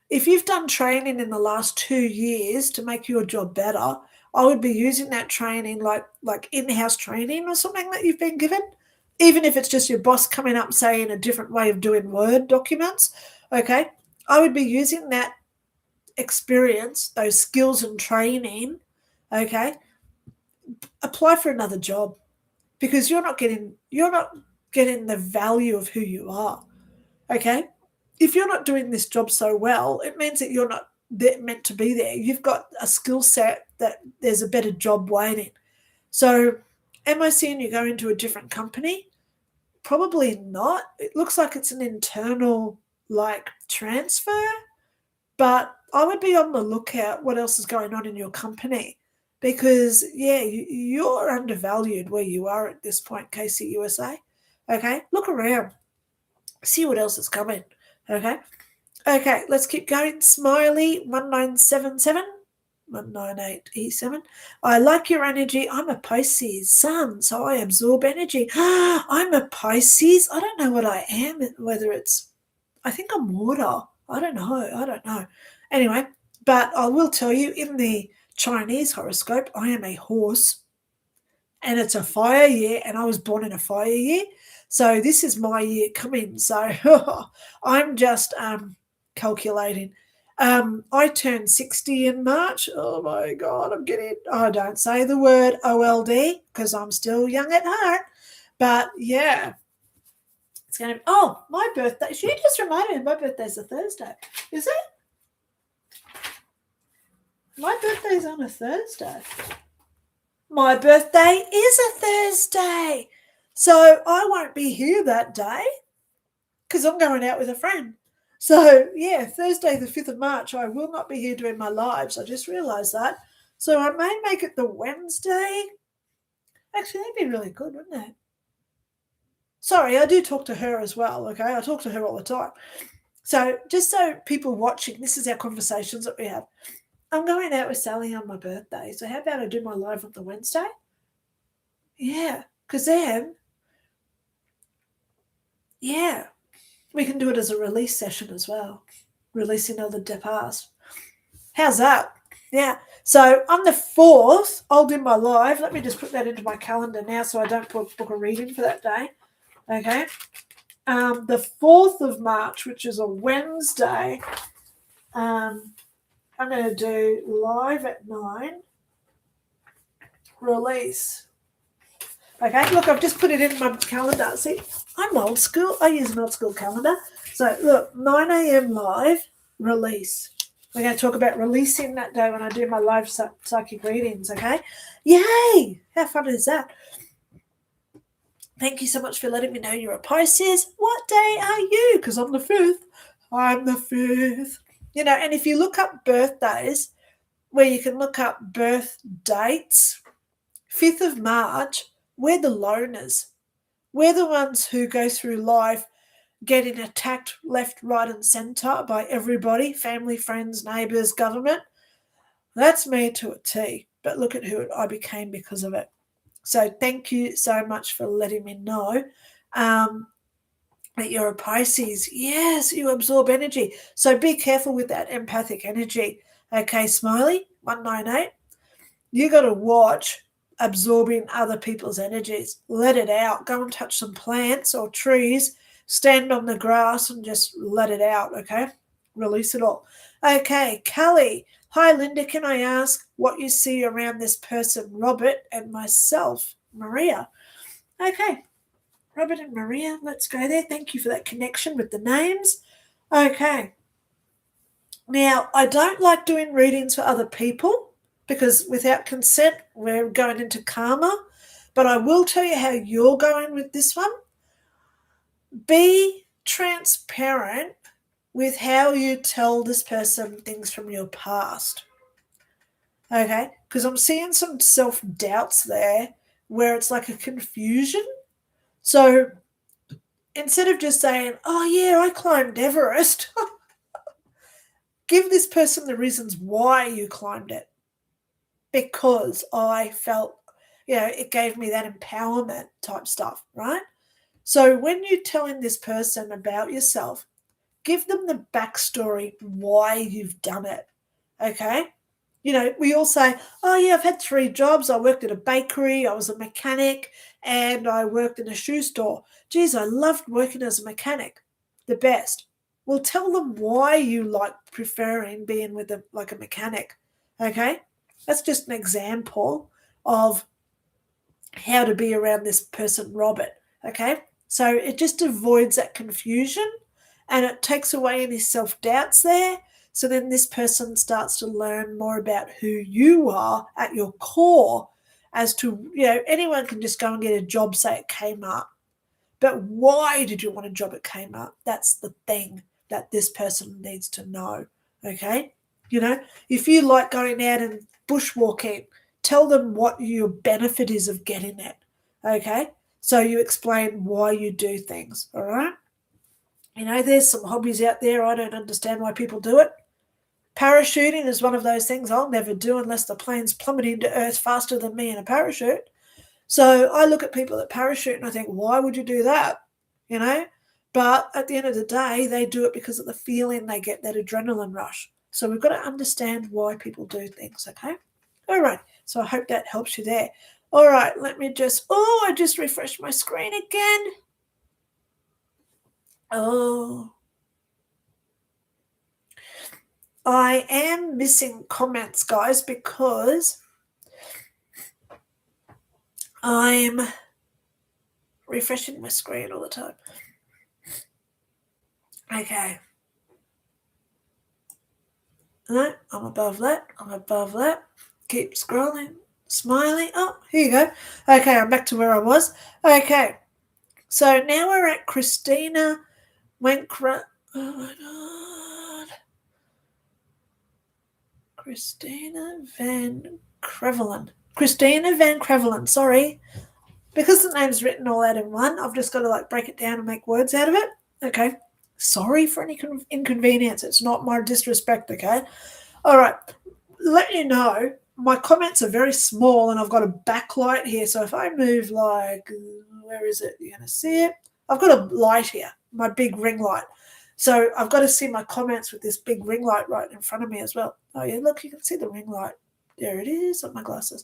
If you've done training in the last 2 years to make your job better, I would be using that training like in-house training or something that you've been given, even if it's just your boss coming up saying a different way of doing Word documents, okay? I would be using that experience, those skills and training, okay? Apply for another job because you're not getting the value of who you are. Okay? If you're not doing this job so well, it means that you're not meant to be there. You've got a skill set that there's a better job waiting. So, am I seeing you go into a different company? Probably not. It looks like it's an internal transfer, but I would be on the lookout what else is going on in your company because you're undervalued where you are at this point, KCUSA. Okay, look around, see what else is coming. Okay, let's keep going. Smiley 1977 198E7. I like your energy. I'm a Pisces sun, so I absorb energy. I'm a Pisces. I don't know what I am, whether I think I'm water. I don't know. Anyway, but I will tell you in the Chinese horoscope, I am a horse and it's a fire year and I was born in a fire year. So this is my year coming. So I'm just calculating. I turned 60 in March. Oh my God, don't say the word OLD because I'm still young at heart. But yeah, it's going to, my birthday. She just reminded me my birthday's a Thursday. Is it? My birthday's on a Thursday. My birthday is a Thursday. So I won't be here that day because I'm going out with a friend. So, yeah, Thursday, the 5th of March, I will not be here doing my lives. I just realised that. So I may make it the Wednesday. Actually, that'd be really good, wouldn't it? Sorry, I do talk to her as well, okay? I talk to her all the time. So just so people watching, this is our conversations that we have. I'm going out with Sally on my birthday. So how about I do my live on the Wednesday? Yeah, because then, we can do it as a release session as well, releasing all the past. How's that? Yeah. So on the 4th, I'll do my live. Let me just put that into my calendar now so I don't book a reading for that day. Okay. The 4th of March, which is a Wednesday, I'm going to do live at 9, release. Okay, look, I've just put it in my calendar. See, I'm old school. I use an old school calendar. So, look, 9 a.m. live, release. We're going to talk about releasing that day when I do my live psychic readings, okay? Yay! How fun is that? Thank you so much for letting me know you're a Pisces. What day are you? Because I'm the 5th. I'm the 5th. And if you look up birthdays, where you can look up birth dates, 5th of March, we're the loners. We're the ones who go through life getting attacked left, right, and centre by everybody, family, friends, neighbours, government. That's me to a T. But look at who I became because of it. So thank you so much for letting me know that you're a Pisces. Yes, you absorb energy. So be careful with that empathic energy. Okay, Smiley, 198. You got to watch absorbing other people's energies. Let it out. Go and touch some plants or trees. Stand on the grass and just let it out, okay? Release it all. Okay, Kelly. Hi, Linda. Can I ask what you see around this person, Robert, and myself, Maria? Okay, Robert and Maria, let's go there. Thank you for that connection with the names. Okay. Now, I don't like doing readings for other people because without consent, we're going into karma. But I will tell you how you're going with this one. Be transparent with how you tell this person things from your past. Okay? Because I'm seeing some self-doubts there where it's like a confusion. So instead of just saying, oh, yeah, I climbed Everest, give this person the reasons why you climbed it. Because I felt, it gave me that empowerment type stuff, right? So when you're telling this person about yourself, give them the backstory why you've done it, okay? We all say, oh, yeah, I've had 3 jobs. I worked at a bakery, I was a mechanic, and I worked in a shoe store. Geez, I loved working as a mechanic, the best. Well, tell them why you like preferring being with a mechanic, okay? That's just an example of how to be around this person, Robert, okay? So it just avoids that confusion and it takes away any self-doubts there. So then this person starts to learn more about who you are at your core, as to, anyone can just go and get a job, say at Kmart. But why did you want a job at Kmart? That's the thing that this person needs to know, okay? If you like going out and bushwalking, tell them what your benefit is of getting it, okay? So you explain why you do things, all right? There's some hobbies out there. I don't understand why people do it. Parachuting is one of those things I'll never do unless the plane's plummeting to earth faster than me in a parachute. So I look at people that parachute and I think, why would you do that? But at the end of the day, they do it because of the feeling they get, that adrenaline rush. So we've got to understand why people do things, okay? All right. So I hope that helps you there. All right. Let me I just refreshed my screen again. Oh, I am missing comments, guys, because I'm refreshing my screen all the time. Okay. No, I'm above that. Keep scrolling, smiling. Oh, here you go. Okay, I'm back to where I was. Okay. So now we're at Christina Oh my God. Christina Van Crevelen, sorry. Because the name's written all out in one, I've just got to break it down and make words out of it. Okay. Sorry for any inconvenience. It's not my disrespect, okay? All right. Let you know, my comments are very small and I've got a backlight here. So if I move where is it? You're going to see it. I've got a light here, my big ring light. So I've got to see my comments with this big ring light right in front of me as well. Oh, yeah, look, you can see the ring light. There it is on my glasses.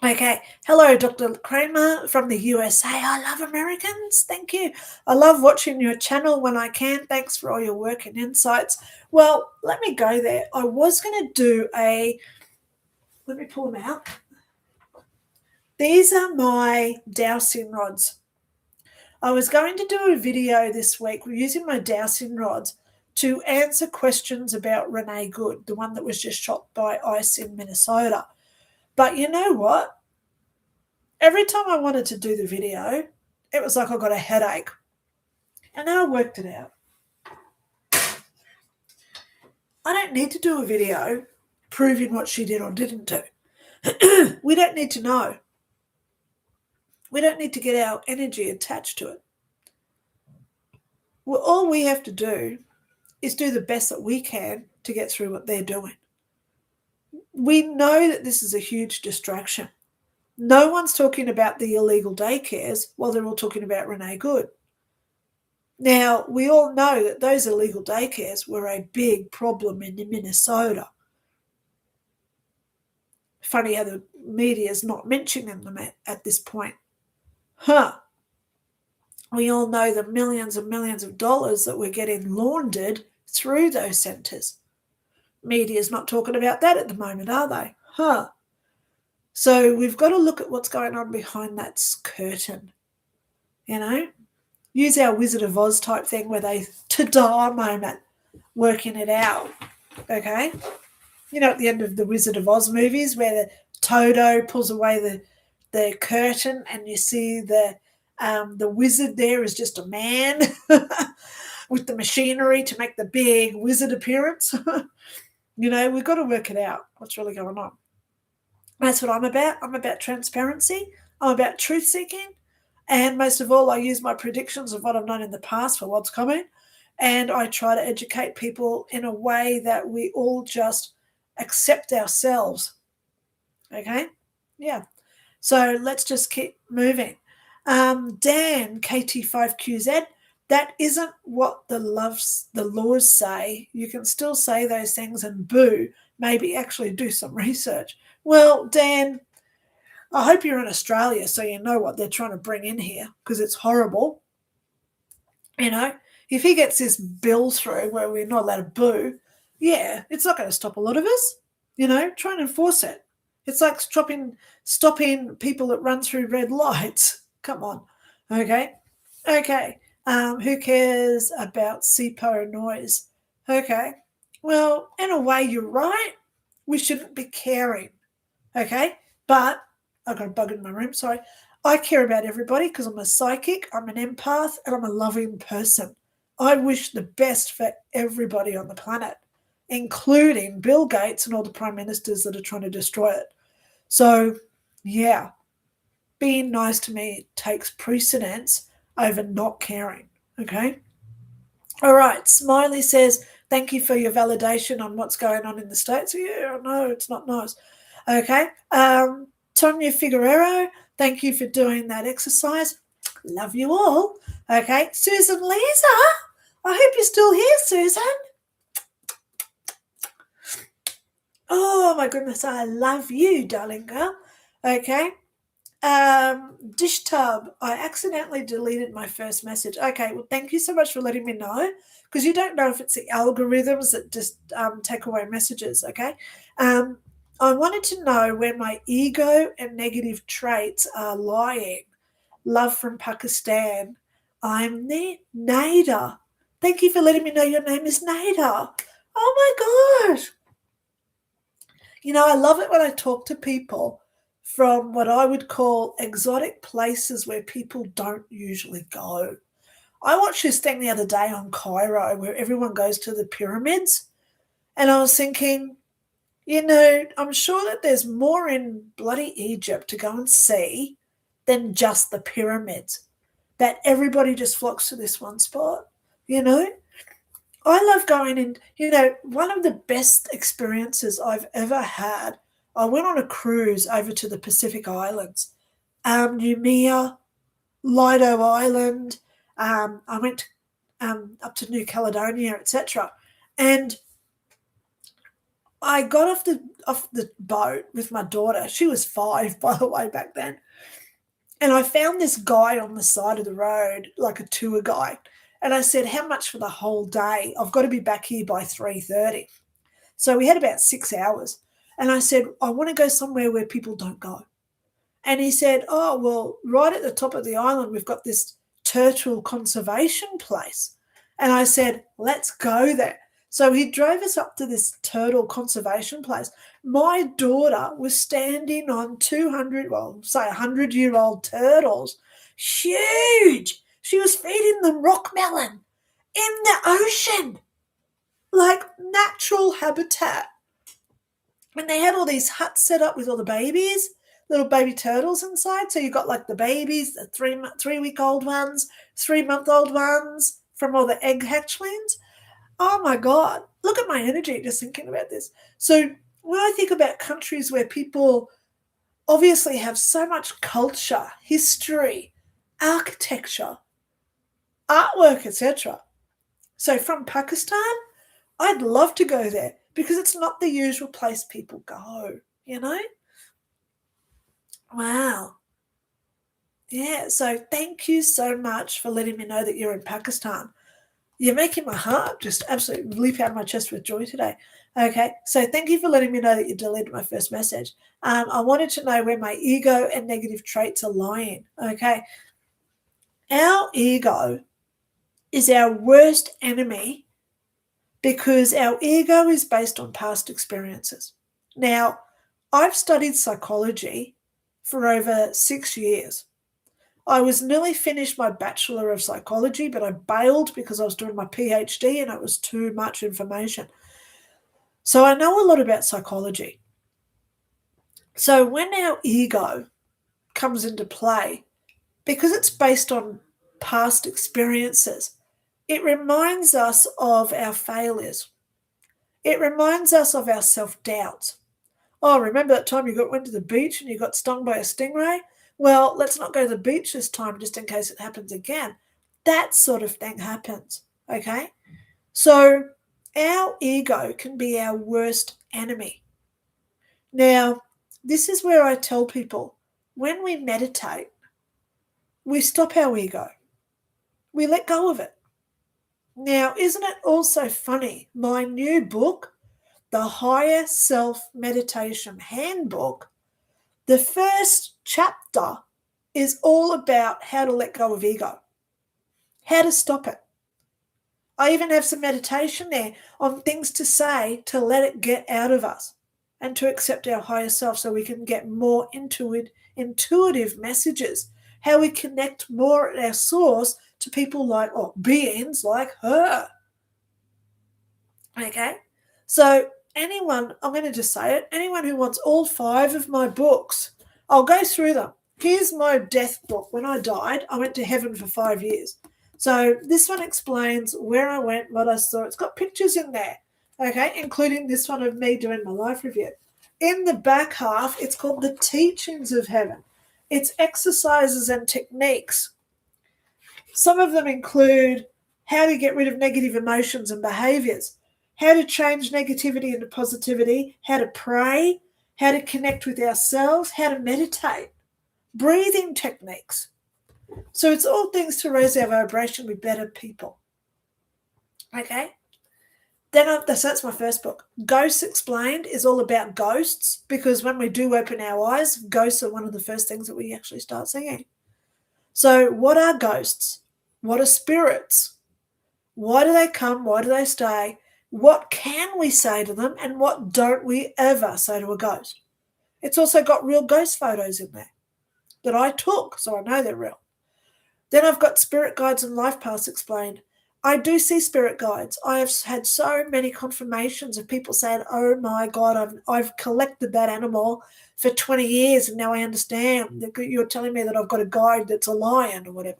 Okay. Hello, Dr. Cramer from the USA. I love Americans. Thank you. I love watching your channel when I can. Thanks for all your work and insights. Well, let me go there. I was going to do let me pull them out. These are my dowsing rods. I was going to do a video this week using my dowsing rods to answer questions about Renee Good, the one that was just shot by ICE in Minnesota. But you know what? Every time I wanted to do the video, it was like I got a headache. And then I worked it out. I don't need to do a video proving what she did or didn't do. We don't need to know. We don't need to get our energy attached to it. Well, all we have to do is do the best that we can to get through what they're doing. We know that this is a huge distraction. No one's talking about the illegal daycares while they're all talking about Renee Good. Now, we all know that those illegal daycares were a big problem in Minnesota. Funny how the media is not mentioning them at this point. We all know the millions and millions of dollars that we're getting laundered through those centres. Media's not talking about that at the moment, are they? So we've got to look at what's going on behind that curtain. Use our Wizard of Oz type thing where they ta-da moment, working it out. Okay? At the end of the Wizard of Oz movies where the Toto pulls away the curtain and you see the wizard there is just a man with the machinery to make the big wizard appearance. We've got to work it out, what's really going on. That's what I'm about. I'm about transparency. I'm about truth-seeking. And most of all, I use my predictions of what I've done in the past for what's coming. And I try to educate people in a way that we all just accept ourselves. Okay? Yeah. So let's just keep moving. Dan, KT5QZ, that isn't what the laws say. You can still say those things and maybe actually do some research. Well, Dan, I hope you're in Australia so you know what they're trying to bring in here, because it's horrible. If he gets this bill through where we're not allowed to boo, yeah, it's not going to stop a lot of us. Try and enforce it. It's like stopping people that run through red lights. Come on. Okay. Who cares about SIPO noise? Okay. Well, in a way, you're right. We shouldn't be caring. Okay. But I've got a bug in my room. Sorry. I care about everybody because I'm a psychic, I'm an empath, and I'm a loving person. I wish the best for everybody on the planet, including Bill Gates and all the prime ministers that are trying to destroy it. So, yeah, being nice to me takes precedence over not caring. Okay. All right. Smiley says, thank you for your validation on what's going on in the States. Yeah, no, it's not nice. Okay. Tonya Figueroa, thank you for doing that exercise. Love you all. Okay. Susan Lisa, I hope you're still here, Susan. Oh, my goodness. I love you, darling girl. Okay. Dish tub, I accidentally deleted my first message. Okay, well, thank you so much for letting me know, because you don't know if it's the algorithms that just take away messages. Okay, I wanted to know where my ego and negative traits are lying. Love from Pakistan. I'm Nada. Thank you for letting me know your name is Nada. Oh my gosh. You know, I love it when I talk to people from what I would call exotic places where people don't usually go. I watched this thing the other day on Cairo where everyone goes to the pyramids, and I was thinking, you know, I'm sure that there's more in bloody Egypt to go and see than just the pyramids, that everybody just flocks to this one spot, you know? I love going in, you know, one of the best experiences I've ever had. I went on a cruise over to the Pacific Islands, Noumea, Lido Island. I went up to New Caledonia, etc. And I got off the boat with my daughter. She was 5, by the way, back then. And I found this guy on the side of the road, like a tour guide. And I said, how much for the whole day? I've got to be back here by 3:30. So we had about 6 hours. And I said, I want to go somewhere where people don't go. And he said, oh, well, right at the top of the island, we've got this turtle conservation place. And I said, let's go there. So he drove us up to this turtle conservation place. My daughter was standing on 200, well, say 100-year-old turtles. Huge. She was feeding them rock melon in the ocean, like natural habitat. And they had all these huts set up with all the babies, little baby turtles inside. So you got like the babies, the 3-week-old ones, 3-month-old ones from all the egg hatchlings. Oh my God, look at my energy just thinking about this. So when I think about countries where people obviously have so much culture, history, architecture, artwork, etc. So from Pakistan, I'd love to go there because it's not the usual place people go, you know? Wow. Yeah, so thank you so much for letting me know that you're in Pakistan. You're making my heart just absolutely leap out of my chest with joy today. Okay, so thank you for letting me know that you deleted my first message. I wanted to know where my ego and negative traits are lying. Okay, our ego is our worst enemy because our ego is based on past experiences. Now, I've studied psychology for over 6 years. I was nearly finished my Bachelor of Psychology, but I bailed because I was doing my PhD and it was too much information. So I know a lot about psychology. So when our ego comes into play, because it's based on past experiences, it reminds us of our failures. It reminds us of our self-doubts. Oh, remember that time you went to the beach and you got stung by a stingray? Well, let's not go to the beach this time just in case it happens again. That sort of thing happens, okay? So our ego can be our worst enemy. Now, this is where I tell people, when we meditate, we stop our ego. We let go of it. Now, isn't it also funny? My new book, The Higher Self Meditation Handbook, the first chapter is all about how to let go of ego, how to stop it. I even have some meditation there on things to say to let it get out of us and to accept our higher self so we can get more intuitive messages, how we connect more at our source to people like, or beings like her. Okay? So anyone, I'm going to just say it, anyone who wants all 5 of my books, I'll go through them. Here's my death book. When I died, I went to heaven for 5 years. So this one explains where I went, what I saw. It's got pictures in there, okay, including this one of me doing my life review. In the back half, it's called The Teachings of Heaven. It's exercises and techniques. Some of them include how to get rid of negative emotions and behaviors, how to change negativity into positivity, how to pray, how to connect with ourselves, how to meditate, breathing techniques. So it's all things to raise our vibration with better people. Okay? That's my first book. Ghosts Explained is all about ghosts, because when we do open our eyes, ghosts are one of the first things that we actually start seeing. So what are ghosts? What are spirits? Why do they come? Why do they stay? What can we say to them, and what don't we ever say to a ghost? It's also got real ghost photos in there that I took, so I know they're real. Then I've got Spirit Guides and Life Paths Explained. I do see spirit guides. I have had so many confirmations of people saying, oh my God, I've collected that animal for 20 years and now I understand. You're telling me that I've got a guide that's a lion or whatever.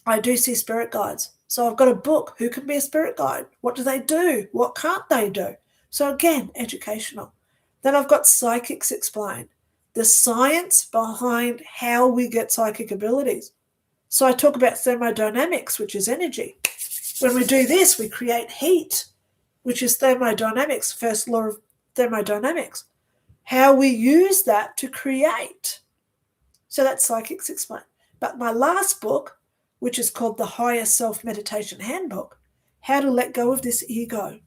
I do see spirit guides. So I've got a book, Who Can Be a Spirit Guide? What do they do? What can't they do? So again, educational. Then I've got Psychics Explained, the science behind how we get psychic abilities. So I talk about thermodynamics, which is energy. When we do this, we create heat, which is thermodynamics, first law of thermodynamics. How we use that to create. So that's Psychics Explained. But my last book, which is called The Higher Self Meditation Handbook, how to let go of this ego,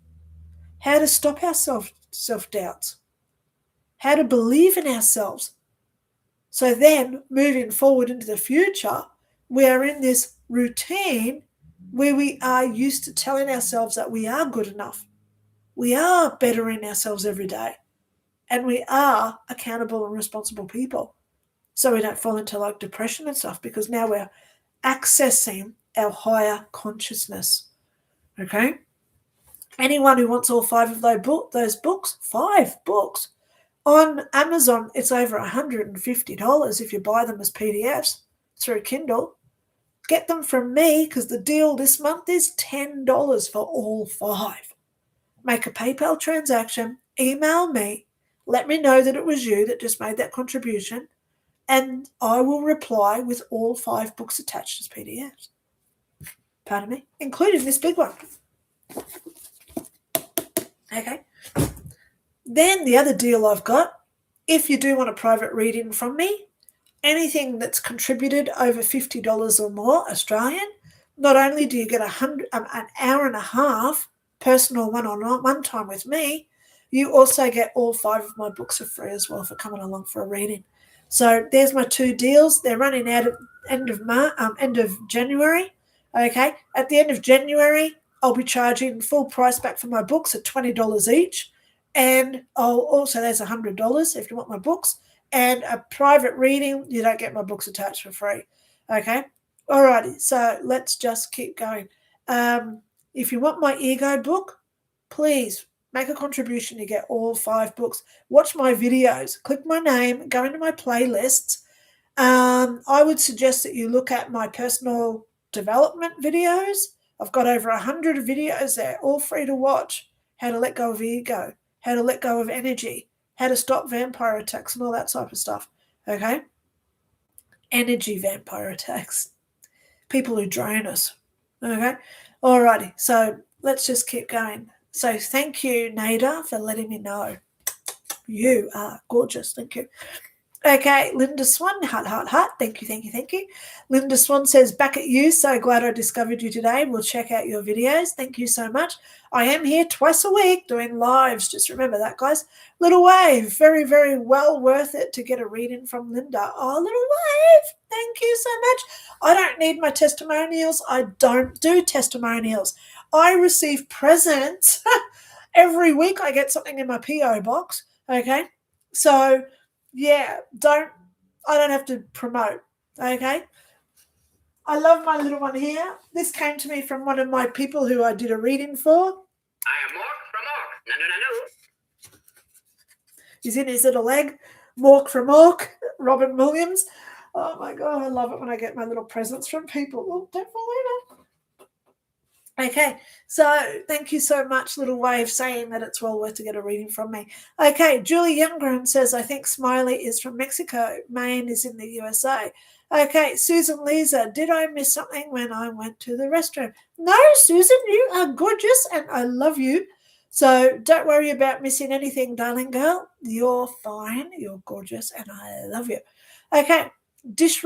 how to stop our self-doubts, how to believe in ourselves. So then, moving forward into the future, we are in this routine where we are used to telling ourselves that we are good enough. We are bettering ourselves every day. And we are accountable and responsible people. So we don't fall into like depression and stuff, because now we're accessing our higher consciousness. Okay? Anyone who wants all 5 of those books, 5 books. On Amazon, it's over $150 if you buy them as PDFs through Kindle. Get them from me, because the deal this month is $10 for all 5. Make a PayPal transaction, email me, let me know that it was you that just made that contribution, and I will reply with all 5 books attached as PDFs. Pardon me? Including this big one. Okay. Then the other deal I've got, if you do want a private reading from me, anything that's contributed over $50 or more Australian, not only do you get an hour and a half personal one-on-one time with me, you also get all 5 of my books for free as well for coming along for a reading. So there's my 2 deals. They're running out at end of January. Okay, at the end of January, I'll be charging full price back for my books at $20 each, and I'll also, there's $100 if you want my books. And a private reading, you don't get my books attached for free. Okay? Alrighty, so let's just keep going. If you want my ego book, please make a contribution. You get all 5 books. Watch my videos. Click my name. Go into my playlists. I would suggest that you look at my personal development videos. I've got over 100 videos there, all free to watch. How to let go of ego. How to let go of energy. How to stop vampire attacks and all that type of stuff, okay? Energy vampire attacks. People who drain us, okay? Alrighty, so let's just keep going. So thank you, Nada, for letting me know. You are gorgeous, thank you. Okay, Linda Swan, heart, heart, heart. Thank you, thank you, thank you. Linda Swan says, back at you. So glad I discovered you today. We'll check out your videos. Thank you so much. I am here twice a week doing lives. Just remember that, guys. Little Wave, very, very well worth it to get a reading from Linda. Oh, Little Wave, thank you so much. I don't need my testimonials. I don't do testimonials. I receive presents. Every week I get something in my P.O. box, okay? So yeah, I don't have to promote, okay? I love my little one here. This came to me from one of my people who I did a reading for. I am Mork from Mork. No. He's in his little leg. Mork from Mork, Robin Williams. Oh my God, I love it when I get my little presents from people. Oh, don't fall over. Okay, so thank you so much, Little Wave, saying that it's well worth to get a reading from me. Okay, Julie Youngren says, I think Smiley is from Mexico. Maine is in the USA. Okay, Susan Lisa, did I miss something when I went to the restroom? No, Susan, you are gorgeous and I love you. So don't worry about missing anything, darling girl. You're fine, you're gorgeous, and I love you. Okay, Dish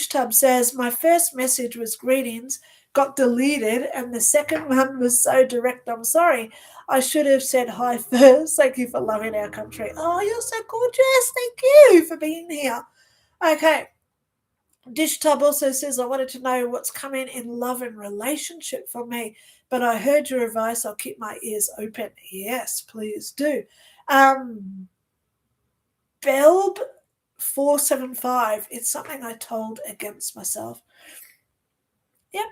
Tub says, my first message was greetings, got deleted, and the second one was so direct. I'm sorry. I should have said hi first. Thank you for loving our country. Oh, you're so gorgeous. Thank you for being here. Okay. Dish Tub also says, I wanted to know what's coming in love and relationship for me, but I heard your advice. I'll keep my ears open. Yes, please do. Belb 475. It's something I told against myself. Yep.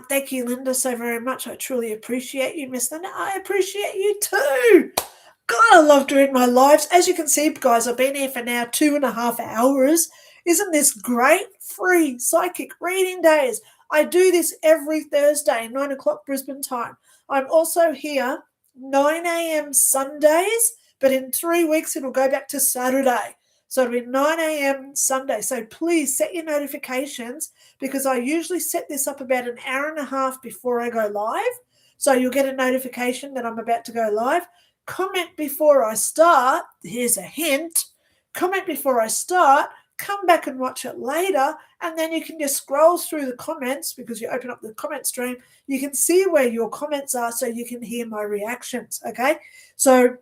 Thank you, Linda, so very much. I truly appreciate you, Miss Linda. I appreciate you too. God, I love doing my lives. As you can see, guys, I've been here for now 2.5 hours. Isn't this great? Free psychic reading days. I do this every Thursday, 9 o'clock Brisbane time. I'm also here 9 a.m. Sundays, but in 3 weeks it'll go back to Saturday. So it'll be 9 a.m. Sunday. So please set your notifications because I usually set this up about an hour and a half before I go live. So you'll get a notification that I'm about to go live. Comment before I start. Here's a hint. Comment before I start. Come back and watch it later. And then you can just scroll through the comments because you open up the comment stream. You can see where your comments are so you can hear my reactions. Okay. So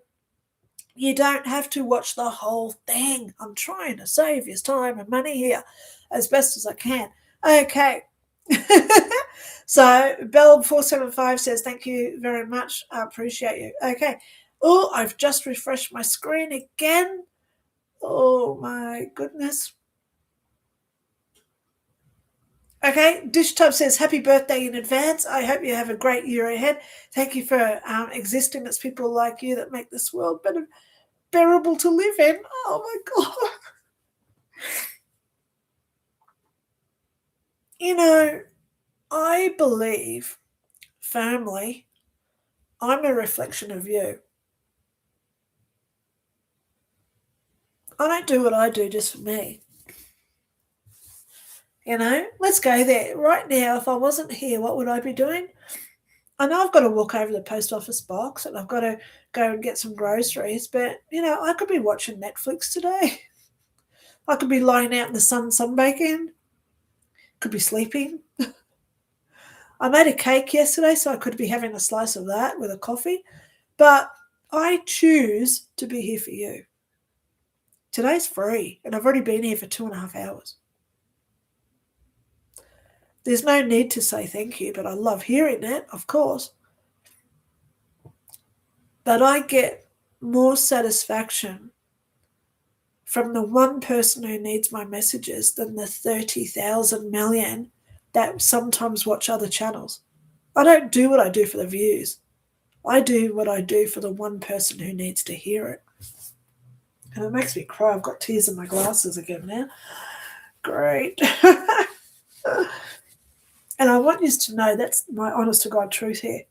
you don't have to watch the whole thing. I'm trying to save you time and money here as best as I can. Okay. So Bell475 says, thank you very much. I appreciate you. Okay. Oh, I've just refreshed my screen again. Oh, my goodness. Okay, Dish Tub says, happy birthday in advance. I hope you have a great year ahead. Thank you for existing. It's people like you that make this world better, bearable to live in. Oh, my God. You know, I believe firmly I'm a reflection of you. I don't do what I do just for me. You know, let's go there. Right now, if I wasn't here, what would I be doing? I know I've got to walk over the post office box and I've got to go and get some groceries, but, you know, I could be watching Netflix today. I could be lying out in the sun sunbaking. Could be sleeping. I made a cake yesterday, so I could be having a slice of that with a coffee. But I choose to be here for you. Today's free, and I've already been here for 2.5 hours. There's no need to say thank you, but I love hearing it, of course. But I get more satisfaction from the one person who needs my messages than the 30,000 million that sometimes watch other channels. I don't do what I do for the views. I do what I do for the one person who needs to hear it. And it makes me cry. I've got tears in my glasses again now. Great. And I want you to know that's my honest to God truth here.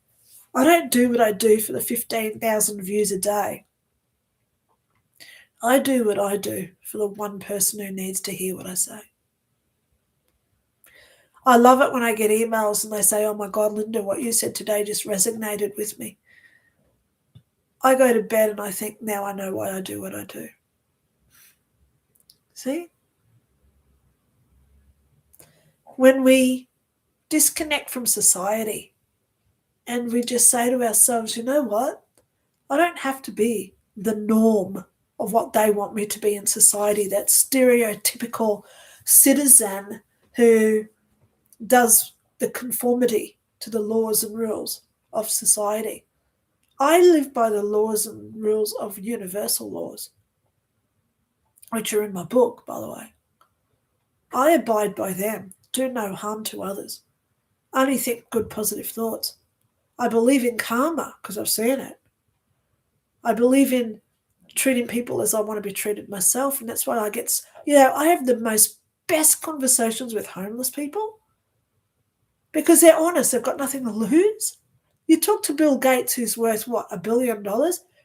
I don't do what I do for the 15,000 views a day. I do what I do for the one person who needs to hear what I say. I love it when I get emails and they say, oh my God, Linda, what you said today just resonated with me. I go to bed and I think, now I know why I do what I do. See? When we disconnect from society and we just say to ourselves, you know what? I don't have to be the norm of what they want me to be in society, that stereotypical citizen who does the conformity to the laws and rules of society. I live by the laws and rules of universal laws, which are in my book, by the way. I abide by them. Do no harm to others. Only think good, positive thoughts. I believe in karma because I've seen it. I believe in treating people as I want to be treated myself, and that's why I have the most best conversations with homeless people because they're honest. They've got nothing to lose. You talk to Bill Gates, who's worth, what, $1 billion?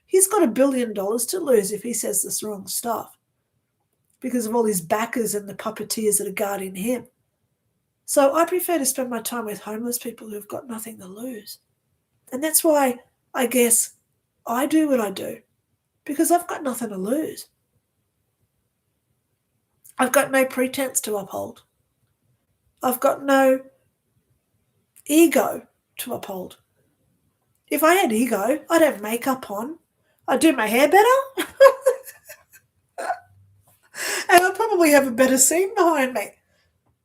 He's got $1 billion to lose if he says this wrong stuff because of all his backers and the puppeteers that are guarding him. So I prefer to spend my time with homeless people who've got nothing to lose. And that's why I guess I do what I do, because I've got nothing to lose. I've got no pretense to uphold. I've got no ego to uphold. If I had ego, I'd have makeup on. I'd do my hair better. And I'd probably have a better scene behind me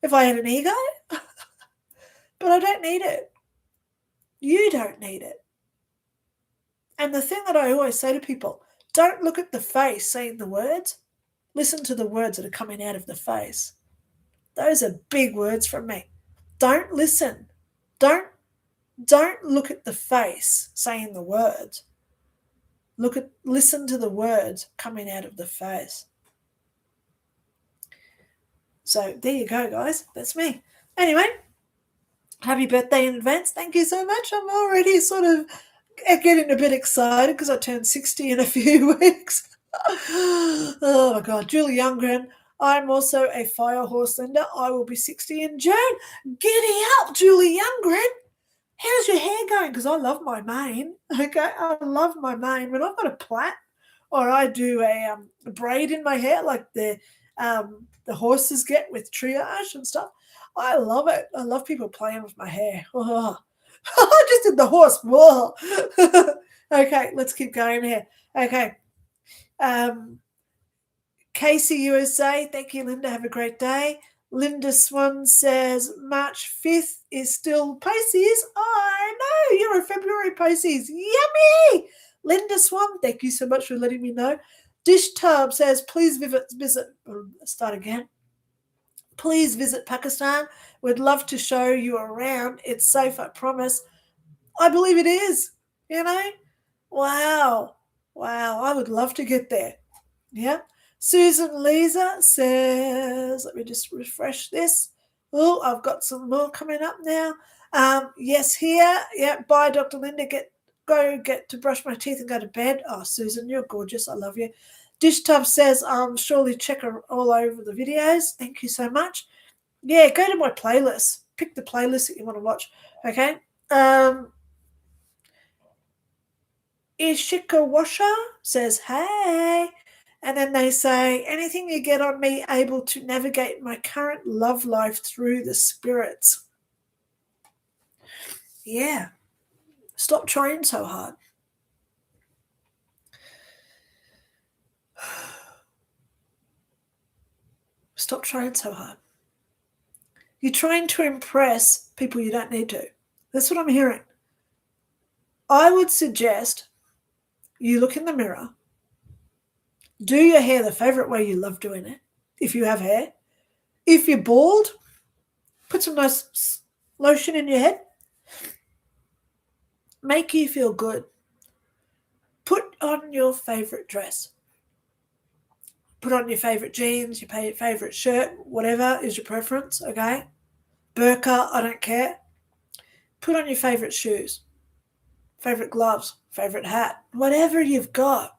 if I had an ego. But I don't need it. You don't need it. And the thing that I always say to people, don't look at the face saying the words. Listen to the words that are coming out of the face. Those are big words from me. Don't listen. Don't look at the face saying the words. Listen to the words coming out of the face. So there you go, guys. That's me. Anyway, happy birthday in advance. Thank you so much. I'm already sort of getting a bit excited because I turned 60 in a few weeks. Oh my God. Julie Youngren. I'm also a fire horse, Linda. I will be 60 in June. Giddy up, Julie Youngren. How's your hair going? Because I love my mane. Okay, I love my mane. When I've got a plait or I do a braid in my hair like the horses get with triage and stuff, I love it. I love people playing with my hair. Oh. I just did the horse. Whoa. Okay, let's keep going here. Okay. Casey USA, thank you, Linda. Have a great day. Linda Swan says March 5th is still Pisces. Oh, I know, you're a February Pisces. Yummy! Linda Swan, thank you so much for letting me know. Dish Tub says, please start again. Please visit Pakistan. We'd love to show you around. It's safe, I promise. I believe it is, you know? Wow. I would love to get there. Yeah. Susan Lisa says, let me just refresh this. Oh, I've got some more coming up now. Yes, here. Yeah, bye, Dr. Lynda. Go get to brush my teeth and go to bed. Oh, Susan, you're gorgeous. I love you. Dish Tub says, surely check all over the videos. Thank you so much. Yeah, go to my playlist. Pick the playlist that you want to watch. Okay. Ishikawasha says, hey. And then they say, anything you get on me able to navigate my current love life through the spirits. Yeah. Stop trying so hard. Stop trying so hard. You're trying to impress people you don't need to. That's what I'm hearing. I would suggest you look in the mirror, do your hair the favorite way you love doing it, if you have hair. If you're bald, put some nice lotion in your head. Make you feel good. Put on your favorite dress. Put on your favorite jeans, your favorite shirt, whatever is your preference, okay? Burqa, I don't care. Put on your favorite shoes, favorite gloves, favorite hat, whatever you've got.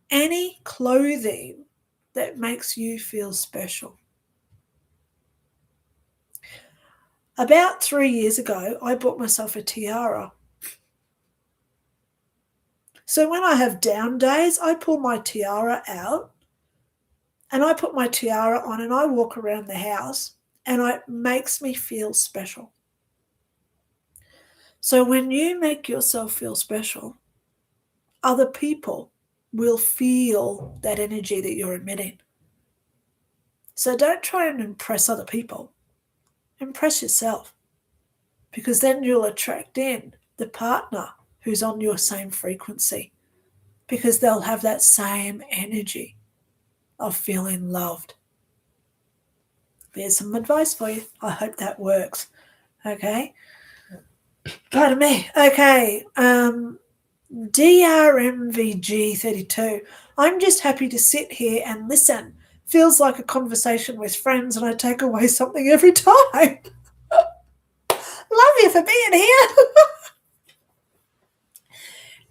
Any clothing that makes you feel special. About 3 years ago, I bought myself a tiara. So when I have down days, I pull my tiara out and I put my tiara on and I walk around the house and it makes me feel special. So when you make yourself feel special, other people will feel that energy that you're emitting. So don't try and impress other people. Impress yourself, because then you'll attract in the partner who's on your same frequency, because they'll have that same energy of feeling loved. There's some advice for you. I hope that works. Okay. Pardon me. Okay. DRMVG32. I'm just happy to sit here and listen. Feels like a conversation with friends, and I take away something every time. Love you for being here.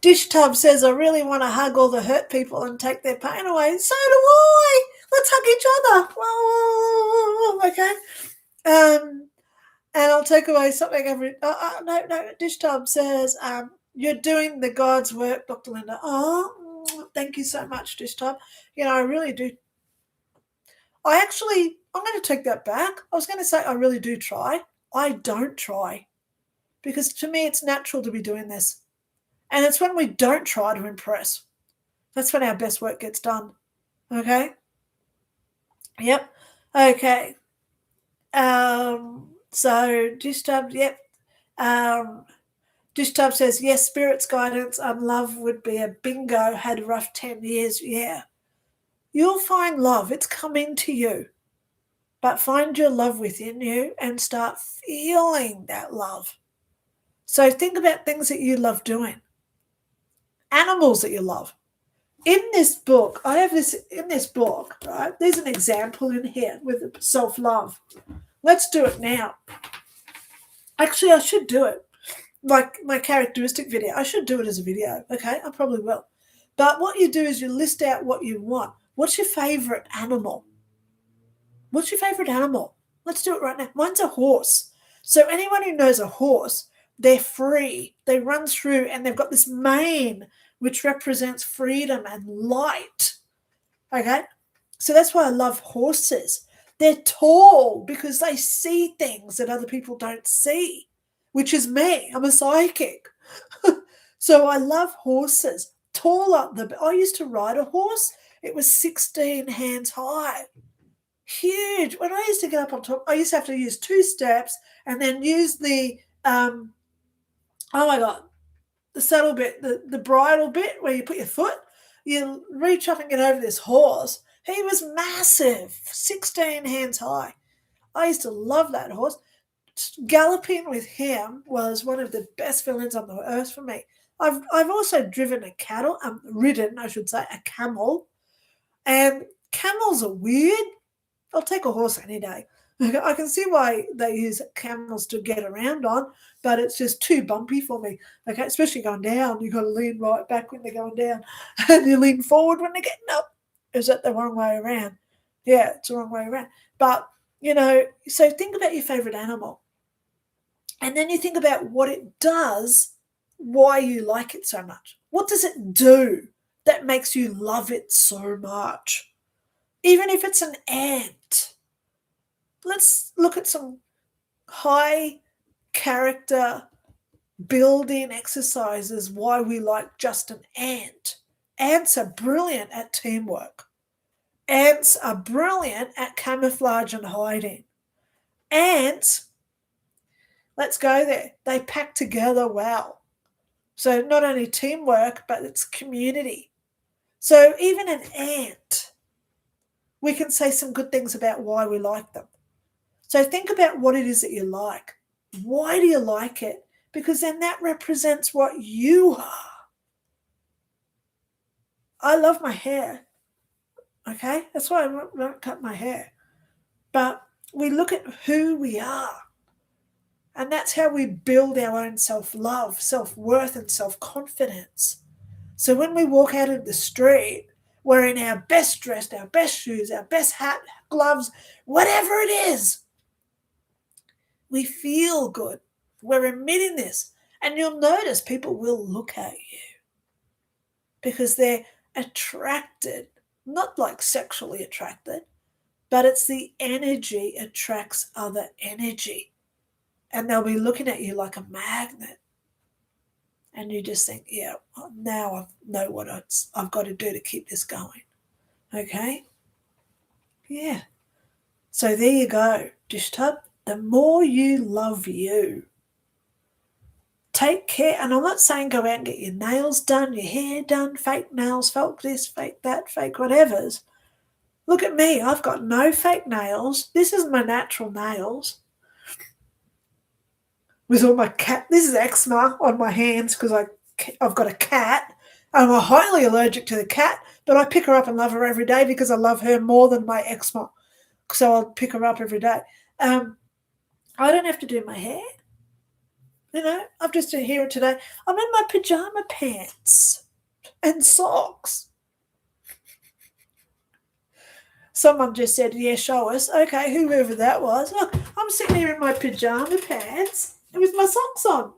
Dish Tub says, I really want to hug all the hurt people and take their pain away. So do I. Let's hug each other. Okay. And I'll take away something every... No. Dish Tub says, you're doing the God's work, Dr. Lynda. Oh, thank you so much, Dish Tub. I really do. I'm going to take that back. I was going to say I really do try. I don't try, because to me it's natural to be doing this. And it's when we don't try to impress, that's when our best work gets done. Okay? Yep. Okay. So Dish Tub, yep. Dish Tub says, yes, spirit's guidance and love would be a bingo, had a rough 10 years. Yeah. You'll find love. It's coming to you. But find your love within you and start feeling that love. So think about things that you love doing. Animals that you love. In this book, right? There's an example in here with self-love. Let's do it now. Actually, I should do it. Like my characteristic video. I should do it as a video. Okay, I probably will. But what you do is you list out what you want. What's your favorite animal? What's your favorite animal? Let's do it right now. Mine's a horse. So anyone who knows a horse, they're free. They run through and they've got this mane which represents freedom and light. Okay? So that's why I love horses. They're tall because they see things that other people don't see, which is me. I'm a psychic. So I love horses. Tall up the... I used to ride a horse. It was 16 hands high. Huge. When I used to get up on top, I used to have to use 2 steps and then use the... the saddle bit, the bridle bit where you put your foot. You reach up and get over this horse. He was massive, 16 hands high. I used to love that horse. Galloping with him was one of the best feelings on the earth for me. I've also ridden a camel. And camels are weird. I'll take a horse any day. I can see why they use camels to get around on, but it's just too bumpy for me. Okay, especially going down. You've got to lean right back when they're going down, and you lean forward when they're getting up. Is that the wrong way around? Yeah, it's the wrong way around. But, so think about your favorite animal. And then you think about what it does, why you like it so much. What does it do that makes you love it so much? Even if it's an ant. Let's look at some high character building exercises why we like just an ant. Ants are brilliant at teamwork. Ants are brilliant at camouflage and hiding. Ants, let's go there, they pack together well. So not only teamwork, but it's community. So even an ant, we can say some good things about why we like them. So think about what it is that you like. Why do you like it? Because then that represents what you are. I love my hair. Okay? That's why I don't cut my hair. But we look at who we are. And that's how we build our own self-love, self-worth, and self-confidence. So when we walk out in the street, we're in our best dress, our best shoes, our best hat, gloves, whatever it is. We feel good. We're emitting this. And you'll notice people will look at you because they're attracted. not like sexually attracted, but it's the energy attracts other energy. And they'll be looking at you like a magnet. And you just think, yeah, now I know what I've got to do to keep this going. Okay? Yeah. So there you go, Dish Tub. The more you love you, take care. And I'm not saying go out and get your nails done, your hair done, fake nails, fake this, fake that, fake whatevers. Look at me. I've got no fake nails. This is my natural nails. With all my cat, this is eczema on my hands because I've got a cat. I'm highly allergic to the cat, but I pick her up and love her every day because I love her more than my eczema. So I'll pick her up every day. I don't have to do my hair. You know, I've just been here today. I'm in my pajama pants and socks. Someone just said, yeah, show us. Okay, whoever that was. Look, I'm sitting here in my pajama pants with my socks on.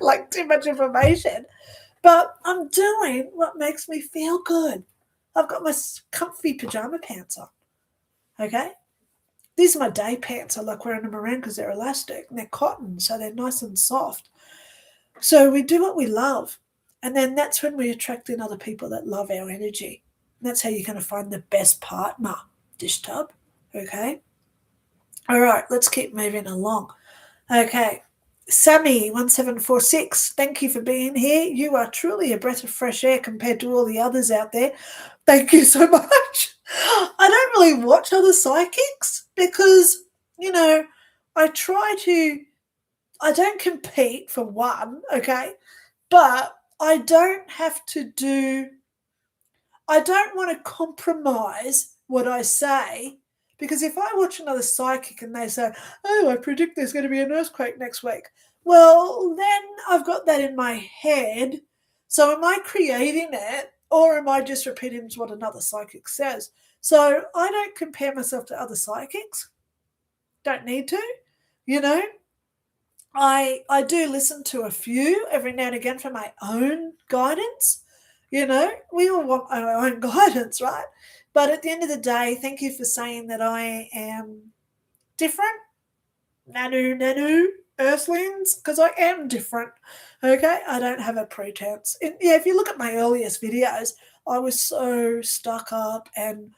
Like too much information. But I'm doing what makes me feel good. I've got my comfy pajama pants on. Okay? These are my day pants. I like wearing them around because they're elastic and they're cotton, so they're nice and soft. So we do what we love. And then that's when we attract in other people that love our energy. And that's how you're going to find the best partner, Dish Tub. Okay? All right, let's keep moving along. Okay. Sammy1746, thank you for being here. You are truly a breath of fresh air compared to all the others out there. Thank you so much. I don't really watch other psychics because, you know, I don't compete for one, okay? But I don't want to compromise what I say, because if I watch another psychic and they say, oh, I predict there's going to be an earthquake next week, well, then I've got that in my head. So am I creating it, or am I just repeating what another psychic says? So I don't compare myself to other psychics. Don't need to, you know. I do listen to a few every now and again for my own guidance. You know, we all want our own guidance, right? But at the end of the day, thank you for saying that I am different. Nanu, earthlings, because I am different. Okay, I don't have a pretense. If you look at my earliest videos, I was so stuck up and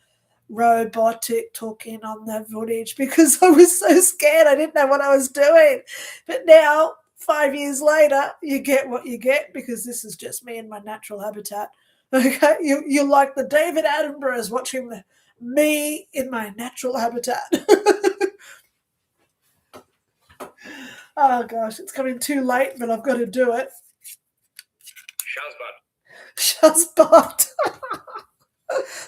robotic talking on the footage because I was so scared. I didn't know what I was doing. But now, 5 years later, you get what you get because this is just me in my natural habitat. Okay, you like the David Attenboroughs watching me in my natural habitat. Oh gosh, it's coming too late, but I've got to do it. Shazbot.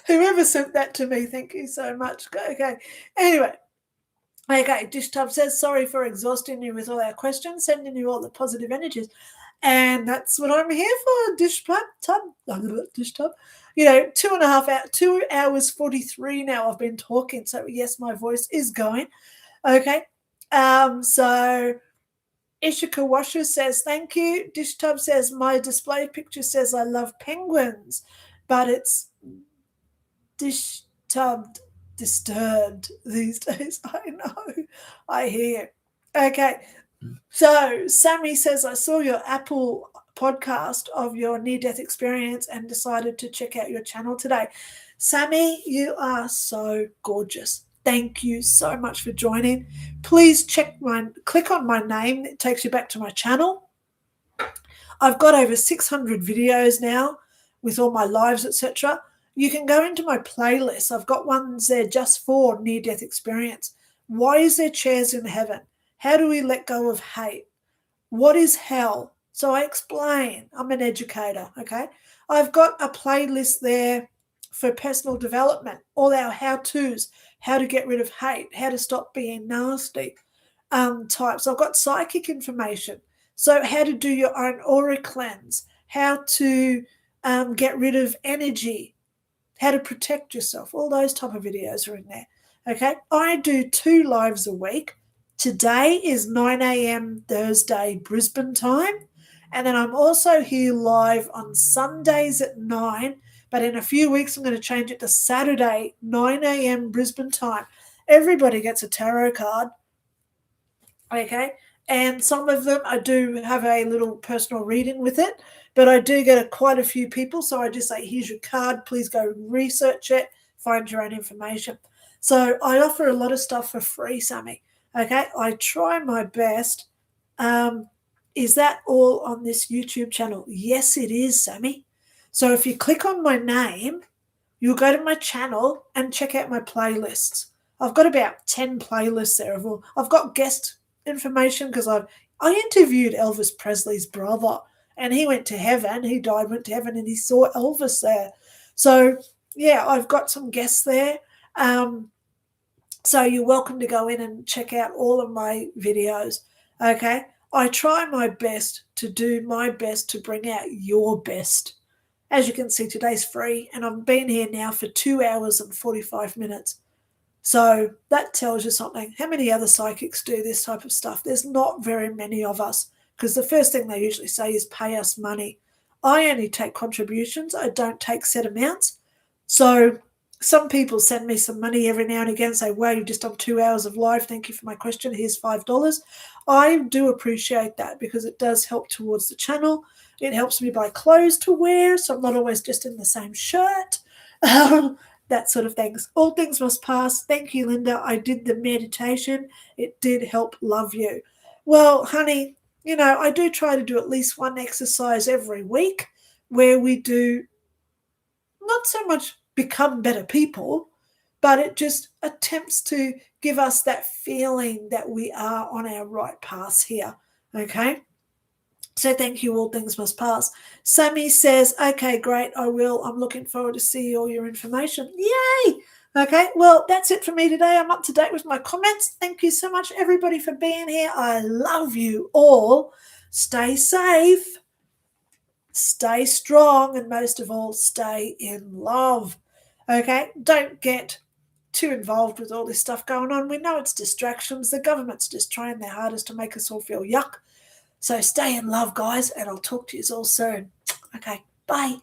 Whoever sent that to me, thank you so much. Okay. Anyway. Okay, Dish Tub says, sorry for exhausting you with all our questions, sending you all the positive energies. And that's what I'm here for, Dish Tub. You know, 2 hours 43 now I've been talking. So yes, my voice is going. Okay. So Ishika Washer says, thank you. Dish Tub says, my display picture says I love penguins, but it's Dish Tub disturbed these days. I know. I hear. Okay. So Sammy says, I saw your Apple podcast of your near-death experience and decided to check out your channel today. Sammy, you are so gorgeous. Thank you so much for joining. Please click on my name. It takes you back to my channel. I've got over 600 videos now with all my lives, etc. You can go into my playlist. I've got ones there just for near-death experience. Why is there chairs in heaven? How do we let go of hate? What is hell? So I explain. I'm an educator, okay? I've got a playlist there for personal development, all our how-tos, how to get rid of hate, how to stop being nasty types. I've got psychic information. So how to do your own aura cleanse, how to get rid of energy, how to protect yourself. All those type of videos are in there, okay? I do 2 lives a week. Today is 9 a.m. Thursday Brisbane time, And then I'm also here live on Sundays at 9, but in a few weeks I'm going to change it to Saturday, 9 a.m. Brisbane time. Everybody gets a tarot card, okay? And some of them I do have a little personal reading with it, but I do get quite a few people. So I just say, here's your card. Please go research it, find your own information. So I offer a lot of stuff for free, Sammy. Okay, I try my best. Is that all on this YouTube channel? Yes, it is, Sammy. So if you click on my name, you'll go to my channel and check out my playlists. I've got about 10 playlists there. I've got guest information because I interviewed Elvis Presley's brother, and he went to heaven. He died, went to heaven, and he saw Elvis there. So yeah, I've got some guests there. So you're welcome to go in and check out all of my videos. Okay, I try my best to do my best to bring out your best. As you can see, today's free, and I've been here now for 2 hours and 45 minutes. So that tells you something. How many other psychics do this type of stuff? There's not very many of us, because the first thing they usually say is pay us money. I only take contributions. I don't take set amounts. So some people send me some money every now and again and say, wow, you've just done 2 hours of live. Thank you for my question. Here's $5. I do appreciate that because it does help towards the channel. It helps me buy clothes to wear, so I'm not always just in the same shirt. That sort of things. All things must pass. Thank you, Linda. I did the meditation. It did help. Love you. Well, honey, I do try to do at least one exercise every week where we do not so much become better people, but it just attempts to give us that feeling that we are on our right path here. Okay? So thank you. All things must pass. Sammy says, okay, great, I will. I'm looking forward to see all your information. Yay! Okay, well, that's it for me today. I'm up to date with my comments. Thank you so much, everybody, for being here. I love you all. Stay safe, stay strong, and most of all, stay in love. Okay, don't get too involved with all this stuff going on. We know it's distractions. The government's just trying their hardest to make us all feel yuck. So stay in love, guys, and I'll talk to you all soon. Okay, bye.